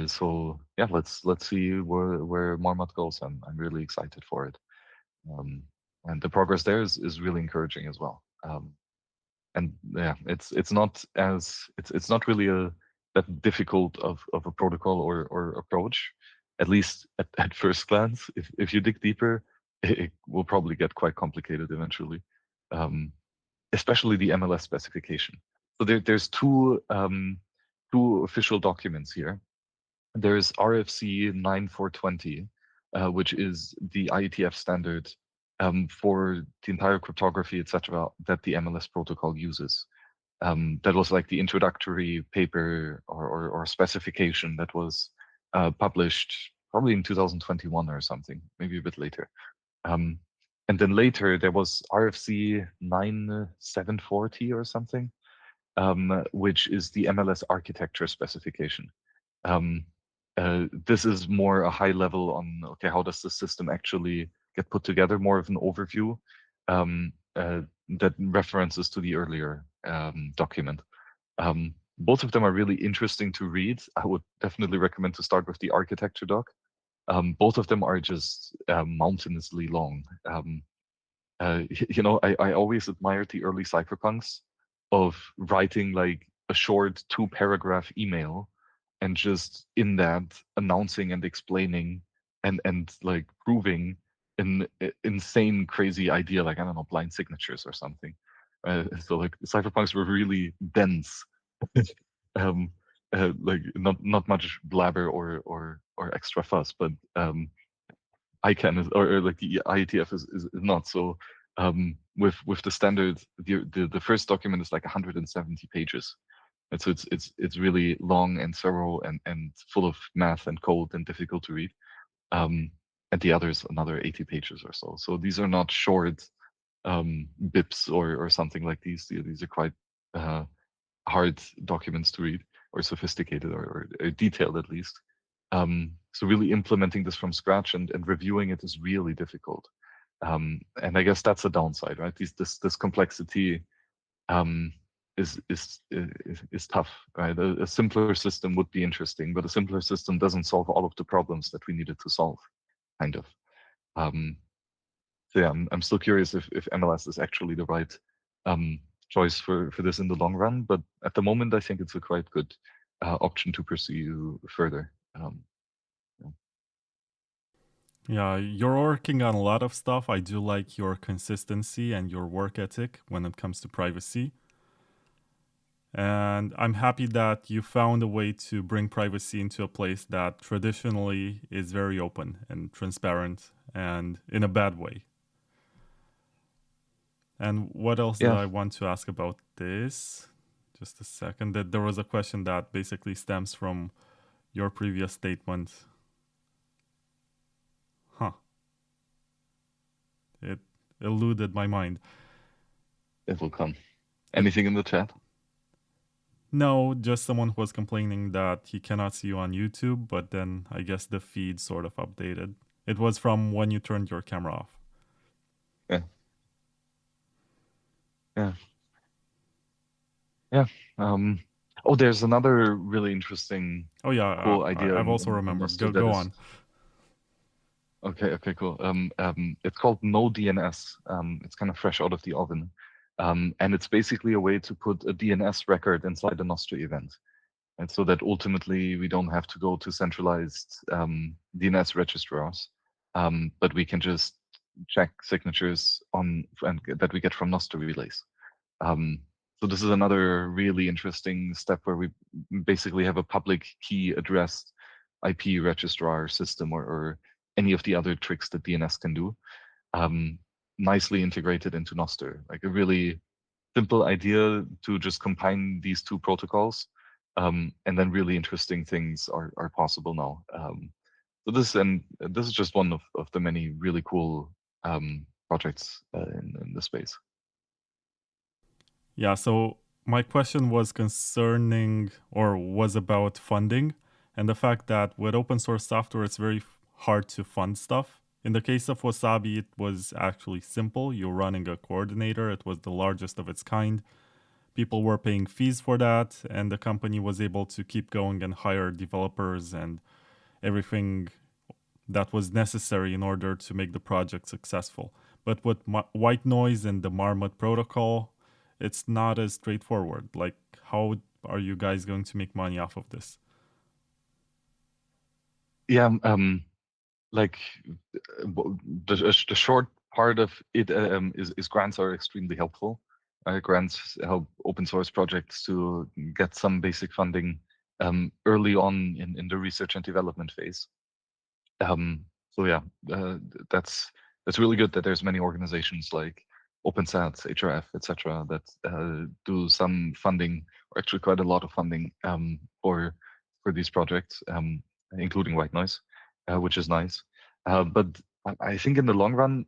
So yeah, let's see where Marmot goes. I'm really excited for it, and the progress there is really encouraging as well. And yeah, it's not really a that difficult of a protocol or approach, at least at first glance. If you dig deeper, it will probably get quite complicated eventually, um, especially the MLS specification. So there's two official documents here. There's RFC 9420, which is the IETF standard for the entire cryptography, etc., that the MLS protocol uses. That was like the introductory paper or specification that was published probably in 2021 or something, maybe a bit later. Um, and then later there was RFC 9740 or something, which is the MLS architecture specification. Um, this is more a high level on, okay, how does the system actually get put together, more of an overview um, that references to the earlier document. Both of them are really interesting to read. I would definitely recommend to start with the architecture doc. Both of them are just mountainously long. I always admired the early cypherpunks of writing like a short 2-paragraph email and just in that announcing and explaining and like proving an insane crazy idea, like I don't know, blind signatures or something. So like cypherpunks were really dense. um, like not much blabber or extra fuss, but ICANN is, or like the IETF is not. So with the standard, the first document is like 170 pages. And so it's really long and thorough and full of math and code and difficult to read. And the other is another 80 pages or so. So these are not short bips or something like these. These are quite hard documents to read, or sophisticated or detailed at least. So really implementing this from scratch and reviewing it is really difficult. And I guess that's a downside, right? This complexity um, is tough, right? A simpler system would be interesting, but a simpler system doesn't solve all of the problems that we needed to solve, kind of. Um, so yeah, I'm still curious if MLS is actually the right choice for this in the long run. But at the moment, I think it's a quite good option to pursue further. Yeah. Yeah, you're working on a lot of stuff. I do like your consistency and your work ethic when it comes to privacy. And I'm happy that you found a way to bring privacy into a place that traditionally is very open and transparent and in a bad way. And what else did Yeah. I want to ask about this? Just a second. That there was a question that basically stems from your previous statement. Huh. It eluded my mind. It will come. Anything in the chat? No, just someone who was complaining that he cannot see you on YouTube, but then I guess the feed sort of updated. It was from when you turned your camera off. Yeah. Yeah. Yeah. Oh, there's another really interesting, Oh yeah, cool idea I've also in remembered. Nostr that Go is on. okay, cool. It's called No DNS. It's kind of fresh out of the oven. And it's basically a way to put a DNS record inside a Nostr event. And so that ultimately we don't have to go to centralized DNS registrars, but we can just check signatures on and that we get from Nostr relays. So this is another really interesting step where we basically have a public key addressed IP registrar system or any of the other tricks that DNS can do, um, nicely integrated into Nostr. Like a really simple idea to just combine these two protocols, and then really interesting things are possible now. So this is just one of the many really cool projects in the space. Yeah, so my question was concerning or was about funding and the fact that with open source software, it's very hard to fund stuff. In the case of Wasabi, it was actually simple. You're running a coordinator, it was the largest of its kind. people were paying fees for that, and the company was able to keep going and hire developers and everything that was necessary in order to make the project successful. But with white noise and the Marmot protocol, it's not as straightforward. Like, how are you guys going to make money off of this? Yeah, like the short part of it is grants are extremely helpful. Grants help open source projects to get some basic funding early on in the research and development phase. So yeah, that's really good that there's many organizations like OpenSats, HRF, etc. that do some funding, or actually quite a lot of funding for these projects, including white noise, which is nice. But I think in the long run,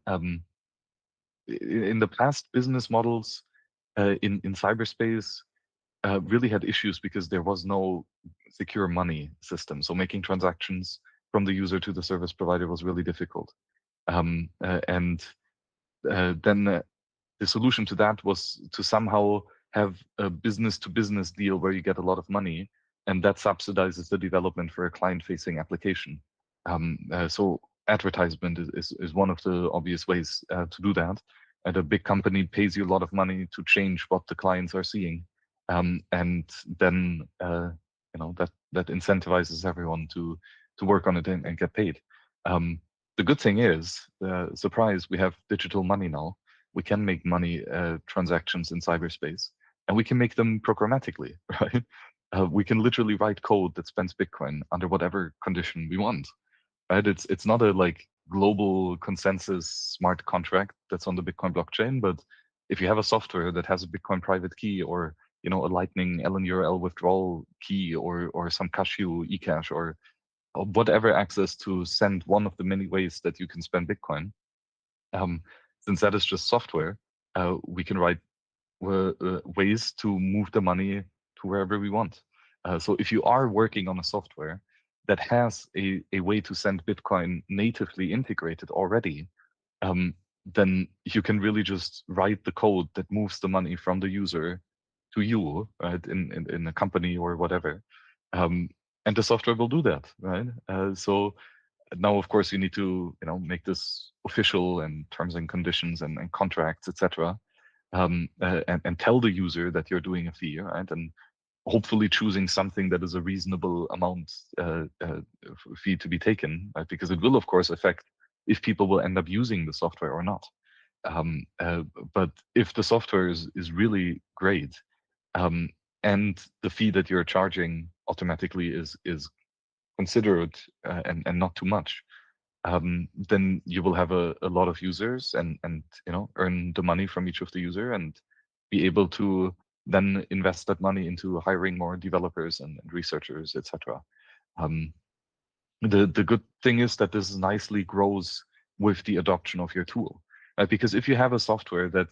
in the past, business models in cyberspace really had issues because there was no secure money system. So making transactions from the user to the service provider was really difficult. And then the solution to that was to somehow have a business-to-business deal where you get a lot of money, and that subsidizes the development for a client-facing application. So advertisement is one of the obvious ways to do that. And a big company pays you a lot of money to change what the clients are seeing, and then that incentivizes everyone to work on it and get paid. The good thing is, surprise, we have digital money now. We can make money transactions in cyberspace, and we can make them programmatically, right? We can literally write code that spends Bitcoin under whatever condition we want, right? It's not a like global consensus smart contract that's on the Bitcoin blockchain, but if you have a software that has a Bitcoin private key, or a Lightning LNURL withdrawal key, or some Cashew eCash, or whatever access to send one of the many ways that you can spend Bitcoin, since that is just software, we can write ways to move the money to wherever we want. So if you are working on a software that has a way to send Bitcoin natively integrated already, then you can really just write the code that moves the money from the user to you, right, in a company or whatever. And the software will do that, right? So now, of course, you need to make this official, and terms and conditions and contracts, etc. And tell the user that you're doing a fee, right? And hopefully choosing something that is a reasonable amount fee to be taken, right? Because it will, of course, affect if people will end up using the software or not. But if the software is really great, and the fee that you're charging automatically is considerate and not too much, then you will have a lot of users and earn the money from each of the user, and be able to then invest that money into hiring more developers and researchers, etc. The good thing is that this nicely grows with the adoption of your tool, right? Because if you have a software that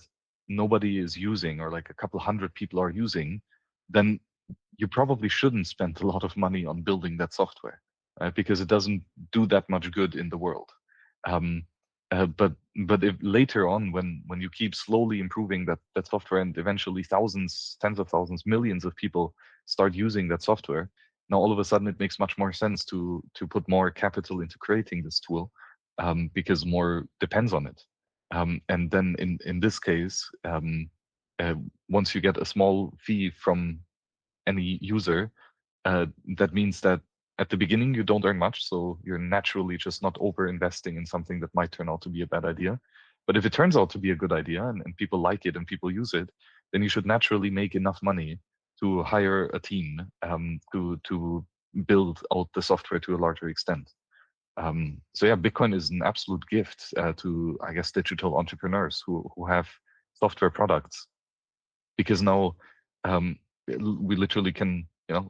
nobody is using, or like a couple hundred people are using, then you probably shouldn't spend a lot of money on building that software, right? Because it doesn't do that much good in the world. But if later on, when you keep slowly improving that software, and eventually thousands, tens of thousands, millions of people start using that software, now all of a sudden it makes much more sense to put more capital into creating this tool, because more depends on it. And then in this case, once you get a small fee from any user, that means that at the beginning you don't earn much, so you're naturally just not over investing in something that might turn out to be a bad idea. But if it turns out to be a good idea, and people like it and people use it, then you should naturally make enough money to hire a team to build out the software to a larger extent. So yeah, Bitcoin is an absolute gift to, I guess, digital entrepreneurs who have software products, because now we literally can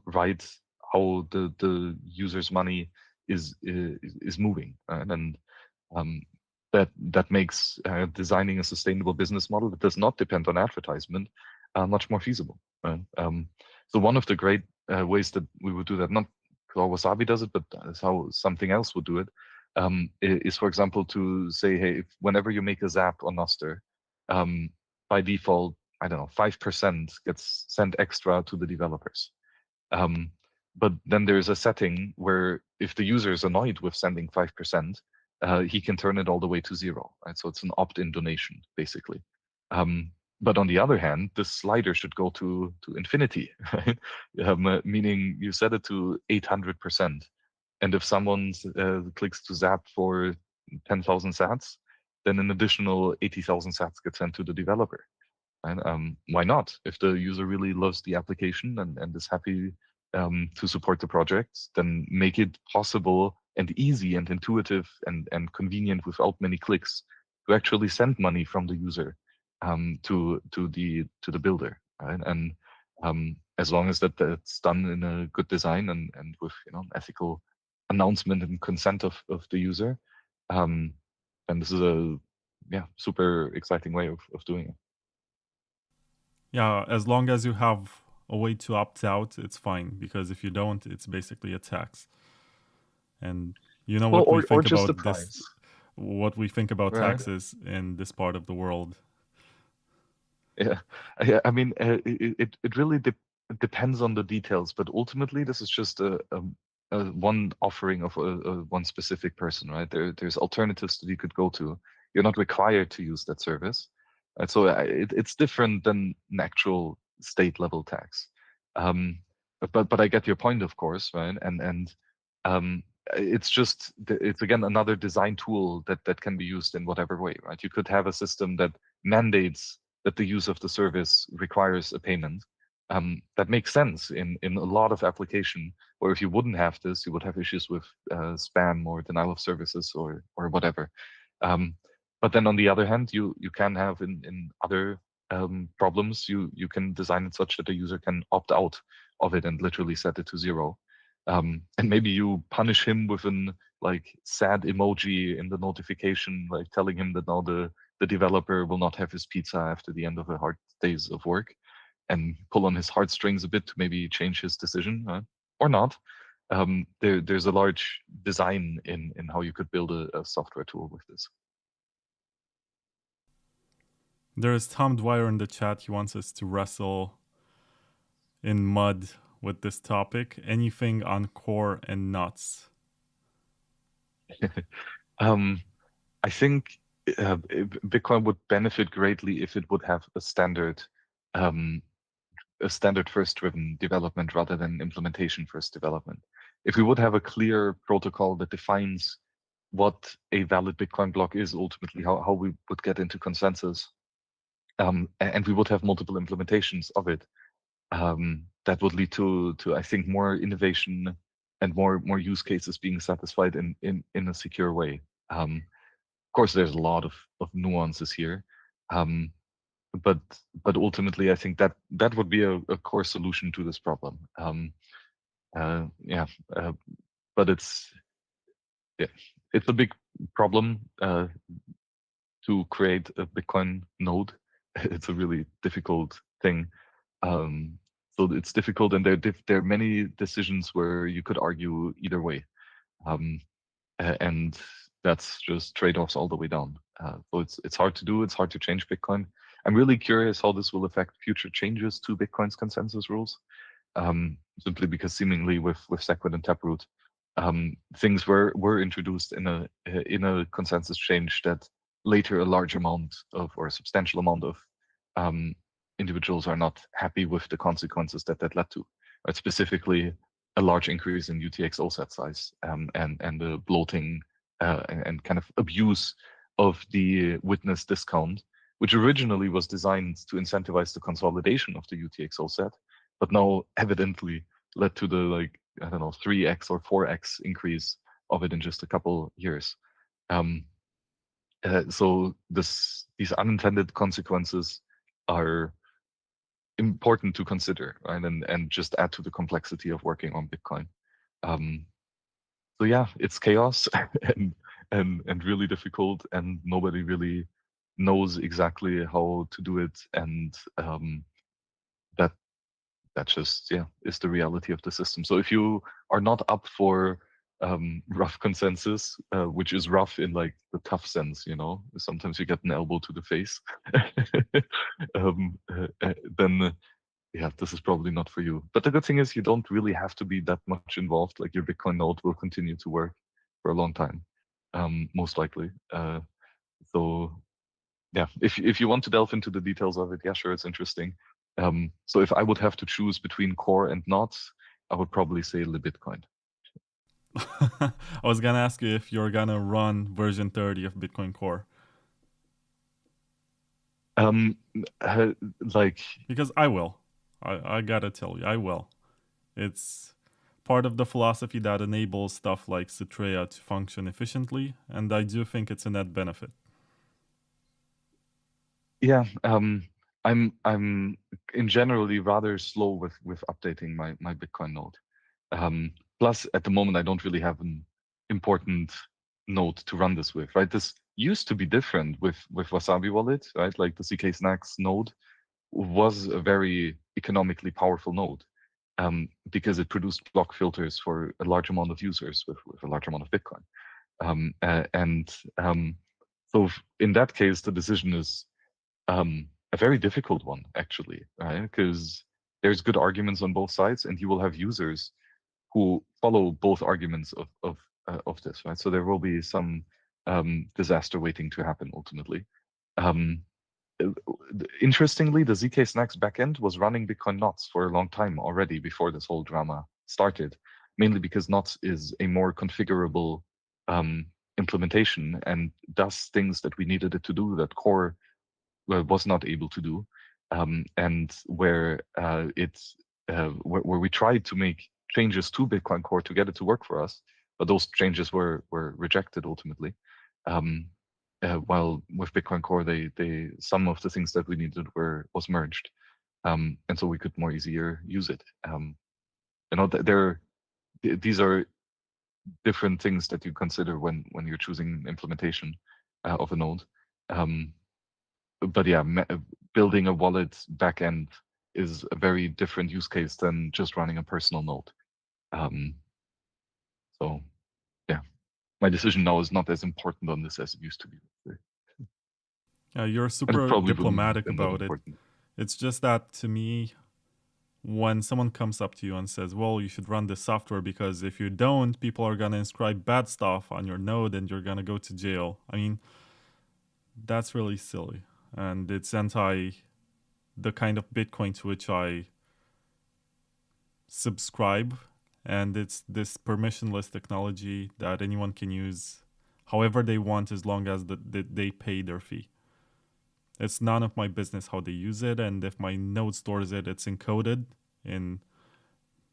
write how the user's money is moving, and that makes designing a sustainable business model that does not depend on advertisement much more feasible, right? So one of the great ways that we would do that, not how Wasabi does it, but is how something else would do it, is, for example, to say, hey, whenever you make a zap on Nostr, by default I don't know, 5% gets sent extra to the developers. But then there's a setting where if the user is annoyed with sending 5%, he can turn it all the way to 0, right? So it's an opt-in donation, basically. But on the other hand, this slider should go to infinity, right? Meaning you set it to 800%. And if someone clicks to zap for 10,000 sats, then an additional 80,000 sats get sent to the developer. And why not? If the user really loves the application and is happy to support the project, then make it possible and easy and intuitive and convenient without many clicks to actually send money from the user to the builder. Right? And as long as that's done in a good design and with ethical announcement and consent of the user, then this is a super exciting way of doing it. Yeah, as long as you have a way to opt out, it's fine. Because if you don't, it's basically a tax. And you know Well, what we or think just the about this, price, what we think about right? taxes in this part of the world. Yeah, yeah. I mean, it really depends on the details, but ultimately, this is just a one offering of a one specific person, right? There's alternatives that you could go to. You're not required to use that service, right? So it's different than an actual state level tax. Um, but I get your point, of course, right? And um, it's again another design tool that can be used in whatever way, right? You could have a system that mandates that the use of the service requires a payment. That makes sense in a lot of application, where if you wouldn't have this, you would have issues with spam or denial of services or whatever. Um, but then on the other hand, you can have in other problems, you can design it such that the user can opt out of it and literally set it to 0. And maybe you punish him with an like sad emoji in the notification, like telling him that now the developer will not have his pizza after the end of a hard days of work, and pull on his heartstrings a bit to maybe change his decision, or not. There's a large design in how you could build a software tool with this. There is Tom Dwyer in the chat. He wants us to wrestle in mud with this topic. Anything on core and nuts? I think Bitcoin would benefit greatly if it would have um, a standard first driven development rather than implementation first development. If we would have a clear protocol that defines what a valid Bitcoin block is ultimately, how we would get into consensus, and we would have multiple implementations of it, that would lead to I think more innovation and more use cases being satisfied in a secure way. Of course, there's a lot of nuances here, um, but ultimately, I think that would be a core solution to this problem. Yeah, but yeah, it's a big problem to create a Bitcoin node. It's a really difficult thing. So it's difficult, and there are many decisions where you could argue either way, and that's just trade-offs all the way down. So it's hard to do. It's hard to change Bitcoin. I'm really curious how this will affect future changes to Bitcoin's consensus rules. Simply because seemingly with Segwit and Taproot, things were introduced in a consensus change that later a large amount of or a substantial amount of individuals are not happy with the consequences that led to. Right? Specifically, a large increase in UTXO set size and the bloating and kind of abuse of the witness discount, which originally was designed to incentivize the consolidation of the UTXO set, but now evidently led to the like I don't know 3x or 4x increase of it in just a couple years. Um, so these unintended consequences are important to consider, right? And just add to the complexity of working on Bitcoin. Um, so yeah, it's chaos and really difficult, and nobody really knows exactly how to do it, and that that just is the reality of the system. So if you are not up for rough consensus, which is rough in like the tough sense, you know. Sometimes you get an elbow to the face. Then yeah, this is probably not for you. But the good thing is you don't really have to be that much involved. Like your Bitcoin node will continue to work for a long time, most likely. So yeah, if you want to delve into the details of it, yeah, sure, it's interesting. So if I would have to choose between core and not, I would probably say the Bitcoin. I was gonna ask you if you're gonna run version 30 of Bitcoin Core. Um, like Because I will. I gotta tell you, I will. It's part of the philosophy that enables stuff like Citrea to function efficiently, and I do think it's a net benefit. yeah, I'm in generally rather slow with updating my Bitcoin node. Plus, at the moment, I don't really have an important node to run this with, right? This used to be different with Wasabi Wallet, right? Like the CK Snacks node was a very economically powerful node, because it produced block filters for a large amount of users with a large amount of Bitcoin. And so in that case, the decision is a very difficult one, actually, right? Because there's good arguments on both sides, and you will have users who follow both arguments of this, right? So there will be some disaster waiting to happen ultimately. Um, Interestingly, the ZK Snacks backend was running Bitcoin Knots for a long time already before this whole drama started, mainly because Knots is a more configurable implementation and does things that we needed it to do that Core was not able to do, and where where we tried to make changes to Bitcoin Core to get it to work for us, but those changes were rejected ultimately. Um, while with Bitcoin Core, they some of the things that we needed was merged, and so we could more easier use it. You know, these are different things that you consider when you're choosing implementation of a node. Um, but yeah, building a wallet backend is a very different use case than just running a personal node. Um, so yeah, my decision now is not as important on this as it used to be. You're And it super probably wouldn't have diplomatic been that about it. important. It's just that to me, when someone comes up to you and says, well, you should run this software because if you don't, people are going to inscribe bad stuff on your node and you're going to go to jail. I mean, that's really silly. And it's anti the kind of Bitcoin to which I subscribe. And it's this permissionless technology that anyone can use however they want as long as they pay their fee. It's none of my business how they use it. And if my node stores it, it's encoded in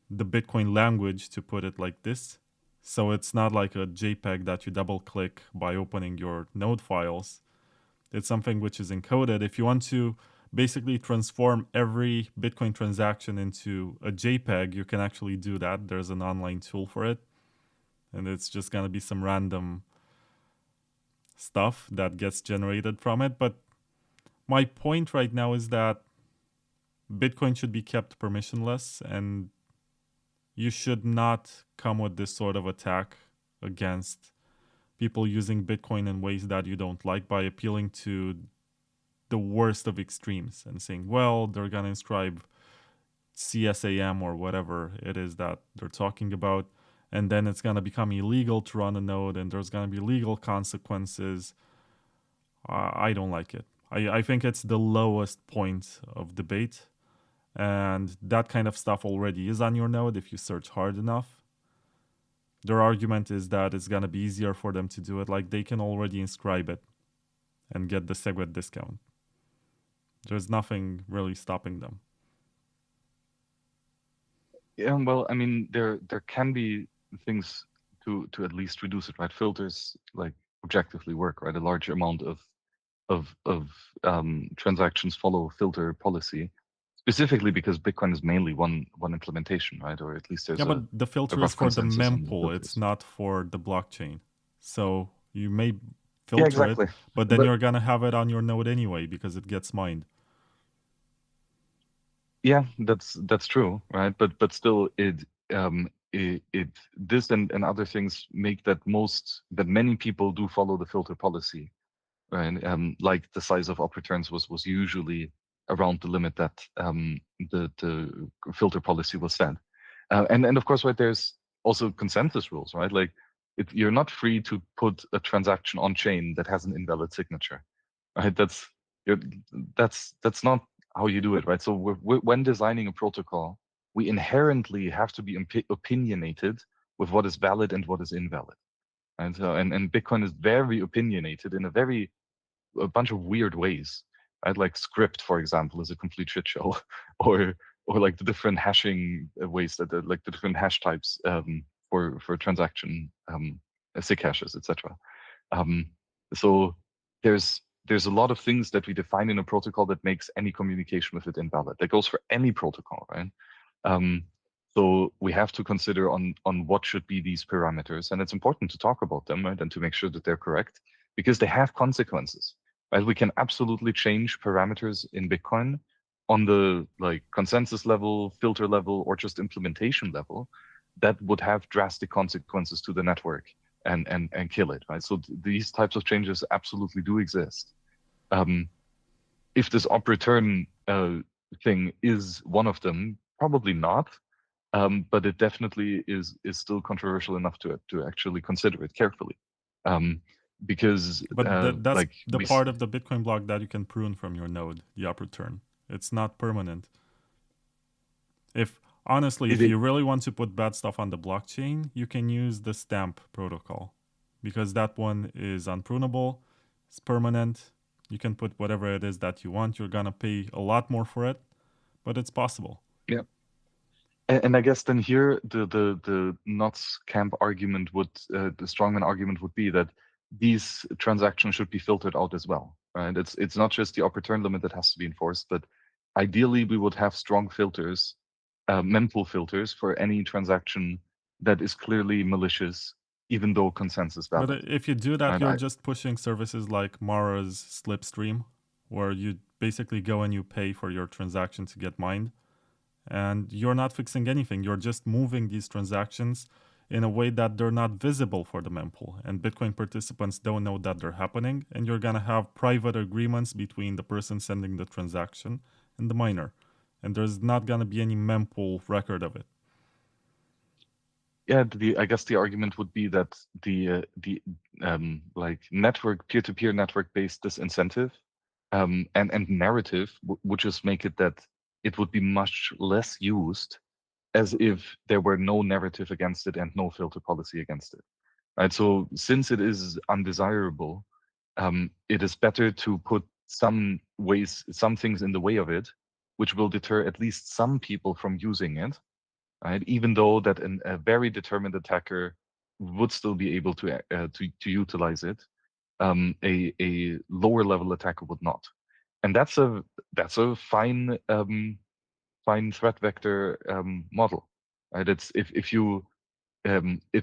the Bitcoin language, to put it like this. So it's not like a JPEG that you double click by opening your node files. It's something which is encoded. If you want to basically transform every Bitcoin transaction into a JPEG, you can actually do that. There's an online tool for it. And it's just going to be some random stuff that gets generated from it. But my point right now is that Bitcoin should be kept permissionless, and you should not come with this sort of attack against people using Bitcoin in ways that you don't like by appealing to the worst of extremes and saying, well, they're going to inscribe CSAM or whatever it is that they're talking about. And then it's going to become illegal to run a node and there's going to be legal consequences. I don't like it. I think it's the lowest point of debate. And that kind of stuff already is on your node if you search hard enough. Their argument is that it's going to be easier for them to do it. Like they can already inscribe it and get the SegWit discount. There's nothing really stopping them. Yeah, well, I mean, there can be things to at least reduce it, right? Filters like objectively work, right? A large amount of transactions follow filter policy, specifically because Bitcoin is mainly one implementation, right? Or at least there's Yeah, but a the filter is rough for the consensus on the mempool. It's filters. not for the blockchain. So you may Yeah, filter it, exactly. but then But you're going to have it on your node anyway because it gets mined. yeah, that's true, right? But still, it this and other things make that many people do follow the filter policy, right? Like the size of op returns was usually around the limit that the filter policy was set. And of course, right, there's also consensus rules, right? Like you're not free to put a transaction on chain that has an invalid signature, right? That's not how you do it, right? So when designing a protocol, we inherently have to be opinionated with what is valid and what is invalid. And so, and Bitcoin is very opinionated in a bunch of weird ways, right? Like script, for example, is a complete shit show, or like the different hashing ways like the different hash types for transaction Zcashes, etc. Um, so there's a lot of things that we define in a protocol that makes any communication with it invalid. That goes for any protocol, right? Um, so we have to consider on what should be these parameters, and it's important to talk about them, right, and to make sure that they're correct because they have consequences, right? We can absolutely change parameters in Bitcoin on the like consensus level, filter level, or just implementation level that would have drastic consequences to the network and kill it, right? So these types of changes absolutely do exist. If this op return thing is one of them, probably not. But it definitely is still controversial enough to actually consider it carefully, because But that's like the part of the Bitcoin block that you can prune from your node, the up return. It's not permanent. If honestly, if you really want to put bad stuff on the blockchain, you can use the stamp protocol because that one is unprunable, it's permanent. You can put whatever it is that you want. You're gonna pay a lot more for it, but it's possible. Yeah. And I guess then here the Knott's camp argument would the strongman argument would be that these transactions should be filtered out as well, right? It's not just the op return limit that has to be enforced, but ideally we would have strong filters, mempool filters for any transaction that is clearly malicious, even though consensus valid. But if you do that, And you're just pushing services like Mara's Slipstream, where you basically go and you pay for your transaction to get mined. And you're not fixing anything. You're just moving these transactions in a way that they're not visible for the mempool. And Bitcoin participants don't know that they're happening. And you're going to have private agreements between the person sending the transaction and the miner. And there's not going to be any mempool record of it. Yeah, I guess the argument would be that the like network peer-to-peer network-based disincentive and narrative would just make it that it would be much less used as if there were no narrative against it and no filter policy against it. Right. So since it is undesirable, it is better to put some things in the way of it, which will deter at least some people from using it, right? Even though that a very determined attacker would still be able to utilize it, a lower level attacker would not, and that's a fine threat vector model, right? It's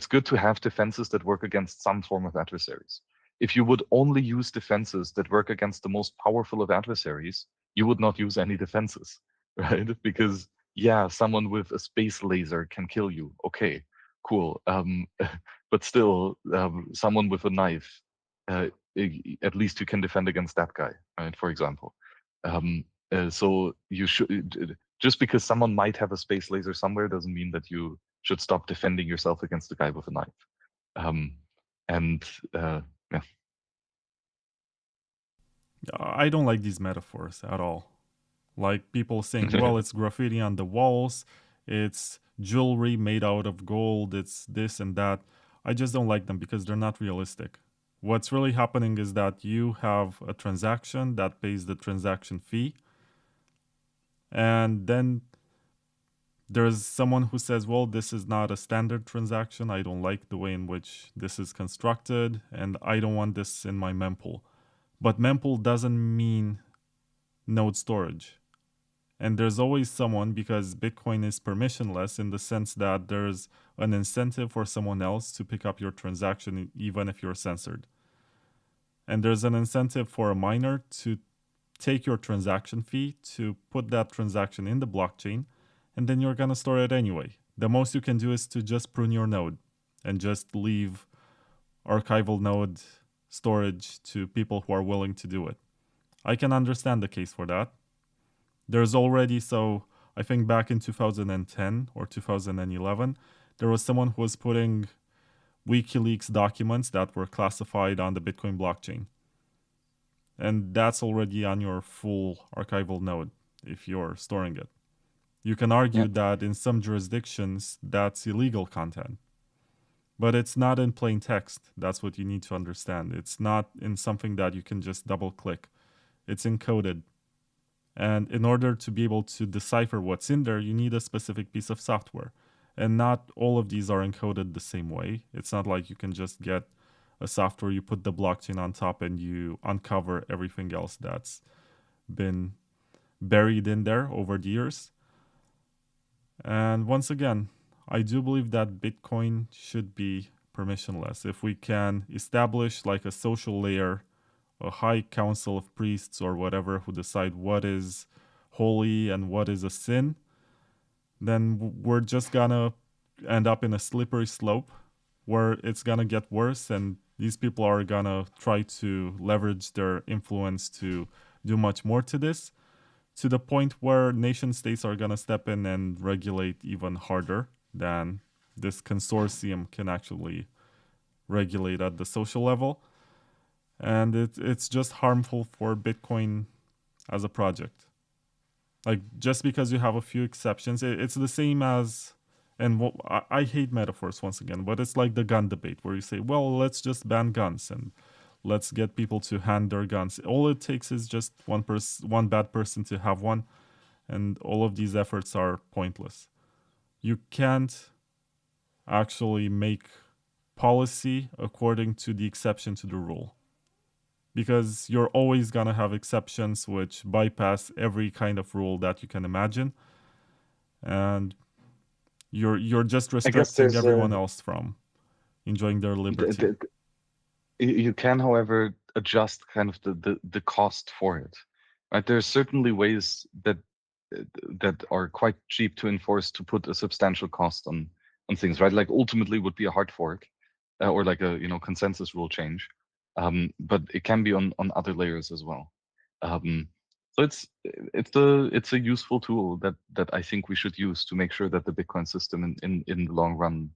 good to have defenses that work against some form of adversaries. If you would only use defenses that work against the most powerful of adversaries, you would not use any defenses, right? Because yeah, someone with a space laser can kill you. Okay, cool. But still, someone with a knife, at least you can defend against that guy, right? For example. So you should, just because someone might have a space laser somewhere doesn't mean that you should stop defending yourself against the guy with a knife. And yeah. I don't like these metaphors at all. Like people saying, well, it's graffiti on the walls, it's jewelry made out of gold, it's this and that. I just don't like them because they're not realistic. What's really happening is that you have a transaction that pays the transaction fee, and then there's someone who says, well, this is not a standard transaction. I don't like the way in which this is constructed, and I don't want this in my mempool. But mempool doesn't mean node storage. And there's always someone, because Bitcoin is permissionless in the sense that there's an incentive for someone else to pick up your transaction even if you're censored. And there's an incentive for a miner to take your transaction fee, to put that transaction in the blockchain, and then you're going to store it anyway. the most you can do is to just prune your node and just leave archival node storage to people who are willing to do it. I can understand the case for that. There's already, so I think back in 2010 or 2011, there was someone who was putting WikiLeaks documents that were classified on the Bitcoin blockchain. And that's already on your full archival node if you're storing it. You can argue that in some jurisdictions that's illegal content. But it's not in plain text. That's what you need to understand. It's not in something that you can just double click. It's encoded. And in order to be able to decipher what's in there, you need a specific piece of software. And not all of these are encoded the same way. It's not like you can just get a software, you put the blockchain on top, and you uncover everything else that's been buried in there over the years. And once again, I do believe that Bitcoin should be permissionless. If we can establish like a social layer, a high council of priests or whatever who decide what is holy and what is a sin, then we're just gonna end up in a slippery slope where it's gonna get worse, and these people are gonna try to leverage their influence to do much more to this, to the point where nation states are gonna step in and regulate even harder than this consortium can actually regulate at the social level. And it's just harmful for Bitcoin as a project. Like, just because you have a few exceptions, it's the same as, and I hate metaphors once again, but it's like the gun debate where you say, well, let's just ban guns and let's get people to hand their guns. All it takes is just one bad person to have one, and all of these efforts are pointless. You can't actually make policy according to the exception to the rule, because you're always going to have exceptions which bypass every kind of rule that you can imagine, and you're just restricting everyone else from enjoying their liberty. You can, however, adjust kind of the cost for it, right? There are certainly ways that are quite cheap to enforce, to put a substantial cost on things, right? Like ultimately would be a hard fork, or like a consensus rule change, but it can be on other layers as well. So it's a useful tool that I think we should use to make sure that the Bitcoin system in the long run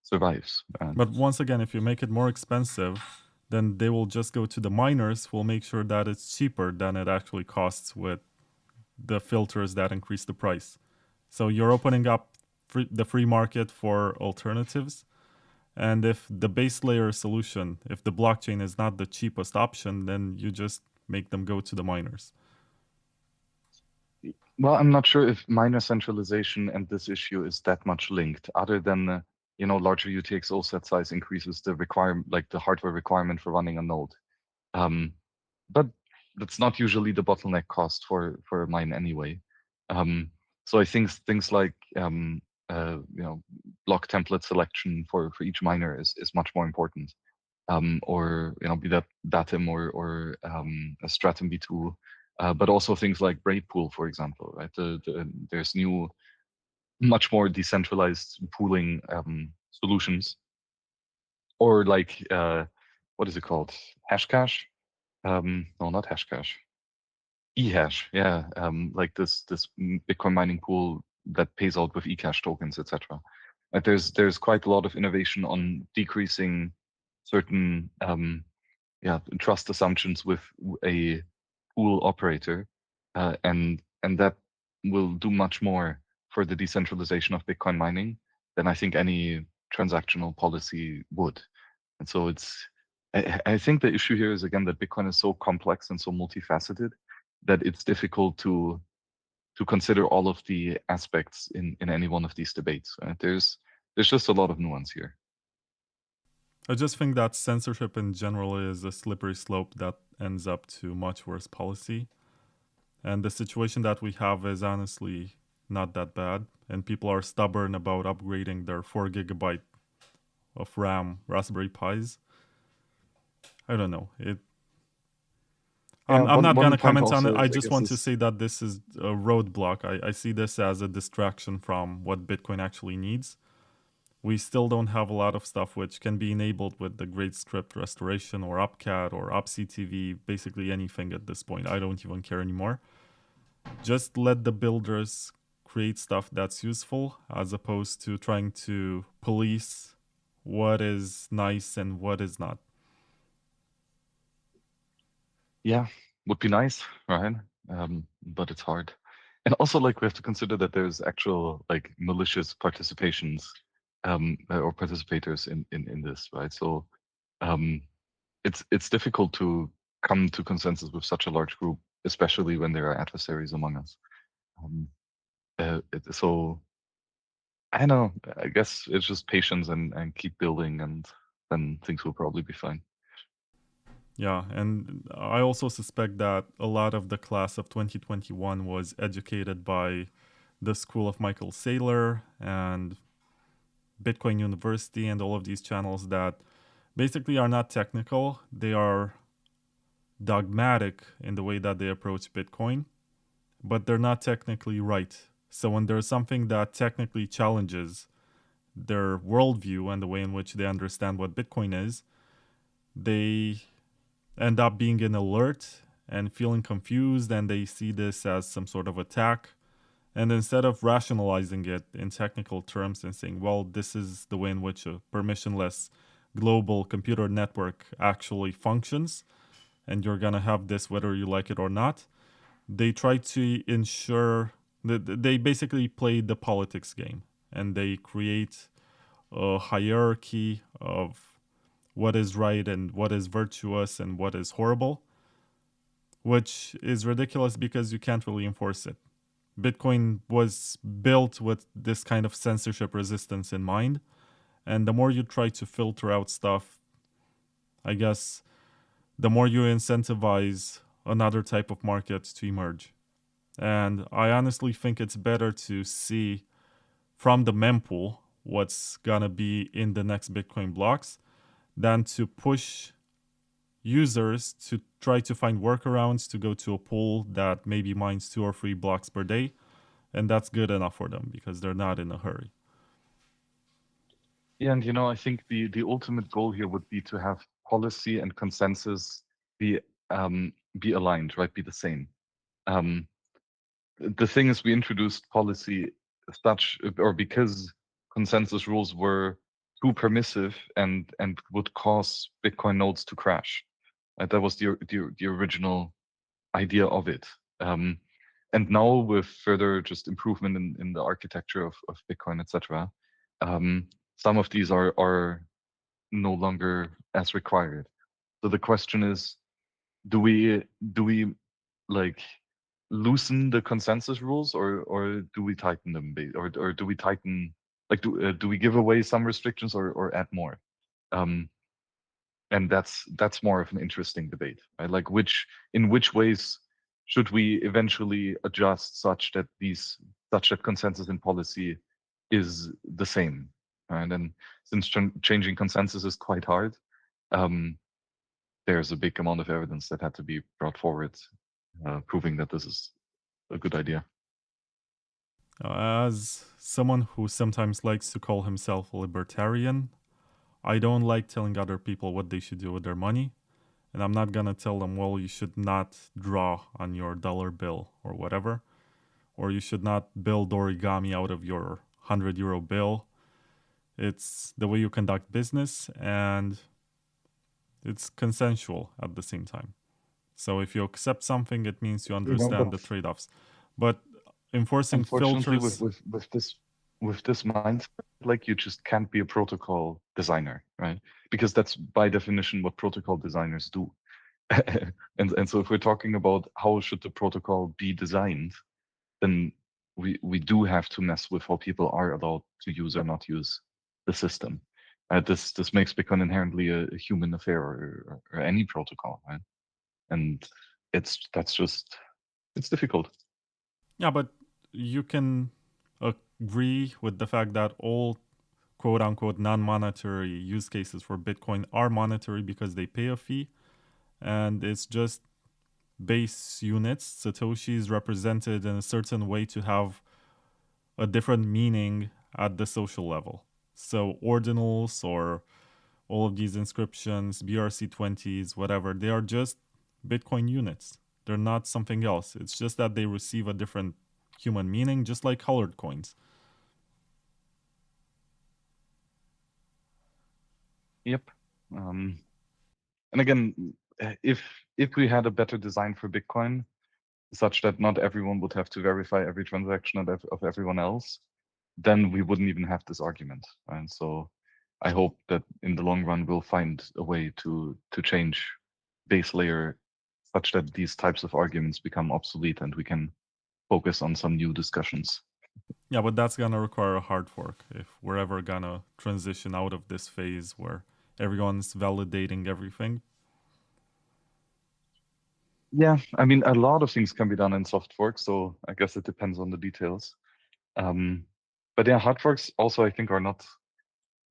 survives. But once again, if you make it more expensive, then they will just go to the miners who will make sure that it's cheaper than it actually costs with the filters that increase the price. So you're opening up the free market for alternatives. And if the base layer solution, if the blockchain is not the cheapest option, then you just make them go to the miners. Well, I'm not sure if miner centralization and this issue is that much linked, other than larger UTXO set size increases the the hardware requirement for running a node. But that's not usually the bottleneck cost for a mine anyway. So I think things like block template selection for each miner is much more important. Or be that Datum or a Stratum V2, but also things like Braid Pool, for example, right? There's new, much more decentralized pooling solutions, or like what is it called? Hashcash? No, not Hashcash. eHash, yeah, like this Bitcoin mining pool that pays out with eCash tokens, etc. There's quite a lot of innovation on decreasing certain trust assumptions with a pool operator, and that will do much more for the decentralization of Bitcoin mining than I think any transactional policy would. And so I think the issue here is, again, that Bitcoin is so complex and so multifaceted that it's difficult to consider all of the aspects in any one of these debates. There's just a lot of nuance here. I just think that censorship in general is a slippery slope that ends up to much worse policy. And the situation that we have is honestly not that bad. And people are stubborn about upgrading their 4 gigabyte of RAM Raspberry Pis. I don't know. Yeah, I'm not one gonna point comment on it. also, I I just guess, want to is say that this is a roadblock. I see this as a distraction from what Bitcoin actually needs. We still don't have a lot of stuff which can be enabled with the great script restoration or upcat or upctv, basically anything at this point. I don't even care anymore. Just let the builders create stuff that's useful as opposed to trying to police what is nice and what is not. yeah, would be nice, right? But it's hard. And also, like, we have to consider that there's actual like malicious participations, or participators in this, right? So, um, it's difficult to come to consensus with such a large group, especially when there are adversaries among us. Um, so I don't know. I guess it's just patience and keep building, and then things will probably be fine. Yeah, and I also suspect that a lot of the class of 2021 was educated by the school of Michael Saylor and Bitcoin University and all of these channels that basically are not technical. They are dogmatic in the way that they approach Bitcoin, but they're not technically right. So when there's something that technically challenges their worldview and the way in which they understand what Bitcoin is, they end up being in alert and feeling confused, and they see this as some sort of attack. And instead of rationalizing it in technical terms and saying, well, this is the way in which a permissionless global computer network actually functions, and you're going to have this whether you like it or not, they try to ensure that they basically play the politics game, and they create a hierarchy of what is right and what is virtuous and what is horrible, which is ridiculous because you can't really enforce it. Bitcoin was built with this kind of censorship resistance in mind, and the more you try to filter out stuff, I guess the more you incentivize another type of market to emerge. And I honestly think it's better to see from the mempool what's gonna be in the next Bitcoin blocks than to push users to try to find workarounds to go to a pool that maybe mines 2 or 3 blocks per day, and that's good enough for them because they're not in a hurry. Yeah, and I think the ultimate goal here would be to have policy and consensus be be aligned, right? Be the same. Um, the thing is, we introduced policy such, or because consensus rules were too permissive and would cause Bitcoin nodes to crash. That was the original idea of it. And now with further just improvement in the architecture of Bitcoin, etc., some of these are no longer as required. So the question is, do we like loosen the consensus rules, or do we tighten them, or do we tighten, like, do we give away some restrictions, or add more? Um, and that's more of an interesting debate, right? Like, in which ways should we eventually adjust such that consensus in policy is the same, right? And since changing consensus is quite hard, um, there's a big amount of evidence that had to be brought forward, proving that this is a good idea. As someone who sometimes likes to call himself a libertarian, I don't like telling other people what they should do with their money. And I'm not gonna tell them, well, you should not draw on your dollar bill or whatever. Or you should not build origami out of your €100 bill. It's the way you conduct business, and it's consensual at the same time. So if you accept something, it means you understand But the trade offs. But enforcing unfortunately, with filters, with with this with this mindset, like, you just can't be a protocol designer, right? Because that's by definition what protocol designers do. And so if we're talking about how should the protocol be designed, then we do have to mess with how people are allowed to use or not use the system. This makes Bitcoin inherently a human affair, or any protocol, right? And it's difficult. yeah, but you can agree with the fact that all quote unquote non monetary use cases for Bitcoin are monetary because they pay a fee. And it's just base units, Satoshis represented in a certain way to have a different meaning at the social level. So ordinals or all of these inscriptions, BRC20s, whatever, they are just Bitcoin units. They're not something else. It's just that they receive a different human meaning, just like colored coins. Yep. And again, if we had a better design for Bitcoin, such that not everyone would have to verify every transaction of everyone else, then we wouldn't even have this argument. And so I hope that in the long run, we'll find a way to change base layer such that these types of arguments become obsolete and we can focus on some new discussions. Yeah, but that's gonna require a hard fork if we're ever gonna transition out of this phase where everyone's validating everything. Yeah, I mean, a lot of things can be done in soft forks, so I guess it depends on the details. But yeah, hard forks also, I think, are not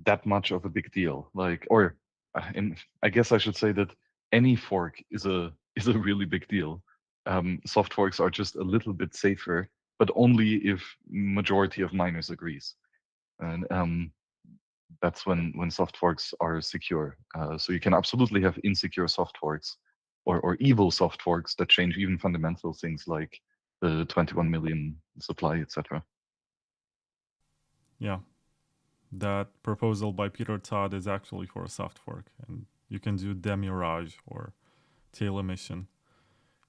that much of a big deal. Like, or I guess I should say that any fork is a really big deal. Soft forks are just a little bit safer, but only if majority of miners agrees, and that's when soft forks are secure. So you can absolutely have insecure soft forks or evil soft forks that change even fundamental things like the 21 million supply, etc. Yeah, that proposal by Peter Todd is actually for a soft fork, and you can do Demirage or tail emission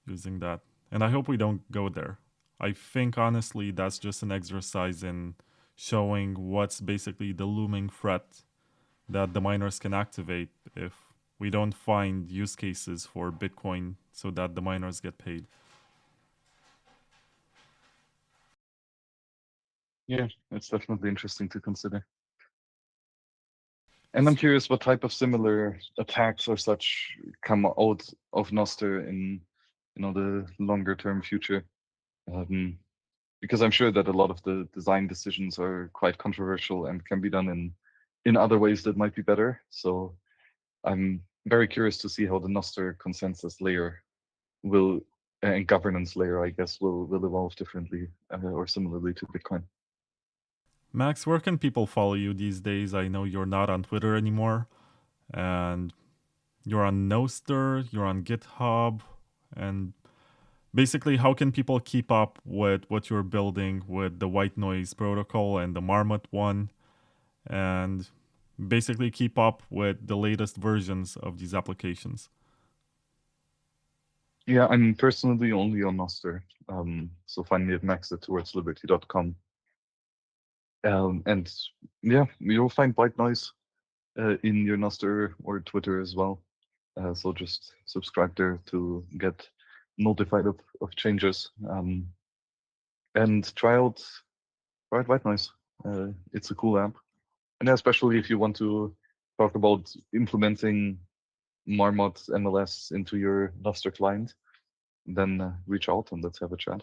using that. And I hope we don't go there. I think honestly that's just an exercise in showing what's basically the looming threat that the miners can activate if we don't find use cases for Bitcoin so that the miners get paid. Yeah, it's definitely interesting to consider. And I'm curious what type of similar attacks or such come out of Nostr in the longer term future. Because I'm sure that a lot of the design decisions are quite controversial and can be done in other ways that might be better. So I'm very curious to see how the Nostr consensus layer will and governance layer, I guess, will evolve differently or similarly to Bitcoin. Max, where can people follow you these days? I know you're not on Twitter anymore, and you're on Nostr, you're on GitHub, and basically, how can people keep up with what you're building with the white noise protocol and the Marmot one, and basically keep up with the latest versions of these applications? Yeah, I'm personally only on Nostr. So find me at max@towardsliberty.com. And yeah, you'll find white noise in your Nostr or Twitter as well. So just subscribe there to get notified of changes. And try out white noise. It's a cool app. And especially if you want to talk about implementing Marmot MLS into your Nostr client, then reach out and let's have a chat.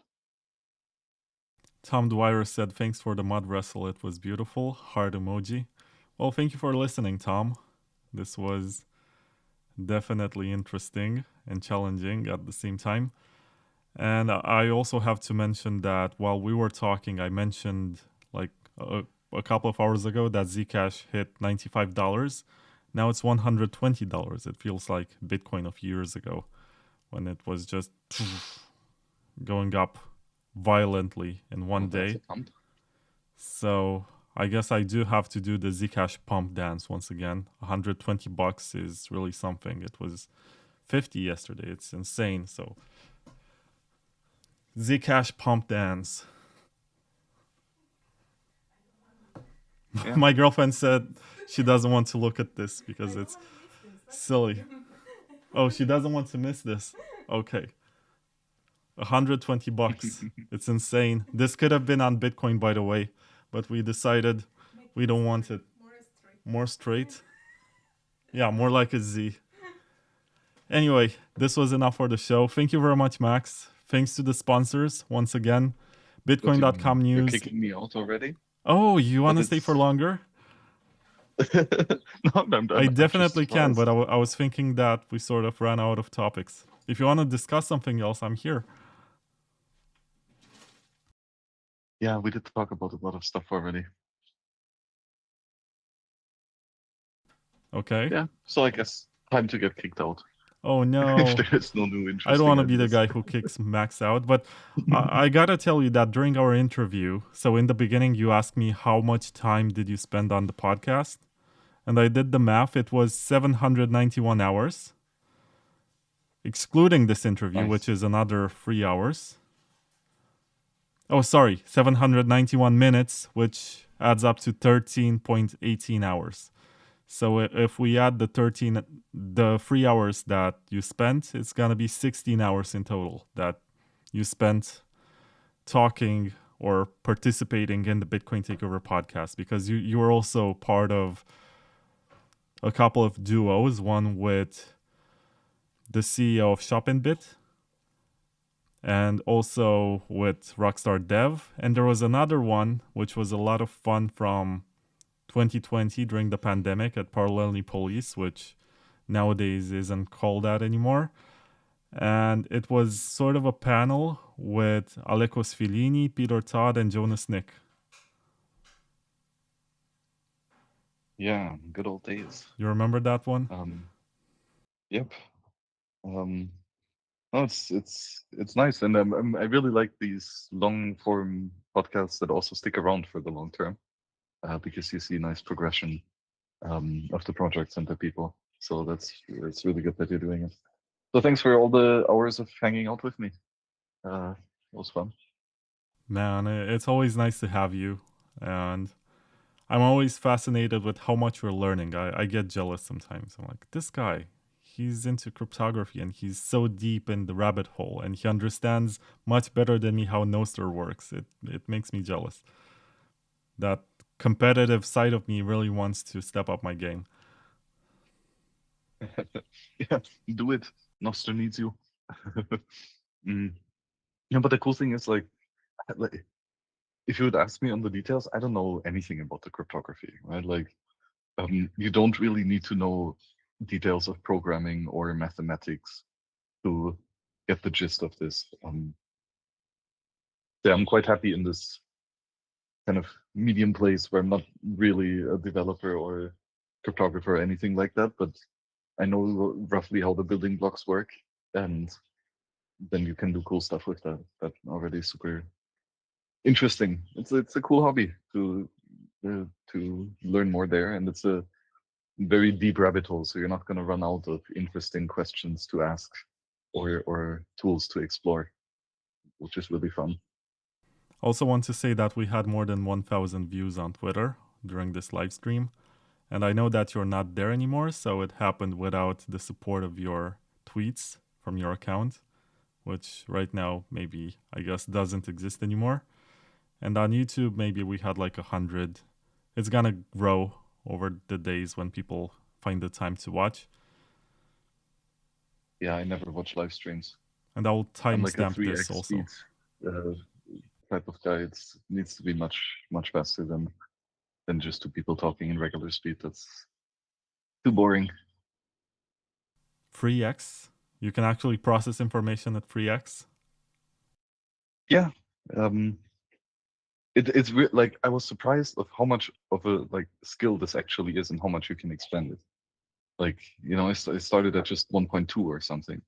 Tom Dwyer said, "Thanks for the mud wrestle. It was beautiful." Heart emoji. Well, thank you for listening, Tom. This was definitely interesting and challenging at the same time. And I also have to mention that while we were talking, I mentioned like a couple of hours ago that Zcash hit $95. Now it's $120. It feels like Bitcoin of years ago when it was just going up violently in one day. So I guess I do have to do the Zcash pump dance once again. $120 is really something. It was 50 yesterday. It's insane. So Zcash pump dance. Yeah. My girlfriend said she doesn't want to look at this because it's silly. Oh, she doesn't want to miss this. Okay. $120. It's insane. This could have been on Bitcoin, by the way, but we decided we don't want it. More straight? Yeah, more like a Z. Anyway, this was enough for the show. Thank you very much, Max. Thanks to the sponsors once again. Bitcoin.com news. You're kicking me out already? Oh, you want to stay for longer? No, I definitely can, but I was thinking that we sort of ran out of topics. If you want to discuss something else, I'm here. Yeah, we did talk about a lot of stuff already. Okay. Yeah, so I guess time to get kicked out. Oh If no. there is no new I don't interesting want to be the ideas. guy who kicks Max out, but I gotta tell you that during our interview, so in the beginning, you asked me how much time did you spend on the podcast? And I did the math. It was 791 hours, excluding this interview, which Nice. is another 3 hours. Oh, sorry, 791 minutes, which adds up to 13.18 hours. So if we add the 3 hours that you spent, it's gonna be 16 hours in total that you spent talking or participating in the Bitcoin Takeover podcast, because you were also part of a couple of duos, one with the CEO of ShopInBit and also with Rockstar Dev. And there was another one which was a lot of fun from 2020 during the pandemic at Parallelly Police, which nowadays isn't called that anymore. And it was sort of a panel with Alekos Filini, Peter Todd, and Jonas Nick. Yeah, good old days. You remember that one? Yep. No, it's nice, and I really like these long form podcasts that also stick around for the long term, because you see nice progression of the projects and the people. So it's really good that you're doing it. So thanks for all the hours of hanging out with me. It was fun. Man, it's always nice to have you. And I'm always fascinated with how much you're learning. I get jealous sometimes. I'm like, this guy, he's into cryptography and he's so deep in the rabbit hole and he understands much better than me how Nostr works. It makes me jealous. That competitive side of me really wants to step up my game. Yeah, do it. Nostr needs you. Mm. Yeah, but the cool thing is like if you would ask me on the details, I don't know anything about the cryptography, right? Like, you don't really need to know details of programming or mathematics to get the gist of this. Yeah, I'm quite happy in this kind of medium place where I'm not really a developer or cryptographer or anything like that, but I know roughly how the building blocks work, and then you can do cool stuff with that. That already is super interesting. It's a cool hobby to learn more there, and it's a very deep rabbit hole. So you're not going to run out of interesting questions to ask or tools to explore, which is really fun. Also, want to say that we had more than 1,000 views on Twitter during this live stream. And I know that you're not there anymore, so it happened without the support of your tweets from your account, which right now maybe, I guess, doesn't exist anymore. And on YouTube, maybe we had like 100. It's gonna grow over the days when people find the time to watch. Yeah, I never watch live streams. And I'll I'm like a timestamp this 3x speed also. uh, type of guy. It needs to be much faster than just two people talking in regular speed. That's too boring. 3x. You can actually process information at 3x. Yeah. Um, it's like I was surprised of how much of a like skill this actually is and how much you can expand it. Like, I started at just 1.2 or something,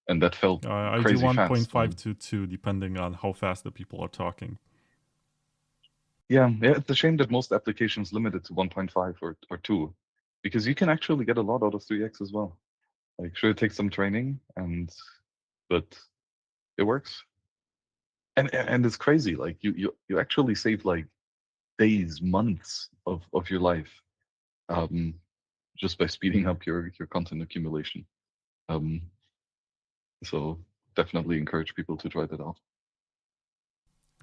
and that felt I do crazy fast. 1.5 to 2, depending on how fast the people are talking. Yeah, it's a shame that most applications limit it to 1.5 or 2, because you can actually get a lot out of 3x as well. Like, sure, it takes some training, but it works. And it's crazy. Like you actually save like days, months of your life, um, just by speeding up your content accumulation. Um, so definitely encourage people to try that out.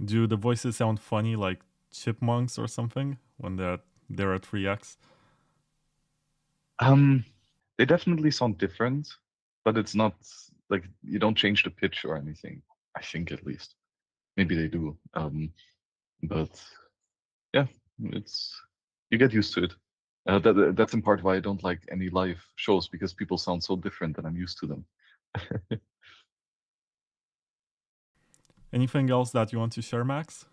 Do the voices sound funny like chipmunks or something when they're at 3x? Um, they definitely sound different, but it's not like you don't change the pitch or anything. I think at least. Maybe they do. But yeah, it's you get used to it. That's in part why I don't like any live shows, because people sound so different and I'm used to them. Anything else that you want to share, Max?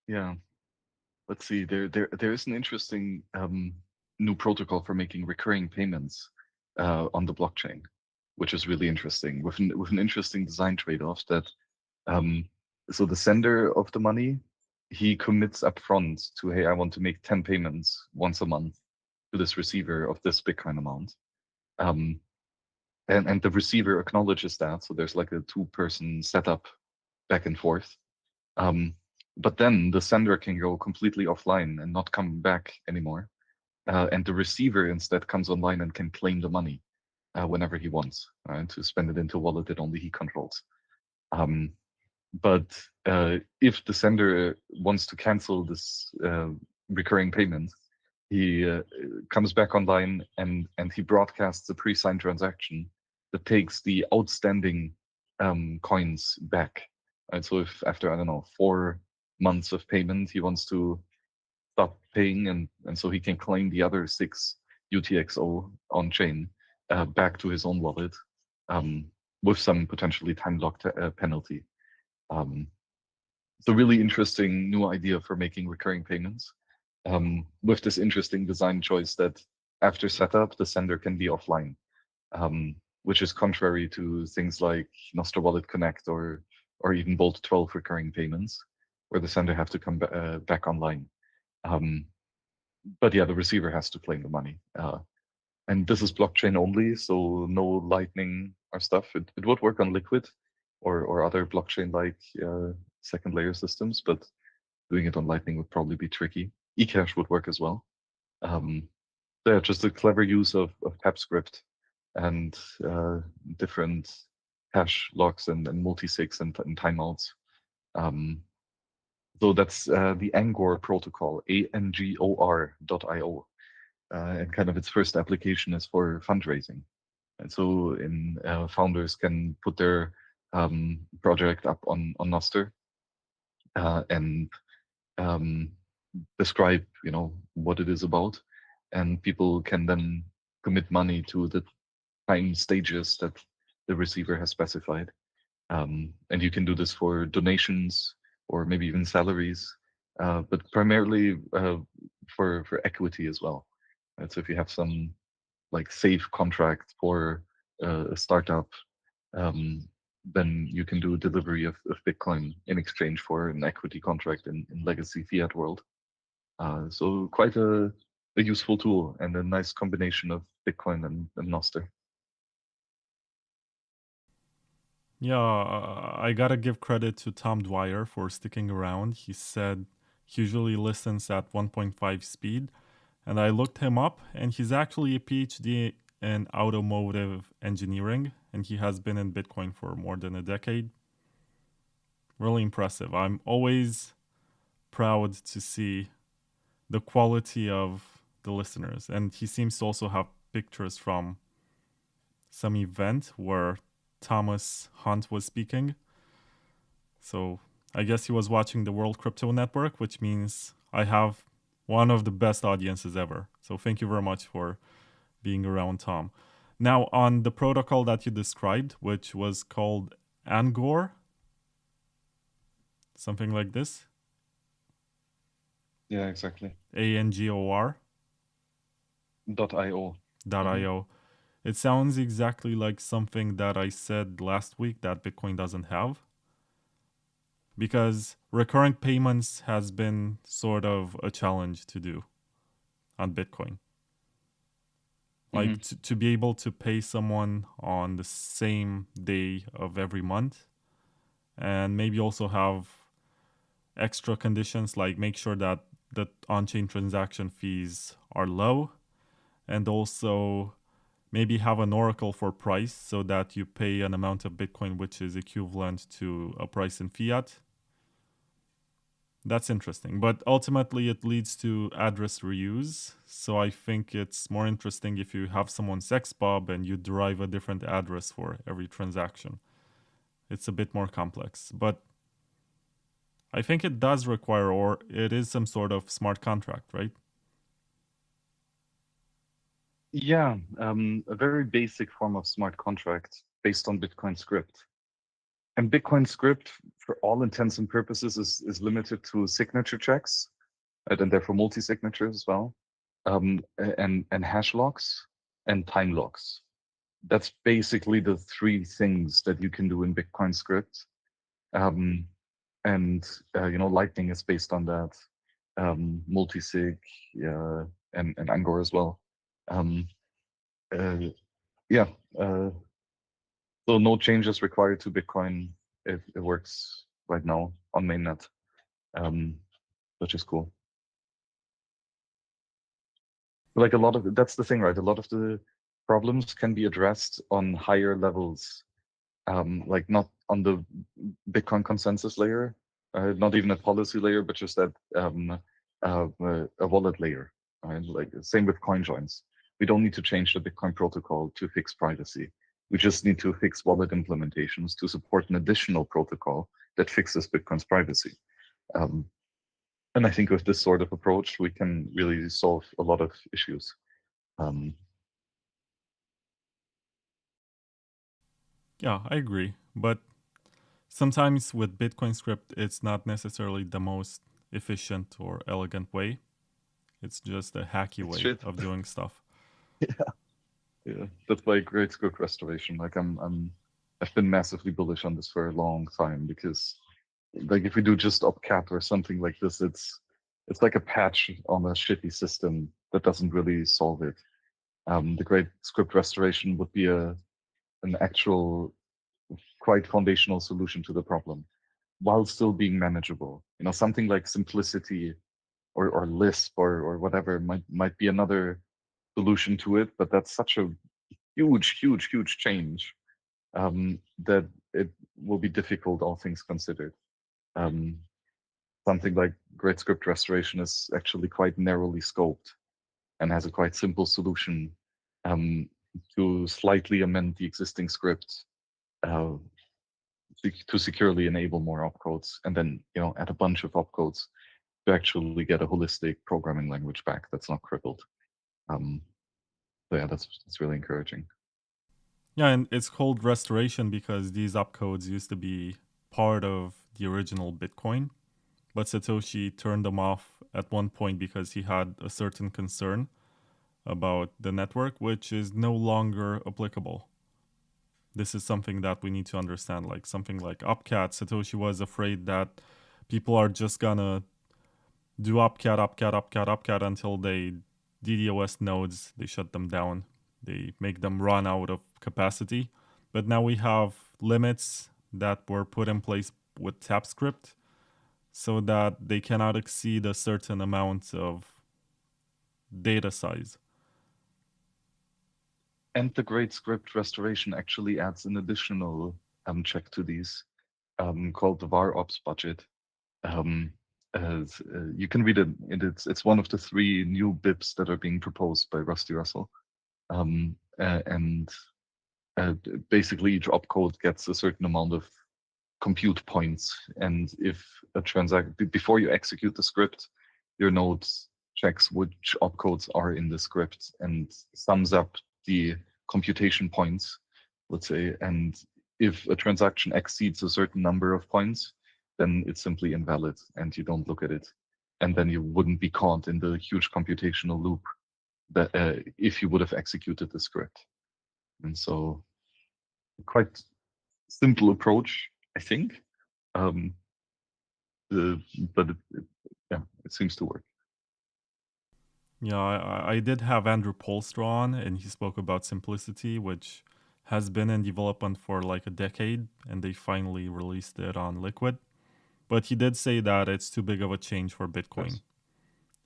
Yeah. Let's see. There is an interesting new protocol for making recurring payments on the blockchain, which is really interesting with an interesting design trade-off that um, so the sender of the money, he commits upfront to, hey, I want to make 10 payments once a month to this receiver of this Bitcoin amount. Um, and the receiver acknowledges that. So there's like a two-person setup back and forth. Um, but then the sender can go completely offline and not come back anymore. And the receiver instead comes online and can claim the money whenever he wants, to spend it into a wallet that only he controls. Um, but if the sender wants to cancel this recurring payment, he comes back online and he broadcasts a pre-signed transaction that takes the outstanding coins back. And so if after, I don't know, 4 months of payment, he wants to stop paying and so he can claim the other 6 UTXO on chain back to his own wallet um, with some potentially time locked penalty. Um, it's a really interesting new idea for making recurring payments with this interesting design choice that after setup, the sender can be offline, which is contrary to things like Nostr Wallet Connect or even Bolt 12 recurring payments, where the sender have to come back online. But yeah, the receiver has to claim the money. And this is blockchain only, so no Lightning or stuff. It would work on Liquid or other blockchain-like second layer systems, but doing it on Lightning would probably be tricky. eCash would work as well. So yeah, just a clever use of TypeScript and different hash locks and multi-sigs and timeouts. So that's the Angor protocol, Angor.io. And kind of its first application is for fundraising. And so founders can put their project up on Nostr and um, describe, what it is about, and people can then commit money to the time stages that the receiver has specified. And you can do this for donations or maybe even salaries, but primarily for equity as well. And so if you have some like safe contract for a startup, then you can do a delivery of Bitcoin in exchange for an equity contract in legacy fiat world. So quite a useful tool and a nice combination of Bitcoin and Nostr. Yeah, I gotta give credit to Tom Dwyer for sticking around. He said he usually listens at 1.5 speed, and I looked him up, and he's actually a PhD in automotive engineering, and he has been in Bitcoin for more than a decade. Really impressive. I'm always proud to see the quality of the listeners, and he seems to also have pictures from some event where Thomas Hunt was speaking. So I guess he was watching the World Crypto Network, which means I have one of the best audiences ever. So thank you very much for being around, Tom. Now, on the protocol that you described, which was called Angor, something like this, Yeah, exactly. Angor .io. .io. It sounds exactly like something that I said last week that Bitcoin doesn't have. Because recurrent payments has been sort of a challenge to do on Bitcoin. Like to be able to pay someone on the same day of every month, and maybe also have extra conditions like make sure that the on-chain transaction fees are low, and also maybe have an oracle for price so that you pay an amount of Bitcoin which is equivalent to a price in fiat. That's interesting. But ultimately, it leads to address reuse. So I think it's more interesting if you have someone's sexbob and you derive a different address for every transaction. It's a bit more complex. But I think it does require, or it is some sort of smart contract, right? Yeah, a very basic form of smart contract based on Bitcoin script. And Bitcoin script, for all intents and purposes, is limited to signature checks, right? And therefore multi-signatures as well, and hash locks and time locks. That's basically the three things that you can do in Bitcoin script. Um, and Lightning is based on that, multi-sig, and Angor as well. Um, uh, yeah, uh, so no changes required to Bitcoin. It works right now on mainnet, um, which is cool. Like a lot of that's the thing, right? A lot of the problems can be addressed on higher levels, like not on the Bitcoin consensus layer, not even a policy layer, but just at a wallet layer, right? Like same with coin joins. We don't need to change the Bitcoin protocol to fix privacy. We just need to fix wallet implementations to support an additional protocol that fixes Bitcoin's privacy. Um, and I think with this sort of approach, we can really solve a lot of issues. Um, Yeah, I agree. But sometimes with Bitcoin script, it's not necessarily the most efficient or elegant way. It's just a hacky it's way shit. of doing stuff. Yeah, that's why great script restoration. Like I've been massively bullish on this for a long time because, like, if we do just opcat or something like this, it's like a patch on a shitty system that doesn't really solve it. The great script restoration would be an actual quite foundational solution to the problem, while still being manageable. Something like simplicity or Lisp or whatever might be another solution to it, but that's such a huge change, that it will be difficult, all things considered. Um, Something like great script restoration is actually quite narrowly scoped and has a quite simple solution, um, to slightly amend the existing script, uh, to securely enable more opcodes, and then add a bunch of opcodes to actually get a holistic programming language back that's not crippled. Um, so yeah, that's really encouraging. Yeah, and it's called restoration because these opcodes used to be part of the original Bitcoin, but Satoshi turned them off at one point because he had a certain concern about the network, which is no longer applicable. This is something that we need to understand. Like something like opcat, Satoshi was afraid that people are just gonna do opcat until they DDoS nodes, they shut them down, they make them run out of capacity. But now we have limits that were put in place with TapScript so that they cannot exceed a certain amount of data size. And the great script restoration actually adds an additional check to these, called the var ops budget. Um, you can read it. It's one of the three new BIPs that are being proposed by Rusty Russell. And basically, each opcode gets a certain amount of compute points. And if a transaction, before you execute the script, your node checks which opcodes are in the script and sums up the computation points, let's say. And if a transaction exceeds a certain number of points, then it's simply invalid and you don't look at it. And then you wouldn't be caught in the huge computational loop that, if you would have executed the script. And so, quite simple approach, I think. Um, uh, but yeah, it seems to work. Yeah, I did have Andrew Polstra on, and he spoke about simplicity, which has been in development for like a decade, and they finally released it on Liquid. But he did say that it's too big of a change for Bitcoin, Yes.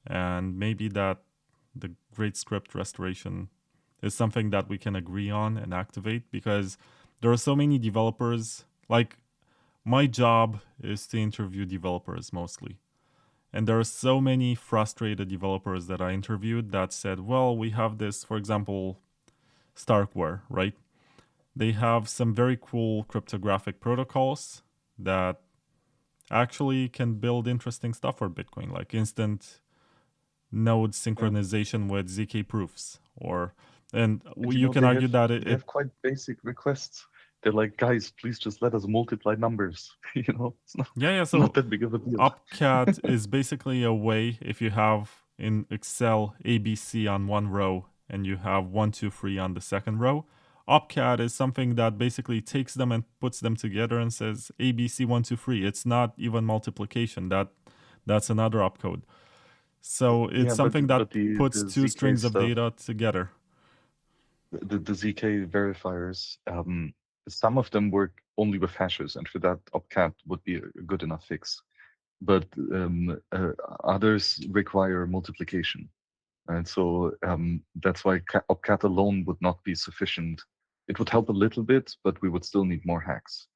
and maybe that the great script restoration is something that we can agree on and activate because there are so many developers. Like, my job is to interview developers mostly. And there are so many frustrated developers that I interviewed that said, well, we have this, for example, Starkware, right? They have some very cool cryptographic protocols that actually can build interesting stuff for Bitcoin, like instant node Yeah. synchronization with ZK proofs or And And you can argue that they have quite basic requests. They're like, guys, please just let us multiply numbers. It's not yeah, not so that big of a deal. opcat is basically a way, if you have in Excel ABC on one row and you have 1, 2, 3 on the second row, opcat is something that basically takes them and puts them together and says ABC 1, 2, 3. It's not even multiplication. That's another opcode. So it's Yeah, something that but the puts two ZK strings of stuff, data together. the ZK verifiers, some of them work only with hashes, and for that, opcat would be a good enough fix. But others require multiplication. And so that's why opcat alone would not be sufficient. It would help a little bit, but we would still need more hacks.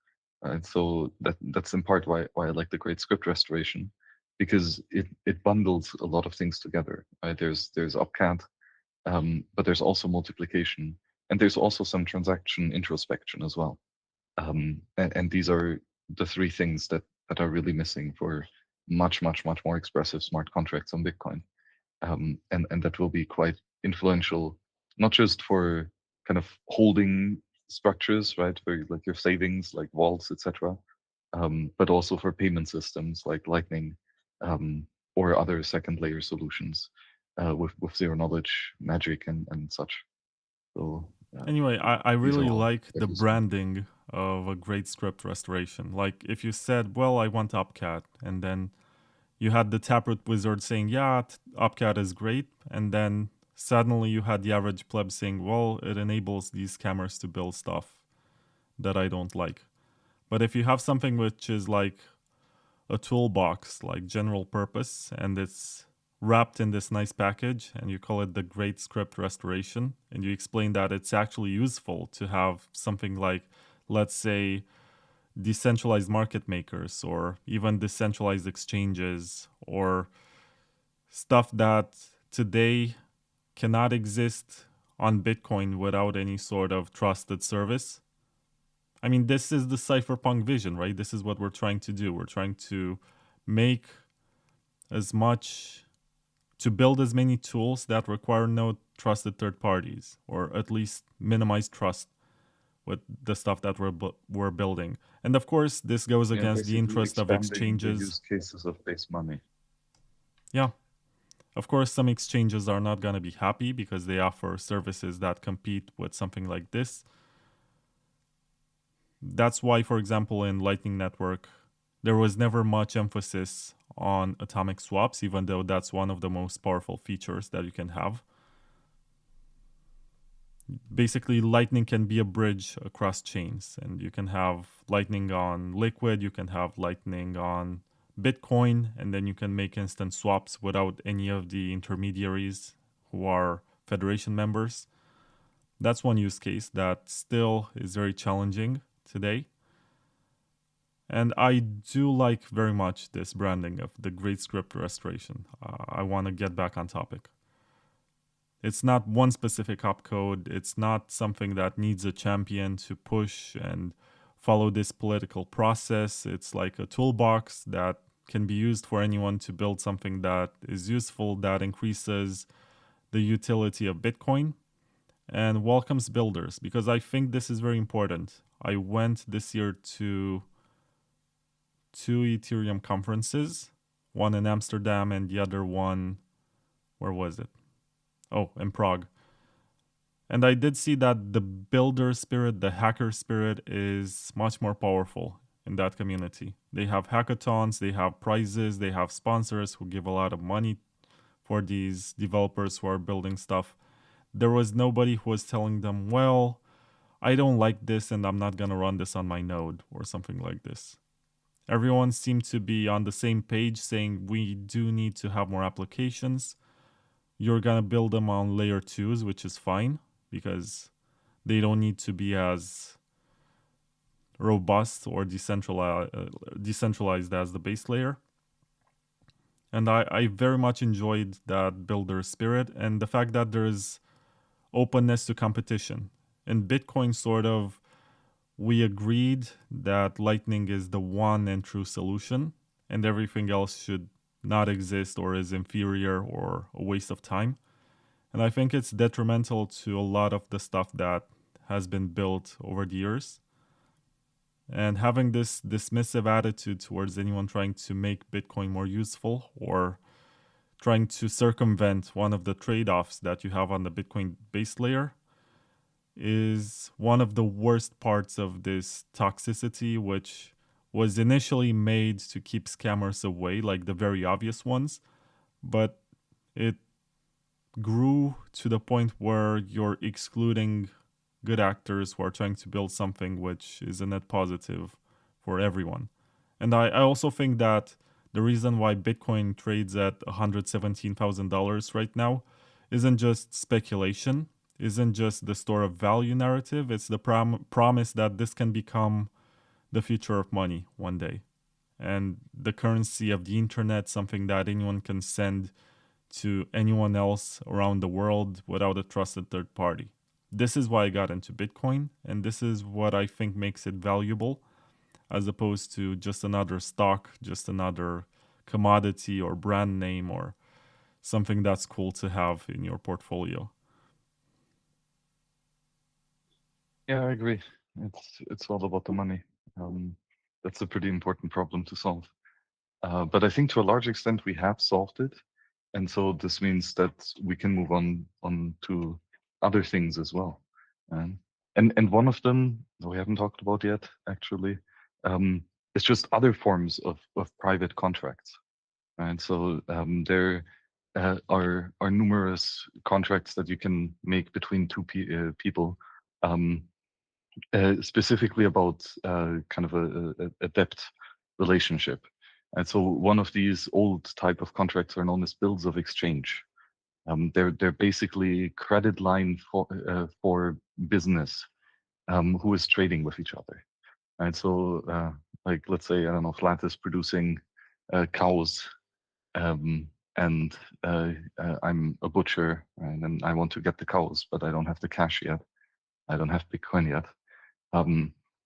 And so that's in part why I like the great script restoration, because it bundles a lot of things together. Right? There's opcat, but there's also multiplication, and there's also some transaction introspection as well. And these are the three things that are really missing for much more expressive smart contracts on Bitcoin. And that will be quite influential, not just for kind of holding structures, right, for like your savings, like vaults, etc., but also for payment systems like Lightning, or other second layer solutions with zero knowledge, magic, and such. So Anyway, I these are really all like quite the useful. branding of a great script restoration. Like if you said, well, I want opcat, and then you had the Taproot wizard saying, yeah, opcat is great, and then suddenly you had the average pleb saying, well, it enables these scammers to build stuff that I don't like. But if you have something which is like a toolbox, like general purpose, and it's wrapped in this nice package, and you call it the Great Script Restoration, and you explain that it's actually useful to have something like, let's say, decentralized market makers or even decentralized exchanges or stuff that today cannot exist on Bitcoin without any sort of trusted service. I mean, this is the cypherpunk vision, right? This is what we're trying to do. We're trying to make as much, to build as many tools that require no trusted third parties, or at least minimize trust with the stuff that we're building. And of course, this goes Yeah, against the basically interest of expanding the exchanges. use cases of base money. Yeah, of course, some exchanges are not going to be happy because they offer services that compete with something like this. That's why, for example, in Lightning Network, there was never much emphasis on atomic swaps, even though that's one of the most powerful features that you can have. Basically, Lightning can be a bridge across chains, and you can have Lightning on Liquid, you can have Lightning on Bitcoin, and then you can make instant swaps without any of the intermediaries who are Federation members. That's one use case that still is very challenging today. And I do like very much this branding of the Great Script Restoration. I want to get back on topic. It's not one specific opcode. It's not something that needs a champion to push and follow this political process. It's like a toolbox that can be used for anyone to build something that is useful, that increases the utility of Bitcoin and welcomes builders, because I think this is very important. I went this year to two Ethereum conferences, one in Amsterdam and the other one, where was it? Oh, in Prague. And I did see that the builder spirit, the hacker spirit is much more powerful in that community. They have hackathons, they have prizes, they have sponsors who give a lot of money for these developers who are building stuff. There was nobody who was telling them, well, I don't like this and I'm not going to run this on my node or something like this. Everyone seemed to be on the same page saying we do need to have more applications. You're going to build them on layer 2s, which is fine because they don't need to be as robust or decentralized as the base layer. And I very much enjoyed that builder spirit and the fact that there's openness to competition. In Bitcoin, sort of, we agreed that Lightning is the one and true solution, and everything else should not exist or is inferior or a waste of time. And I think it's detrimental to a lot of the stuff that has been built over the years. And having this dismissive attitude towards anyone trying to make Bitcoin more useful or trying to circumvent one of the trade offs that you have on the Bitcoin base layer is one of the worst parts of this toxicity, which was initially made to keep scammers away, like the very obvious ones, but it grew to the point where you're excluding good actors who are trying to build something which is a net positive for everyone. And I also think that the reason why Bitcoin trades at $117,000 right now isn't just speculation, isn't just the store of value narrative, it's the promise that this can become the future of money one day. And the currency of the internet, something that anyone can send to anyone else around the world without a trusted third party. This is why I got into Bitcoin, and this is what I think makes it valuable as opposed to just another stock, just another commodity or brand name or something that's cool to have in your portfolio. Yeah, I agree. It's all about the money. That's a pretty important problem to solve. But I think to a large extent we have solved it, and so this means that we can move on to other things as well. And one of them we haven't talked about yet, actually, is just other forms of private contracts. Right. So there are numerous contracts that you can make between two people. Specifically about kind of a debt relationship. And so one of these old type of contracts are known as bills of exchange. They're basically credit line for business who is trading with each other. And so, like, let's say, I don't know, Flat is producing cows, and I'm a butcher, and then I want to get the cows, but I don't have the cash yet. I don't have Bitcoin yet.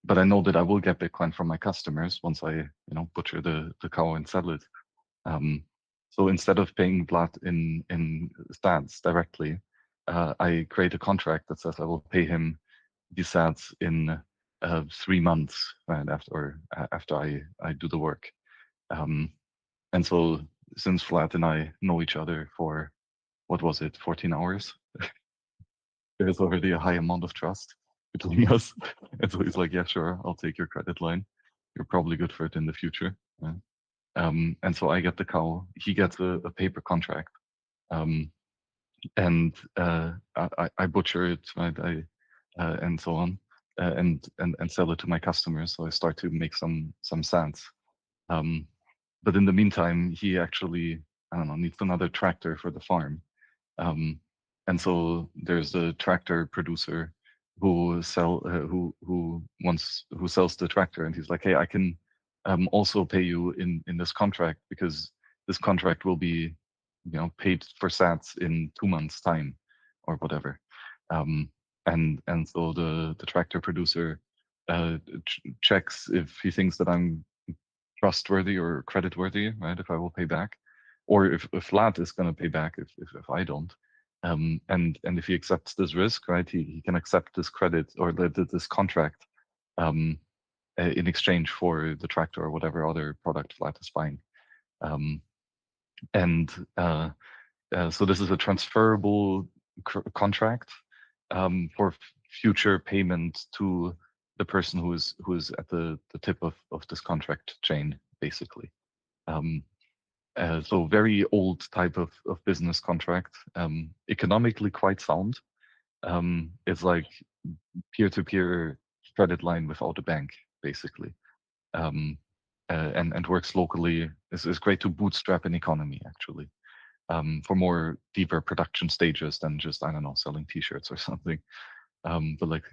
But I know that I will get Bitcoin from my customers once I, butcher the cow and sell it. So instead of paying Vlad in sats directly, I create a contract that says I will pay him the sats in 3 months, right after I do the work. And so since Vlad and I know each other for, what was it, 14 hours, there's already a high amount of trust between us. And so he's like, yeah, sure, I'll take your credit line. You're probably good for it in the future. Yeah. And so I get the cow, he gets a paper contract. And I butcher it, right? And so on, and sell it to my customers. So I start to make some cents. But in the meantime, he actually, I don't know, needs another tractor for the farm. And so there's a tractor producer who sells the tractor, and he's like, hey, I can also pay you in this contract, because this contract will be, paid for sats in 2 months time or whatever. And so the tractor producer checks if he thinks that I'm trustworthy or creditworthy, right? If I will pay back, or if Flat is going to pay back if I don't. And if he accepts this risk, right, he can accept this credit or this contract in exchange for the tractor or whatever other product Flat is buying. And so this is a transferable contract for future payment to the person who is at the tip of this contract chain, basically. So very old type of business contract, economically quite sound. It's like peer-to-peer credit line without a bank, basically, and works locally. Is great to bootstrap an economy, actually, for more deeper production stages than just, I don't know, selling T-shirts or something. But like,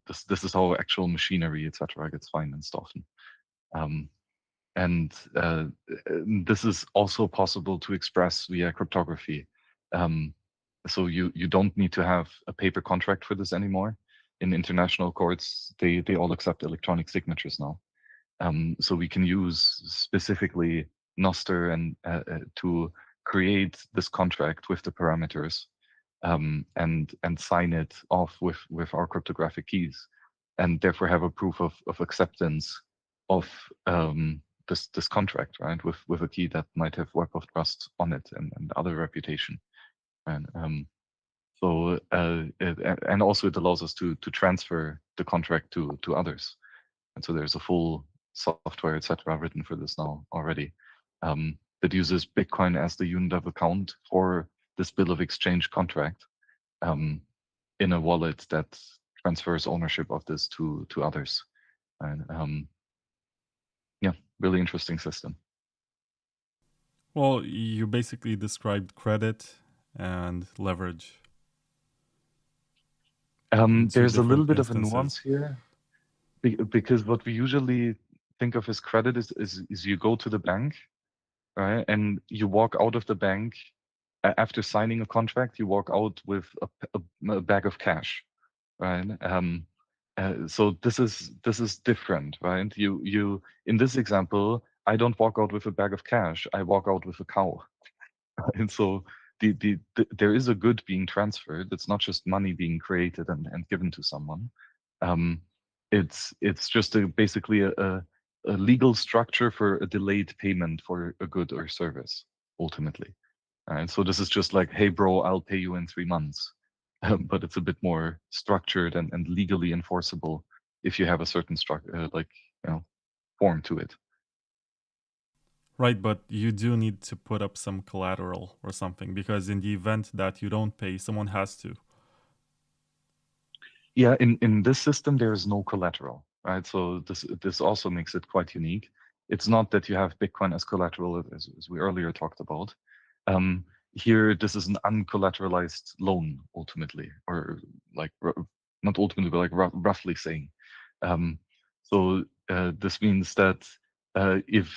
this is how actual machinery, etc., gets financed often. And this is also possible to express via cryptography. So you don't need to have a paper contract for this anymore. In international courts, they all accept electronic signatures now. So we can use specifically Nostr and to create this contract with the parameters and sign it off with our cryptographic keys, and therefore have a proof of acceptance of this contract, right? With a key that might have web of trust on it and other reputation, and and also it allows us to transfer the contract to others, and so there's a full software, etc., written for this now already, that uses Bitcoin as the unit of account for this bill of exchange contract, in a wallet that transfers ownership of this to others. And yeah, really interesting system. Well, you basically described credit and leverage in two There's a little different bit of a nuance instances. here, because what we usually think of as credit is you go to the bank, right, and you walk out of the bank after signing a contract. You walk out with a bag of cash, right? So this is different, right? You in this example, I don't walk out with a bag of cash. I walk out with a cow, and so there is a good being transferred. It's not just money being created and given to someone. Um, it's just basically a legal structure for a delayed payment for a good or service, ultimately. And so this is just like, hey, bro, I'll pay you in 3 months. But it's a bit more structured and legally enforceable if you have a certain like, form to it. Right, but you do need to put up some collateral or something because in the event that you don't pay, someone has to. Yeah, in this system there is no collateral, right? So this also makes it quite unique. It's not that you have Bitcoin as collateral, as we earlier talked about. Here, this is an uncollateralized loan, ultimately, or like not ultimately, but like roughly saying. Um, so this means that if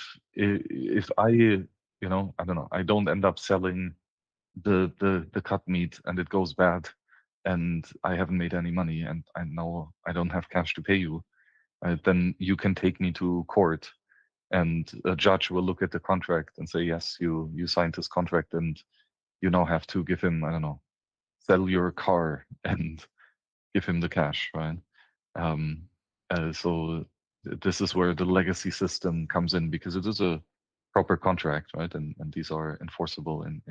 I, I don't know, I don't end up selling the cut meat and it goes bad, and I haven't made any money, and I know I don't have cash to pay you, then you can take me to court, and a judge will look at the contract and say, yes, you signed this contract, and you now have to give him, I don't know, sell your car and give him the cash, right? Um, so this is where the legacy system comes in, because it is a proper contract, right? And these are enforceable in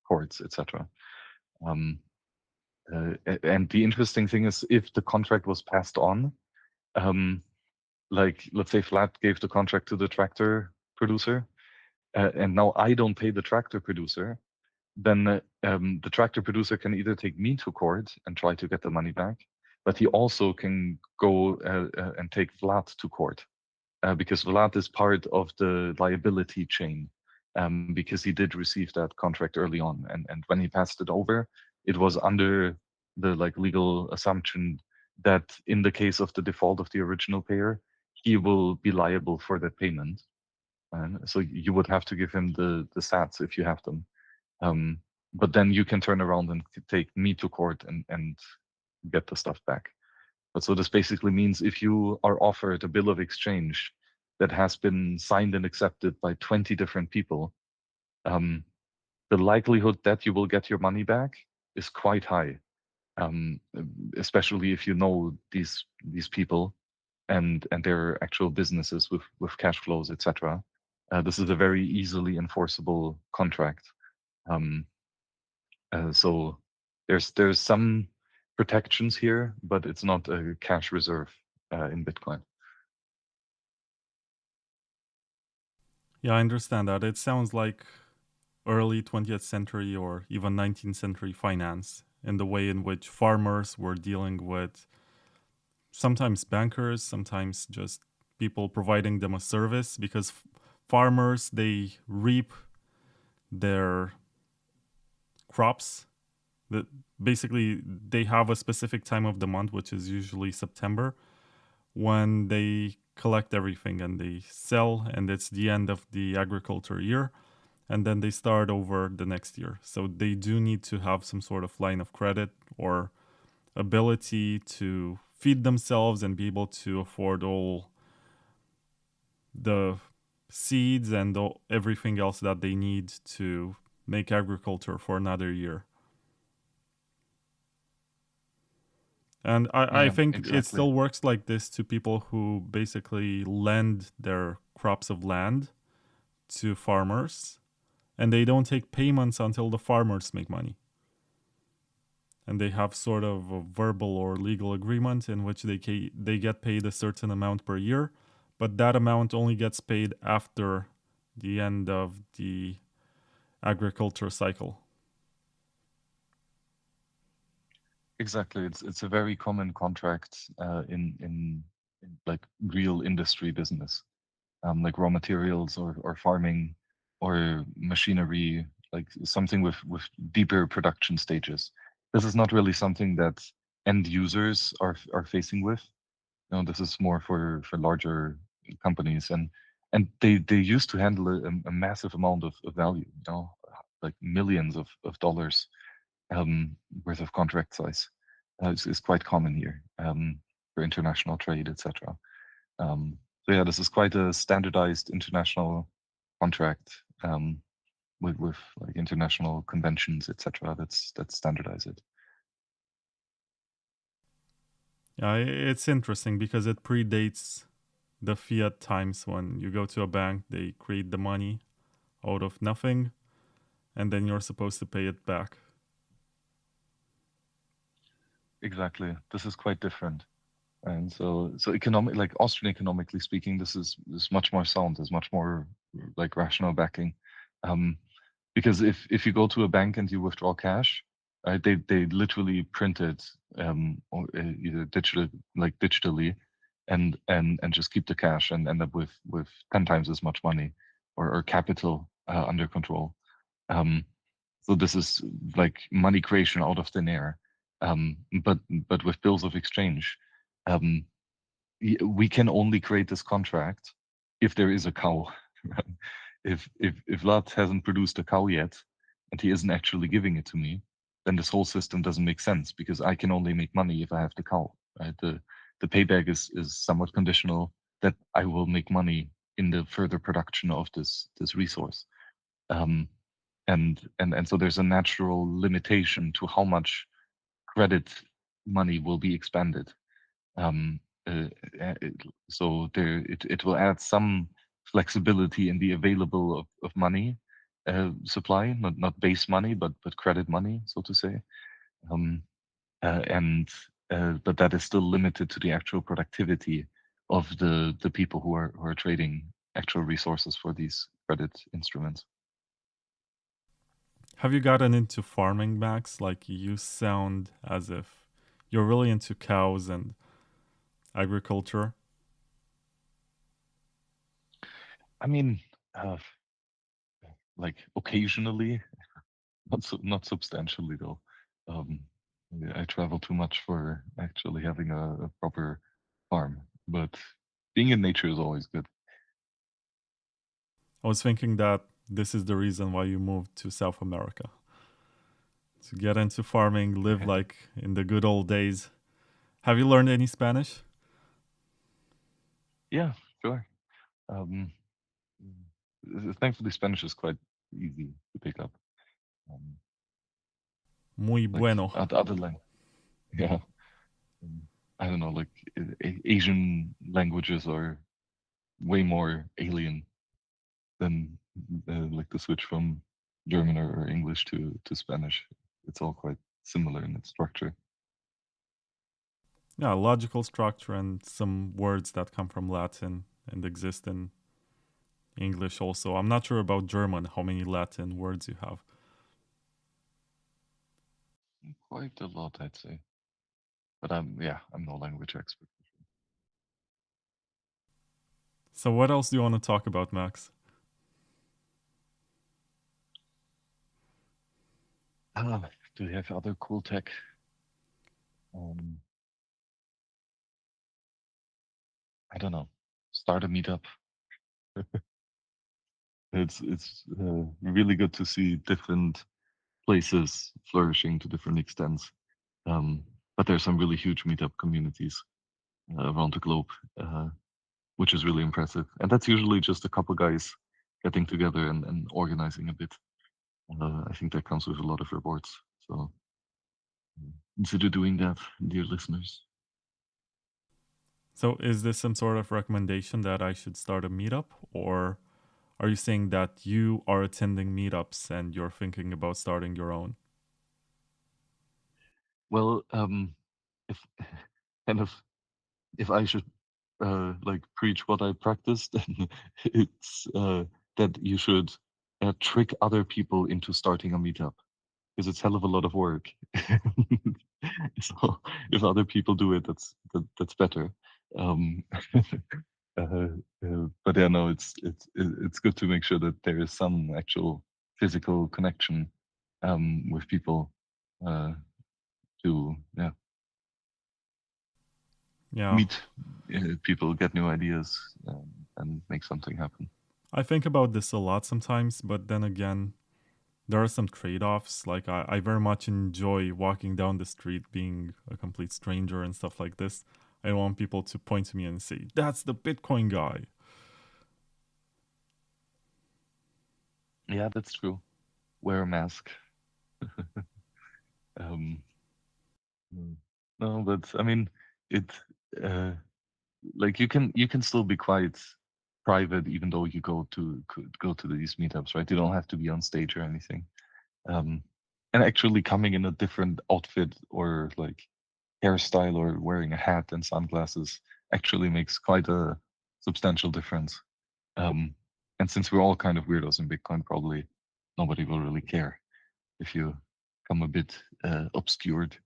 courts, etc. Um, and the interesting thing is, if the contract was passed on, um, like let's say Flat gave the contract to the tractor producer, and now I don't pay the tractor producer, then the tractor producer can either take me to court and try to get the money back, but he also can go and take Vlad to court, because Vlad is part of the liability chain, because he did receive that contract early on, and when he passed it over, it was under the like legal assumption that in the case of the default of the original payer, he will be liable for that payment, and so you would have to give him the sats if you have them. Um, but then you can turn around and take me to court and get the stuff back. But so this basically means if you are offered a bill of exchange that has been signed and accepted by 20 different people, um, the likelihood that you will get your money back is quite high, um, especially if you know these people and their actual businesses with cash flows, etc. This is a very easily enforceable contract. Um, so there's some protections here, but it's not a cash reserve in Bitcoin. Yeah, I understand that. It sounds like early 20th century or even 19th century finance in the way in which farmers were dealing with sometimes bankers, sometimes just people providing them a service because farmers they reap their crops that basically they have a specific time of the month which is usually September when they collect everything and they sell and it's the end of the agriculture year and then they start over the next year. So they do need to have some sort of line of credit or ability to feed themselves and be able to afford all the seeds and everything else that they need to make agriculture for another year. And I Yeah, think it exactly. still works like this to people who basically lend their crops of land to farmers, and they don't take payments until the farmers make money. And they have sort of a verbal or legal agreement in which they get paid a certain amount per year, but that amount only gets paid after the end of the agriculture cycle. Exactly. It's a very common contract in like real industry business, like raw materials or farming or machinery, like something with deeper production stages. This is not really something that end users are facing with. You know, this is more for larger companies, and they used to handle a massive amount of value. You know, like millions of dollars worth of contract size. Is quite common here for international trade, etc. So yeah, this is quite a standardized international contract with like international conventions, etc. That's standardize it. Yeah, it's interesting because it predates the fiat times when you go to a bank, they create the money out of nothing, and then you're supposed to pay it back. Exactly. This is quite different. And so economic, like Austrian economically speaking, this is much more sound. There's much more like rational backing. Um, because if you go to a bank and you withdraw cash, they literally print it or either digitally, and just keep the cash and end up with 10 times as much money or capital under control. Um, so this is like money creation out of thin air. But with bills of exchange, um, we can only create this contract if there is a cow. If Vlad hasn't produced a cow yet, and he isn't actually giving it to me, then this whole system doesn't make sense because I can only make money if I have the cow. Right? The payback is somewhat conditional that I will make money in the further production of this resource. Um, and so there's a natural limitation to how much credit money will be expanded. Um, uh, so it will add some flexibility in the available of money supply, not base money, but credit money, so to say. Um, and but that is still limited to the actual productivity of the people who are trading actual resources for these credit instruments. Have you gotten into farming, Max? Like, you sound as if you're really into cows and agriculture. I mean, uh, like occasionally, not substantially though. Um, yeah, I travel too much for actually having a proper farm, but being in nature is always good. I was thinking that this is the reason why you moved to South America. To get into farming, live like in the good old days. Have you learned any Spanish? Yeah, sure. Um, Thankfully, Spanish is quite easy to pick up. Um, Muy like bueno. other language, yeah. I don't know, like Asian languages are way more alien than like the switch from German or English to Spanish. It's all quite similar in its structure. Yeah, logical structure and some words that come from Latin and exist in English also. I'm not sure about German, how many Latin words you have. Quite a lot, I'd say. But I'm no language expert. So, what else do you want to talk about, Max? Do you have other cool tech? Um, I don't know. Start a meetup. It's really good to see different places flourishing to different extents. Um, but there's some really huge meetup communities around the globe, which is really impressive. And that's usually just a couple guys getting together and organizing a bit. I think that comes with a lot of rewards. So consider doing that, dear listeners. So, is this some sort of recommendation that I should start a meetup, or are you saying that you are attending meetups and you're thinking about starting your own? Well, if kind of if I should like preach what I practice, then it's that you should trick other people into starting a meetup because it's hell of a lot of work. So if other people do it, that's better. Um, but yeah, no, it's good to make sure that there is some actual physical connection with people to Yeah, meet people, get new ideas, and make something happen. I think about this a lot sometimes, but then again, there are some trade offs. Like, I very much enjoy walking down the street being a complete stranger and stuff like this. I don't want people to point to me and say, that's the Bitcoin guy. Yeah, that's true. Wear a mask. um, mm. no, but I mean, it uh, like you can still be quite private even though you go to these meetups, right? You don't have to be on stage or anything. Um, and actually coming in a different outfit or like hairstyle or wearing a hat and sunglasses actually makes quite a substantial difference. Um, and since we're all kind of weirdos in Bitcoin, probably nobody will really care if you come a bit obscured.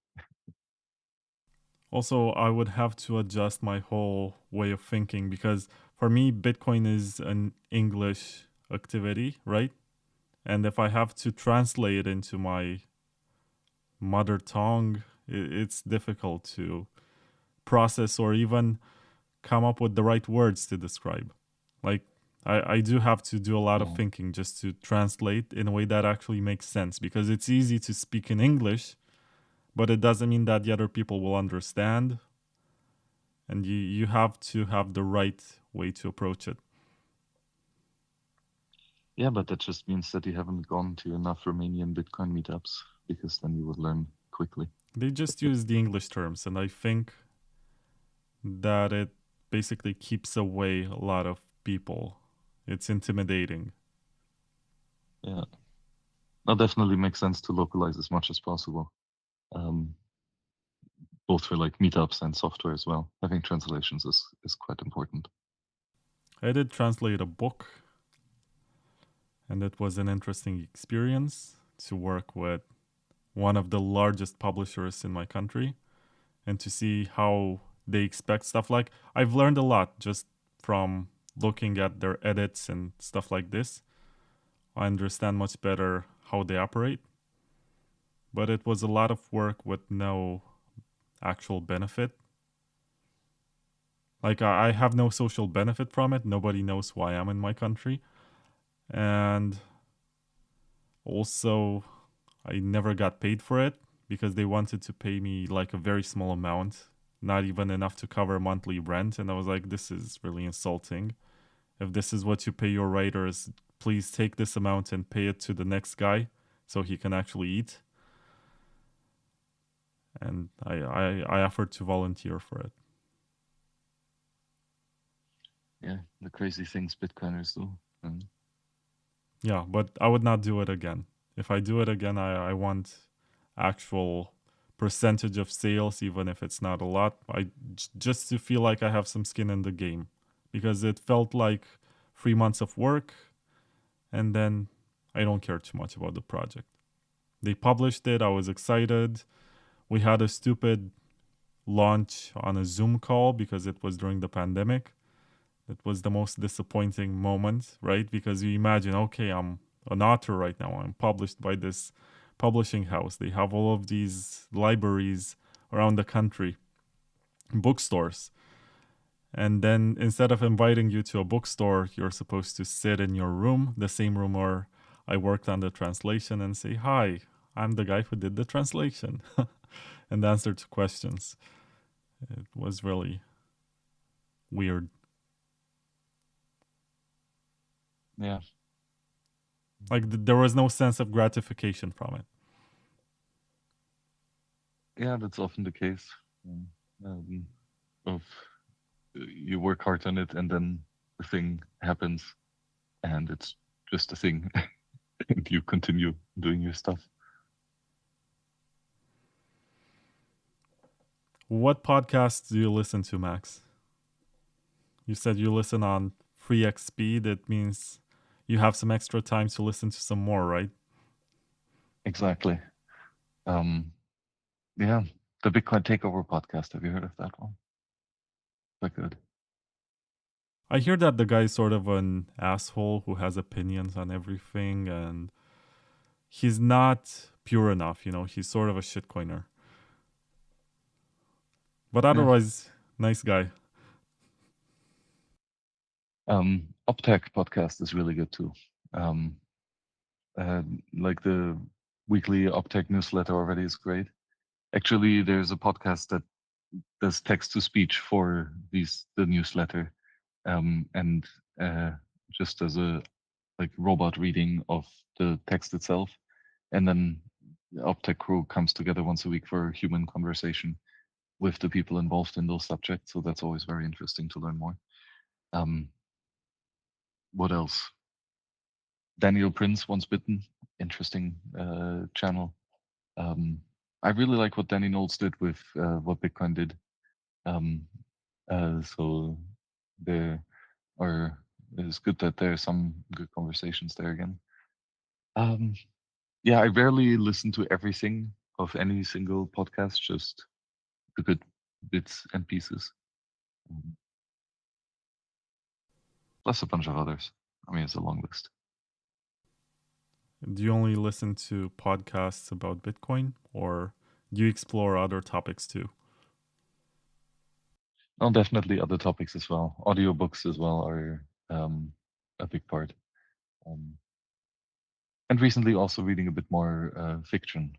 Also, I would have to adjust my whole way of thinking because for me, Bitcoin is an English activity, right? And if I have to translate into my mother tongue, it's difficult to process or even come up with the right words to describe. Like, I do have to do a lot of Yeah, thinking just to translate in a way that actually makes sense because it's easy to speak in English, but it doesn't mean that the other people will understand. And you have to have the right way to approach it. yeah, but that just means that you haven't gone to enough Romanian Bitcoin meetups because then you would learn quickly. They just use the English terms, and I think that it basically keeps away a lot of people. It's intimidating. Yeah, that definitely makes sense to localize as much as possible. Um, both for like meetups and software as well. Having translations is quite important. I did translate a book, and it was an interesting experience to work with one of the largest publishers in my country and to see how they expect stuff. Like, I've learned a lot just from looking at their edits and stuff like this. I understand much better how they operate, but it was a lot of work with no actual benefit. Like, I have no social benefit from it. Nobody knows who I am in my country. And also, I never got paid for it because they wanted to pay me like a very small amount, not even enough to cover monthly rent. And I was like, this is really insulting. If this is what you pay your writers, please take this amount and pay it to the next guy so he can actually eat. And I offered to volunteer for it. Yeah, the crazy things Bitcoiners do. Yeah, but I would not do it again. If I do it again, I want actual percentage of sales, even if it's not a lot. Just to feel like I have some skin in the game, because it felt like 3 months of work, and then I don't care too much about the project. They published it. I was excited. We had a stupid launch on a Zoom call because it was during the pandemic. It was the most disappointing moment, right? Because you imagine, okay, I'm an author right now. I'm published by this publishing house. They have all of these libraries around the country, bookstores. And then instead of inviting you to a bookstore, you're supposed to sit in your room, the same room where I worked on the translation, and say, hi, I'm the guy who did the translation and answer to questions. It was really weird. Yeah, Like there was no sense of gratification from it. Yeah, that's often the case. Mm. Of you work hard on it, and then the thing happens, and it's just a thing, and you continue doing your stuff. What podcasts do you listen to, Max? You said you listen on free XP. That means you have some extra time to listen to some more, right? Exactly. Um, yeah, the Bitcoin Takeover podcast. Have you heard of that one? Quite good. I hear that the guy is sort of an asshole who has opinions on everything, and he's not pure enough, you know, he's sort of a shitcoiner. But Yeah. otherwise, nice guy. Uptech podcast is really good too. Um, like the weekly Uptech newsletter already is great. Actually, there's a podcast that does text to speech for the newsletter, and just as a like robot reading of the text itself, and then the Uptech crew comes together once a week for human conversation with the people involved in those subjects. So that's always very interesting to learn more. Um, what else? Daniel Prince, Once Bitten, interesting channel. Um, I really like what Danny Knowles did with what Bitcoin did. Um, so there are it's good that there are some good conversations there again. Um, yeah, I rarely listen to everything of any single podcast, just the good bits and pieces. Um, plus a bunch of others. I mean, it's a long list. Do you only listen to podcasts about Bitcoin, or do you explore other topics too? Oh, definitely other topics as well. Audiobooks as well are a big part. Um, and recently also reading a bit more fiction.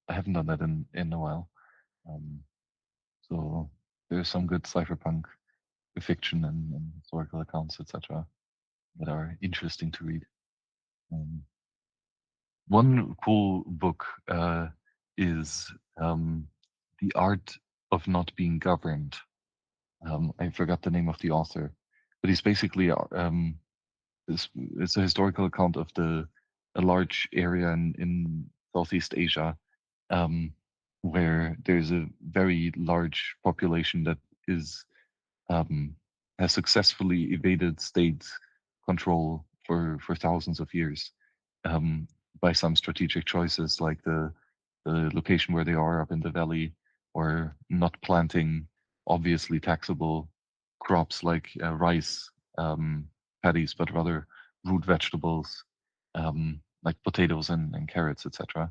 I haven't done that in a while. Um, so there's some good cypherpunk fiction and historical accounts, etc., that are interesting to read. Um, one cool book is The Art of Not Being Governed. I forgot the name of the author, but he's basically it's a historical account of a large area in Southeast Asia, um, where there's a very large population that is um, has successfully evaded state control for thousands of years, um, by some strategic choices like the location where they are up in the valley, or not planting obviously taxable crops like rice paddies, but rather root vegetables, like potatoes and carrots, etc.,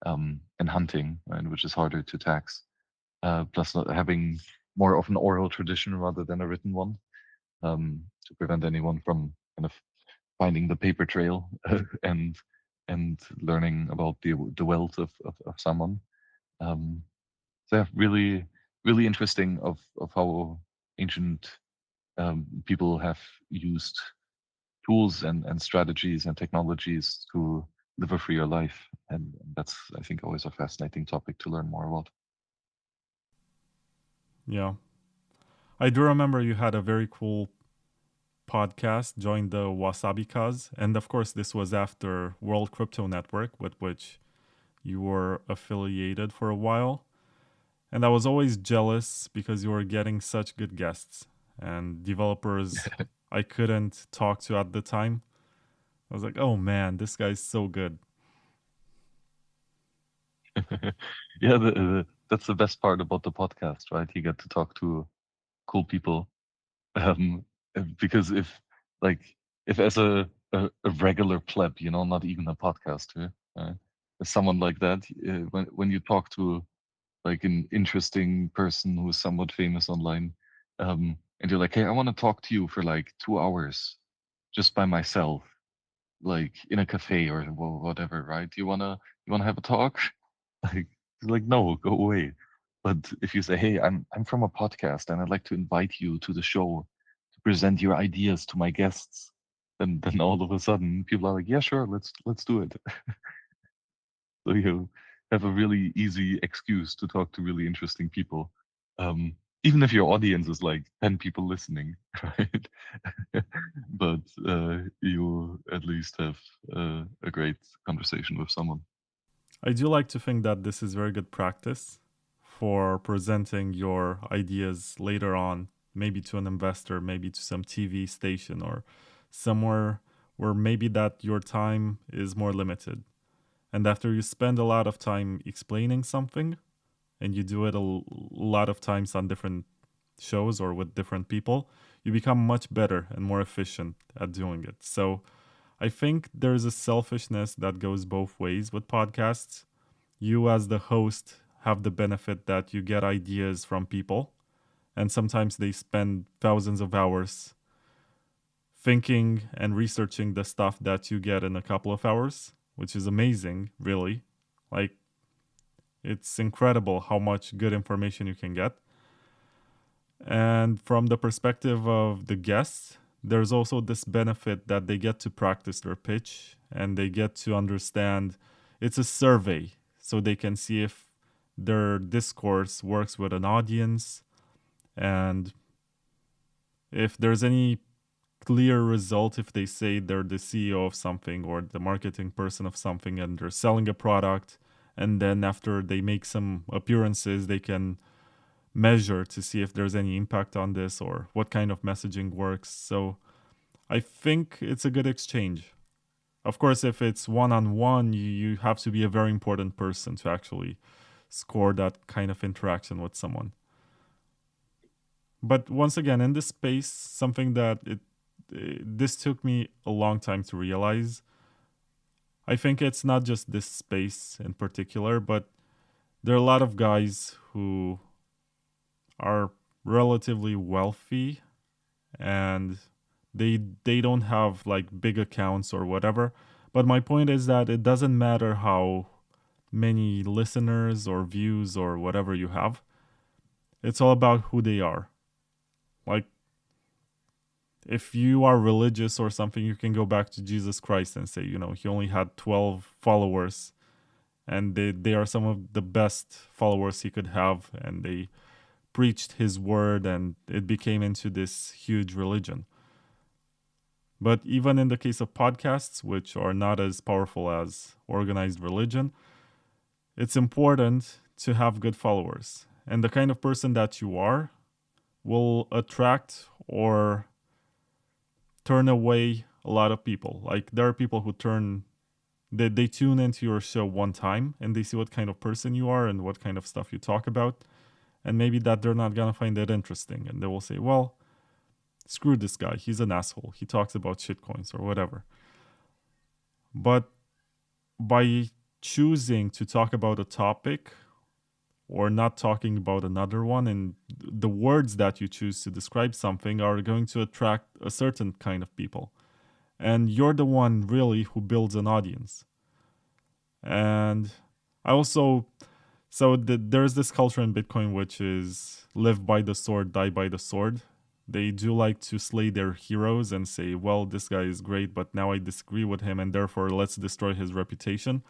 and hunting, right, which is harder to tax. Plus, not having more of an oral tradition rather than a written one, to prevent anyone from kind of finding the paper trail and learning about the wealth of someone. Um, so yeah, really interesting of how ancient people have used tools and strategies and technologies to live a freer life, and that's I think always a fascinating topic to learn more about. Yeah. I do remember you had a very cool podcast, joined the Wasabi cause. And of course, this was after World Crypto Network, with which you were affiliated for a while. And I was always jealous because you were getting such good guests and developers I couldn't talk to at the time. I was like, oh man, this guy's so good. Yeah, that's the best part about the podcast, right? You get to talk to cool people. Um, because like if as a regular pleb, not even a podcaster, as someone like that, when you talk to like an interesting person who is somewhat famous online, and you're like, hey, I want to talk to you for like 2 hours, just by myself, like in a cafe or whatever, right? You wanna have a talk? Like, no, go away. But if you say, hey, I'm from a podcast and I'd like to invite you to the show to present your ideas to my guests, then all of a sudden people are like, yeah, sure, let's do it. So have a really easy excuse to talk to really interesting people. Even if your audience is like 10 people listening, right? But you at least have a great conversation with someone. I do like to think that this is very good practice for presenting your ideas later on, maybe to an investor, maybe to some TV station or somewhere where maybe that your time is more limited. And after you spend a lot of time explaining something, and you do it lot of times on different shows or with different people, you become much better and more efficient at doing it. So I think there's a selfishness that goes both ways with podcasts. You, as the host, have the benefit that you get ideas from people, and sometimes they spend thousands of hours thinking and researching the stuff that you get in a couple of hours, which is amazing, really. Like, it's incredible how much good information you can get. And from the perspective of the guests, there's also this benefit that they get to practice their pitch and they get to understand it's a survey, so they can see if their discourse works with an audience and if there's any clear result if they say they're the CEO of something or the marketing person of something and they're selling a product, and then after they make some appearances they can measure to see if there's any impact on this or what kind of messaging works. So I think it's a good exchange. Of course, if it's one-on-one, you have to be a very important person to actually score that kind of interaction with someone. But once again, in this space, something that this took me a long time to realize. I think it's not just this space in particular, but there are a lot of guys who are relatively wealthy and they don't have like big accounts or whatever. But my point is that it doesn't matter how many listeners or views or whatever you have. It's all about who they are. Like, if you are religious or something, you can go back to Jesus Christ and say, he only had 12 followers and they are some of the best followers he could have, and they preached his word and it became into this huge religion. But even in the case of podcasts, which are not as powerful as organized religion, it's important to have good followers. And the kind of person that you are will attract or turn away a lot of people. Like, there are people who they tune into your show one time and they see what kind of person you are and what kind of stuff you talk about. And maybe that they're not going to find it interesting. And they will say, well, screw this guy. He's an asshole. He talks about shitcoins or whatever. But by choosing to talk about a topic or not talking about another one, and the words that you choose to describe something are going to attract a certain kind of people. And you're the one really who builds an audience. And I also, there's this culture in Bitcoin which is live by the sword, die by the sword. They do like to slay their heroes and say, well, this guy is great, but now I disagree with him and therefore let's destroy his reputation.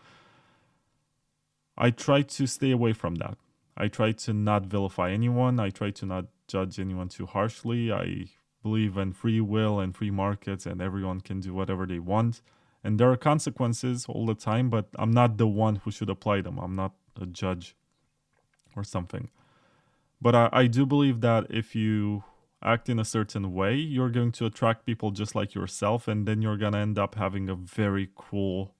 I try to stay away from that. I try to not vilify anyone. I try to not judge anyone too harshly. I believe in free will and free markets and everyone can do whatever they want. And there are consequences all the time, but I'm not the one who should apply them. I'm not a judge or something. But I do believe that if you act in a certain way, you're going to attract people just like yourself, and then you're going to end up having a very cool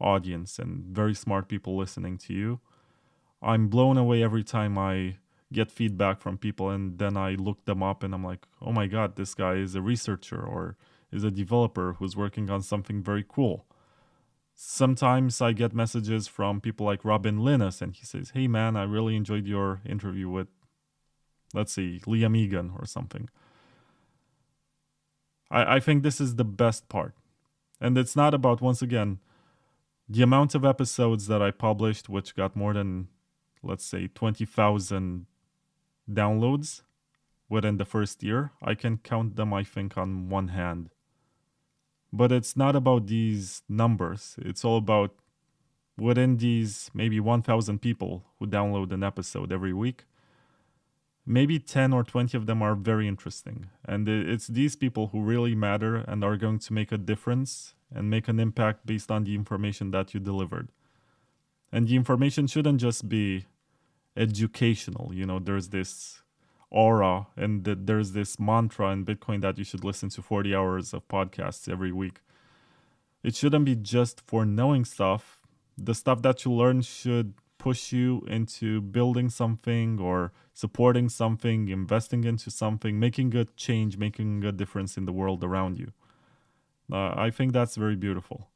audience and very smart people listening to you. I'm blown away every time I get feedback from people and then I look them up and I'm like, oh my God, this guy is a researcher or is a developer who's working on something very cool. Sometimes I get messages from people like Robin Linus and he says, hey man, I really enjoyed your interview with, let's see, Liam Egan or something. I think this is the best part. And it's not about, once again, the amount of episodes that I published, which got more than, let's say, 20,000 downloads within the first year. I can count them, I think, on one hand. But it's not about these numbers. It's all about within these maybe 1,000 people who download an episode every week, maybe 10 or 20 of them are very interesting. And it's these people who really matter and are going to make a difference and make an impact based on the information that you delivered. And the information shouldn't just be educational. There's this aura and there's this mantra in Bitcoin that you should listen to 40 hours of podcasts every week. It shouldn't be just for knowing stuff. The stuff that you learn should push you into building something or supporting something, investing into something, making a change, making a difference in the world around you. I think that's very beautiful.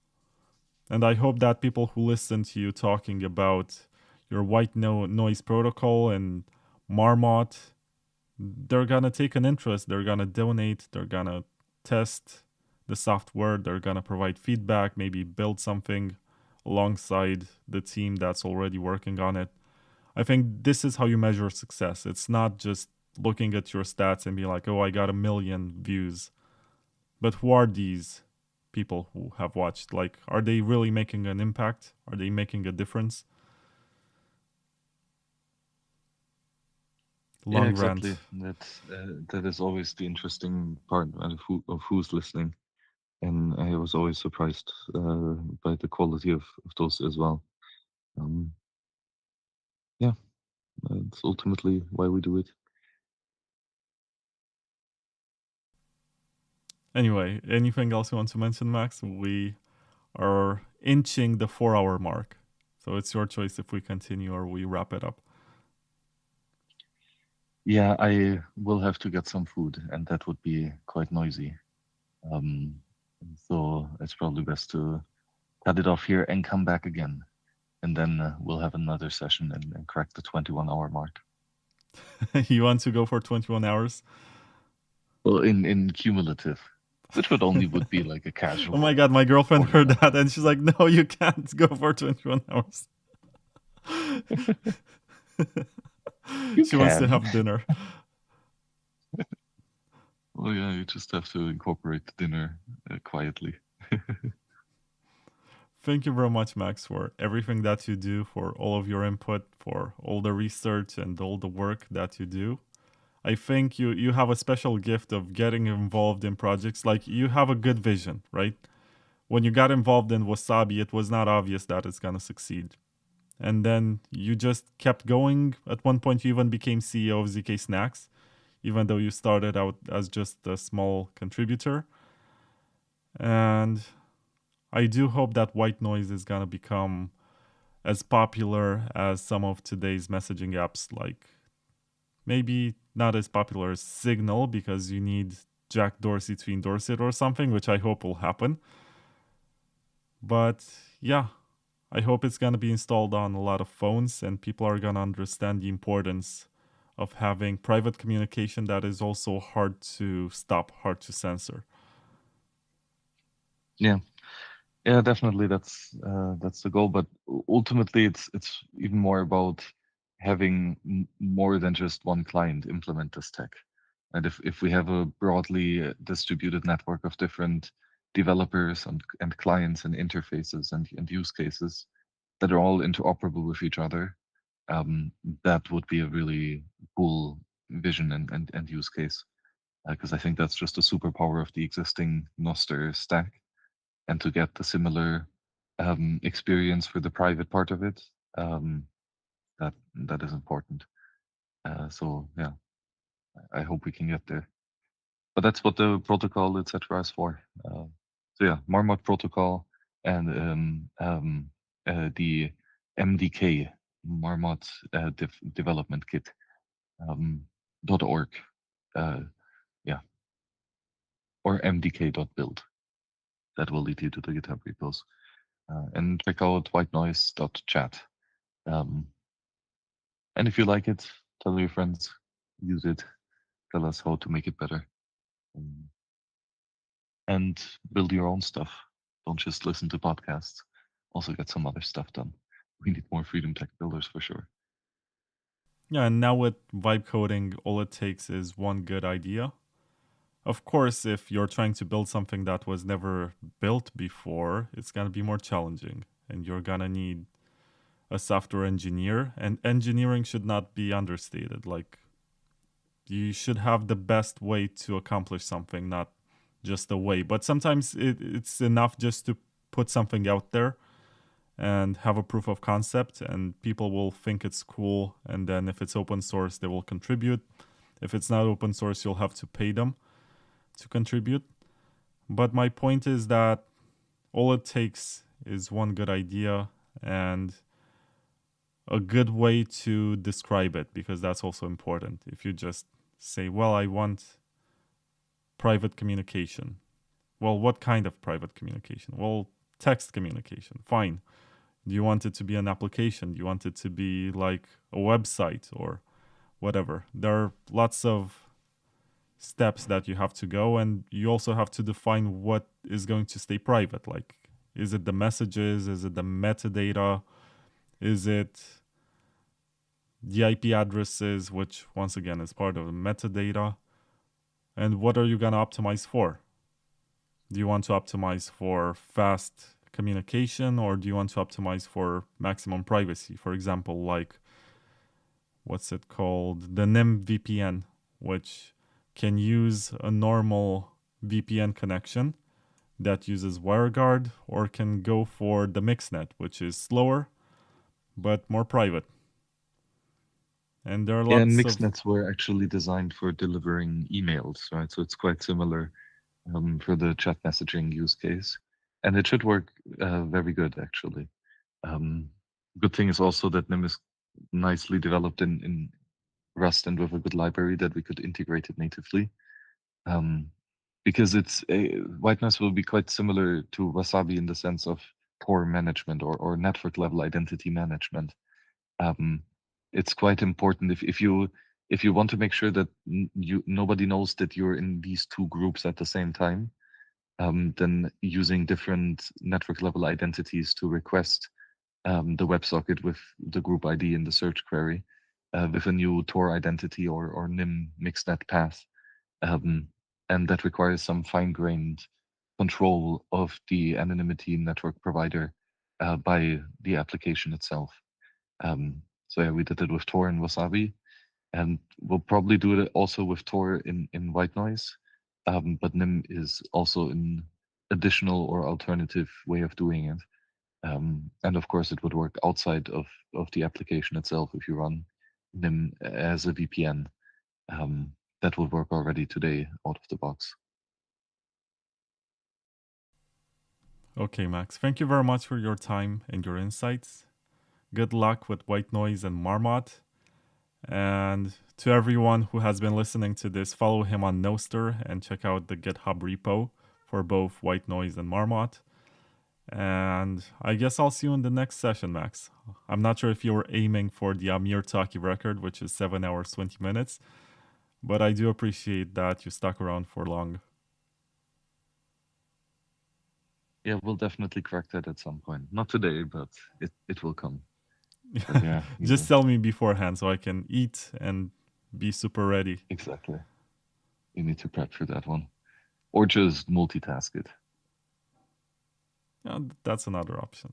And I hope that people who listen to you talking about your white noise protocol and Marmot, they're gonna take an interest, they're gonna donate, they're gonna test the software, they're gonna provide feedback, maybe build something alongside the team that's already working on it. I think this is how you measure success. It's not just looking at your stats and be like, oh, I got 1,000,000 views. But who are these people who have watched? Like, are they really making an impact? Are they making a difference? Yeah, Long exactly. rant. That is always the interesting part of who's listening, and I was always surprised by the quality of those as well. Um, yeah, that's ultimately why we do it. Anyway, anything else you want to mention, Max? We are inching the 4 hour mark. So it's your choice if we continue or we wrap it up. Yeah, I will have to get some food, and that would be quite noisy. Um, so it's probably best to cut it off here and come back again, and then we'll have another session and crack the 21-hour mark. You want to go for 21 hours? Well, in cumulative, which would be like a Oh my casual god, my girlfriend 40 heard minutes. that and she's like, no, you can't go for 21 hours. You She wants to can. have dinner. Well, yeah, you just have to incorporate the dinner quietly. Thank you very much, Max, for everything that you do, for all of your input, for all the research and all the work that you do. I think you have a special gift of getting involved in projects. Like, you have a good vision, right? When you got involved in Wasabi, it was not obvious that it's going to succeed. And then you just kept going. At one point, you even became CEO of ZK Snacks, even though you started out as just a small contributor. And I do hope that white noise is going to become as popular as some of today's messaging apps, like maybe not as popular as Signal because you need Jack Dorsey to endorse it or something, which I hope will happen. But yeah, I hope it's going to be installed on a lot of phones and people are going to understand the importance of having private communication that is also hard to stop, hard to censor. Yeah, yeah, definitely. That's the goal. But ultimately, it's even more about having more than just one client implement this tech. And if we have a broadly distributed network of different developers and clients and interfaces and use cases that are all interoperable with each other, that would be a really cool vision and use case. Because I think that's just a superpower of the existing Nostr stack. And to get the similar experience for the private part of it, um, that is important. So yeah, I hope we can get there. But that's what the protocol, etc., is for. So yeah, Marmot protocol and the MDK, Marmot Development Kit, .org, yeah, or mdk.build. That will lead you to the GitHub repos. And check out whitenoise.chat. Um, and if you like it, tell your friends, use it, tell us how to make it better. Um, and build your own stuff. Don't just listen to podcasts. Also get some other stuff done. We need more freedom tech builders for sure. Yeah, and now with vibe coding, all it takes is one good idea. Of course, if you're trying to build something that was never built before, it's going to be more challenging. and you're gonna need a software engineer. And engineering should not be understated. Like, you should have the best way to accomplish something, not just a way. But sometimes it's enough just to put something out there and have a proof of concept, and people will think it's cool. And then if it's open source, they will contribute. If it's not open source, you'll have to pay them to contribute. But my point is that all it takes is one good idea and a good way to describe it, because that's also important. If you just say, well, I want private communication. Well, what kind of private communication? Well, text communication. Fine. Do you want it to be an application? Do you want it to be like a website or whatever? There are lots of steps that you have to go, and you also have to define what is going to stay private. Like, is it the messages? Is it the metadata? Is it the IP addresses, which once again is part of the metadata? And what are you going to optimize for? Do you want to optimize for fast communication, or do you want to optimize for maximum privacy? For example, like, what's it called? The Nym VPN, which can use a normal VPN connection that uses WireGuard, or can go for the Mixnet, which is slower but more private. And there are Yeah, and lots of... Mixnets were actually designed for delivering emails, right? So it's quite similar for the chat messaging use case. And it should work very good, actually. Good thing is also that Nym is nicely developed in Rust and with a good library that we could integrate it natively. Because it's white noise will be quite similar to Wasabi in the sense of core management or network level identity management. It's quite important if you want to make sure that nobody knows that you're in these two groups at the same time, then using different network level identities to request the WebSocket with the group ID in the search query with a new Tor identity or Nym Mixnet path. And that requires some fine-grained control of the anonymity network provider by the application itself. So yeah, we did it with Tor and Wasabi, and we'll probably do it also with Tor in white noise. But Nym is also an additional or alternative way of doing it. And of course, it would work outside of the application itself if you run Nym as a VPN. That will work already today out of the box. Okay, Max. Thank you very much for your time and your insights. Good luck with White Noise and Marmot. And to everyone who has been listening to this, follow him on Nostr and check out the GitHub repo for both White Noise and Marmot. And I guess I'll see you in the next session, Max. I'm not sure if you were aiming for the Amir Taki record, which is 7 hours, 20 minutes, but I do appreciate that you stuck around for long. Yeah, we'll definitely crack that at some point. Not today, but it will come. But yeah, Just tell me beforehand so I can eat and be super ready. Exactly. You need to prep for that one. Or just multitask it. Yeah, that's another option.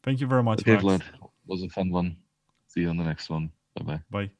Thank you very much, Okay, Max. Vlad. Was a fun one. See you on the next one. Bye-bye. Bye.